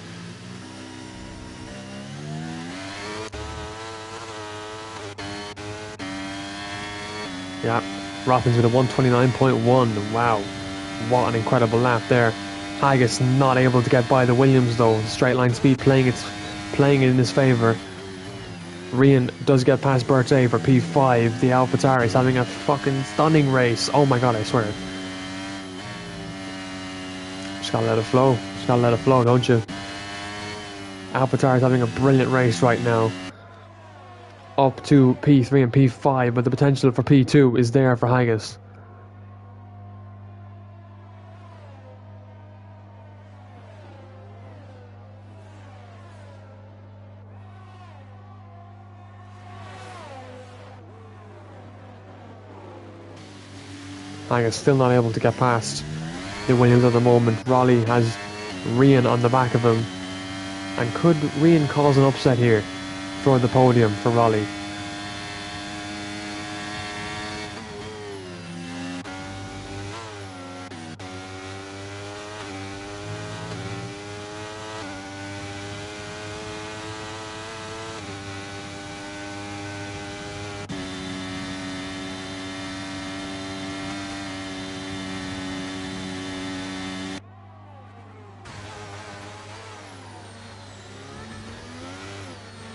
Yeah, Rothen's with a 129.1, wow, what an incredible lap there. Haggis not able to get by the Williams though, straight line speed playing in his favour. Rian does get past Berthet for P5. The AlphaTauri is having a fucking stunning race. Oh my god, I swear. Just gotta let it flow. Just gotta let it flow, don't you? AlphaTauri is having a brilliant race right now. Up to P3 and P5, but the potential for P2 is there for Haggis. Haggis still not able to get past the Williams at the moment. Raleigh has Rian on the back of him. And could Rian cause an upset here for the podium for Raleigh?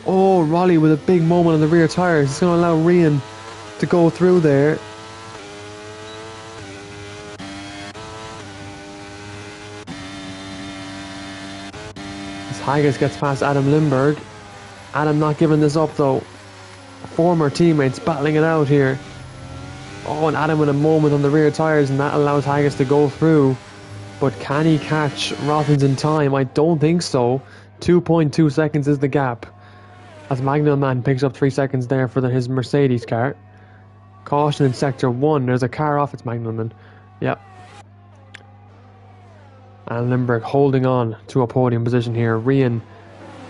Oh, Raleigh with a big moment on the rear tyres. It's going to allow Rian to go through there. As Haggis gets past Adam Lindbergh. Adam not giving this up though. Former teammates battling it out here. Oh, and Adam with a moment on the rear tyres, and that allows Haggis to go through. But can he catch Rothens in time? I don't think so. 2.2 seconds is the gap. As Magnelman picks up 3 seconds there for his Mercedes car. Caution in sector 1. There's a car off. It's Magnelman. Yep. And Lindbergh holding on to a podium position here. Rian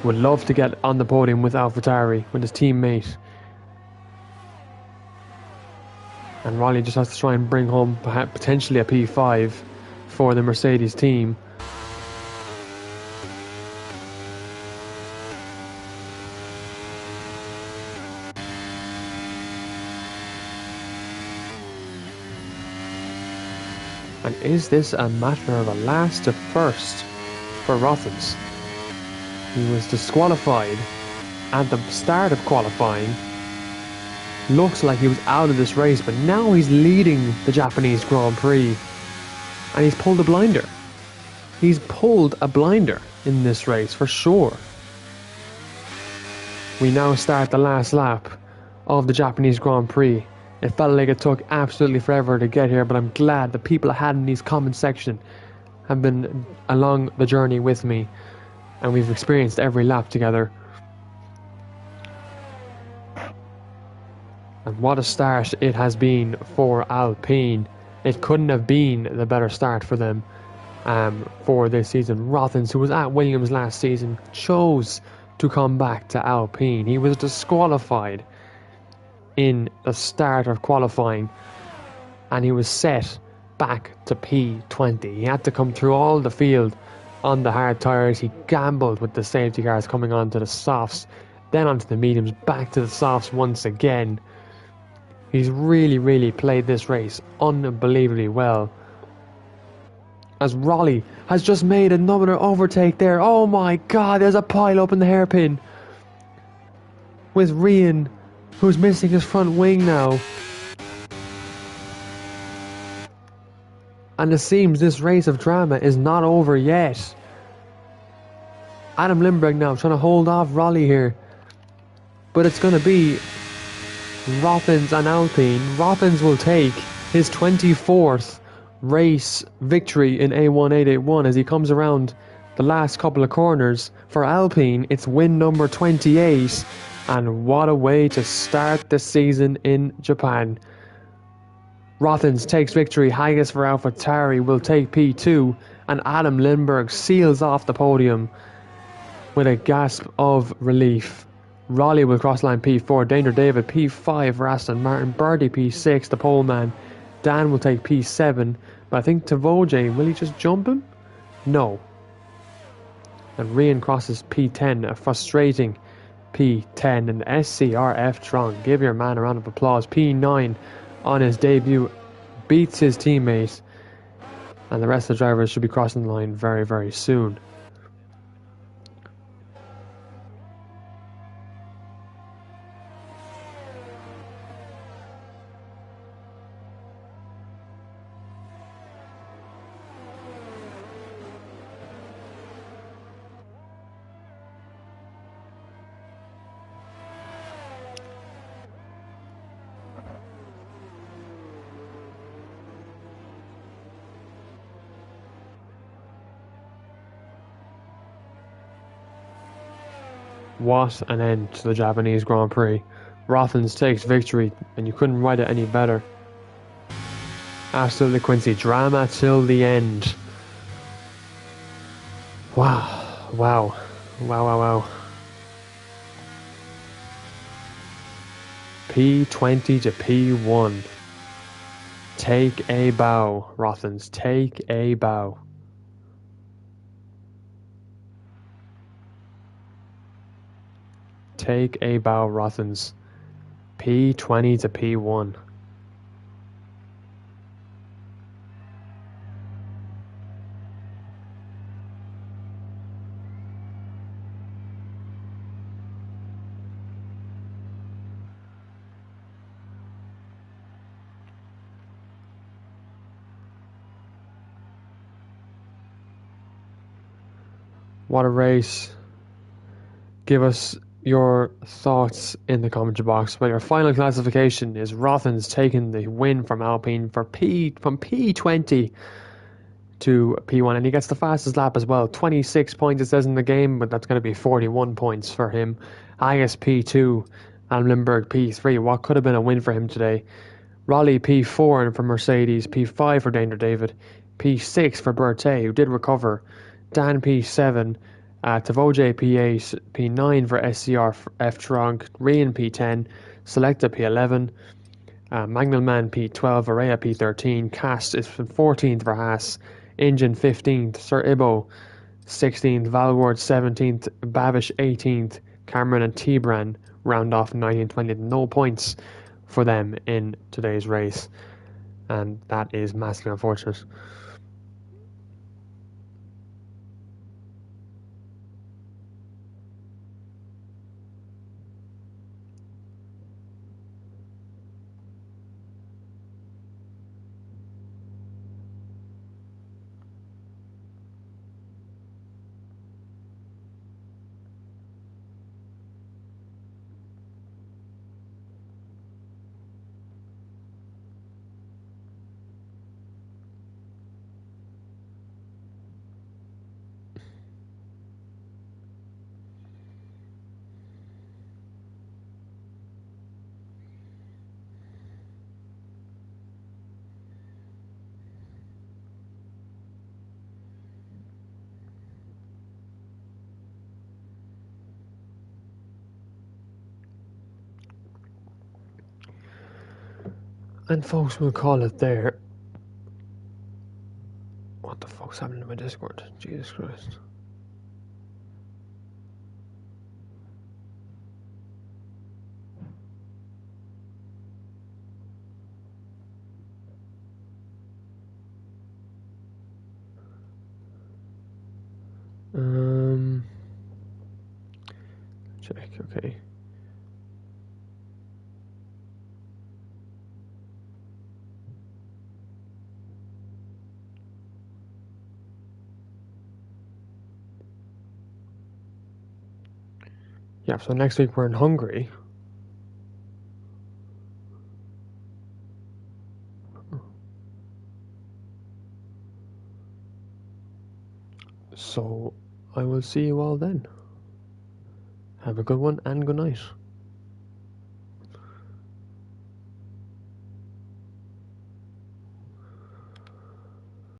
would love to get on the podium with AlphaTauri, with his teammate. And Raleigh just has to try and bring home potentially a P5 for the Mercedes team. And is this a matter of a last to first for Rothens? He was disqualified at the start of qualifying. Looks like he was out of this race, but now he's leading the Japanese Grand Prix. And he's pulled a blinder. He's pulled a blinder in this race for sure. We now start the last lap of the Japanese Grand Prix. It felt like it took absolutely forever to get here, but I'm glad the people I had in these comment section have been along the journey with me, and we've experienced every lap together. And what a start it has been for Alpine. It couldn't have been the better start for them for this season. Rothens, who was at Williams last season, chose to come back to Alpine. He was disqualified in the start of qualifying, and he was set back to P20. He had to come through all the field on the hard tyres. He gambled with the safety cars coming onto the softs, then onto the mediums, back to the softs once again. He's really played this race unbelievably well. As Raleigh has just made another overtake there. Oh my god, there's a pile up in the hairpin with Rian, who's missing his front wing now. And it seems this race of drama is not over yet. Adam Lindbergh now trying to hold off Raleigh here. but it's going to be Rothens and Alpine. Rothens will take his 24th race victory in A1881 as he comes around the last couple of corners. For Alpine, it's win number 28, and what a way to start the season in Japan. Rothens takes victory, Haggis for AlphaTauri will take P2, and Adam Lindbergh seals off the podium with a gasp of relief. Raleigh will cross line P4, Danger David P5 for Aston Martin, Birdie P6, the pole man. Dan will take P7, but I think Tavoje, will he just jump him? No. And Rian crosses P10, a frustrating P10, and SCRF Tron, give your man a round of applause. P9 on his debut, beats his teammate, and the rest of the drivers should be crossing the line very, very soon. What an end to the Japanese Grand Prix. Rothens takes victory, and you couldn't write it any better. Absolutely, Quincy. Drama till the end. Wow. Wow. Wow, wow, wow. P20 to P1. Take a bow, Rothens. Take a bow. Take a bow, Rothens. P20 to P1. What a race. Give us your thoughts in the comment box. But your final classification is Rothens taking the win from Alpine from P20 to P1, and he gets the fastest lap as well. 26 points it says in the game, but that's going to be 41 points for him. Highest P2, and Limburg P3. What could have been a win for him today? Raleigh P4 and for Mercedes, P5 for Danger David, P6 for Berthet, who did recover, Dan P7, Tavoje P8, P9 for SCR F Trunk, Rian P10, Selecta P11, Magnelman P12, Araya P13, Cast is 14th for Haas, Engine 15th, Sir Ibo 16th, Valward 17th, Bavish 18th, Cameron and Tibran round off 19th, 20th. No points for them in today's race, and that is massively unfortunate. And folks, we'll call it there. What the fuck's happening to my Discord? Jesus Christ. Check, okay. Yeah, so next week we're in Hungary. So I will see you all then. Have a good one and good night.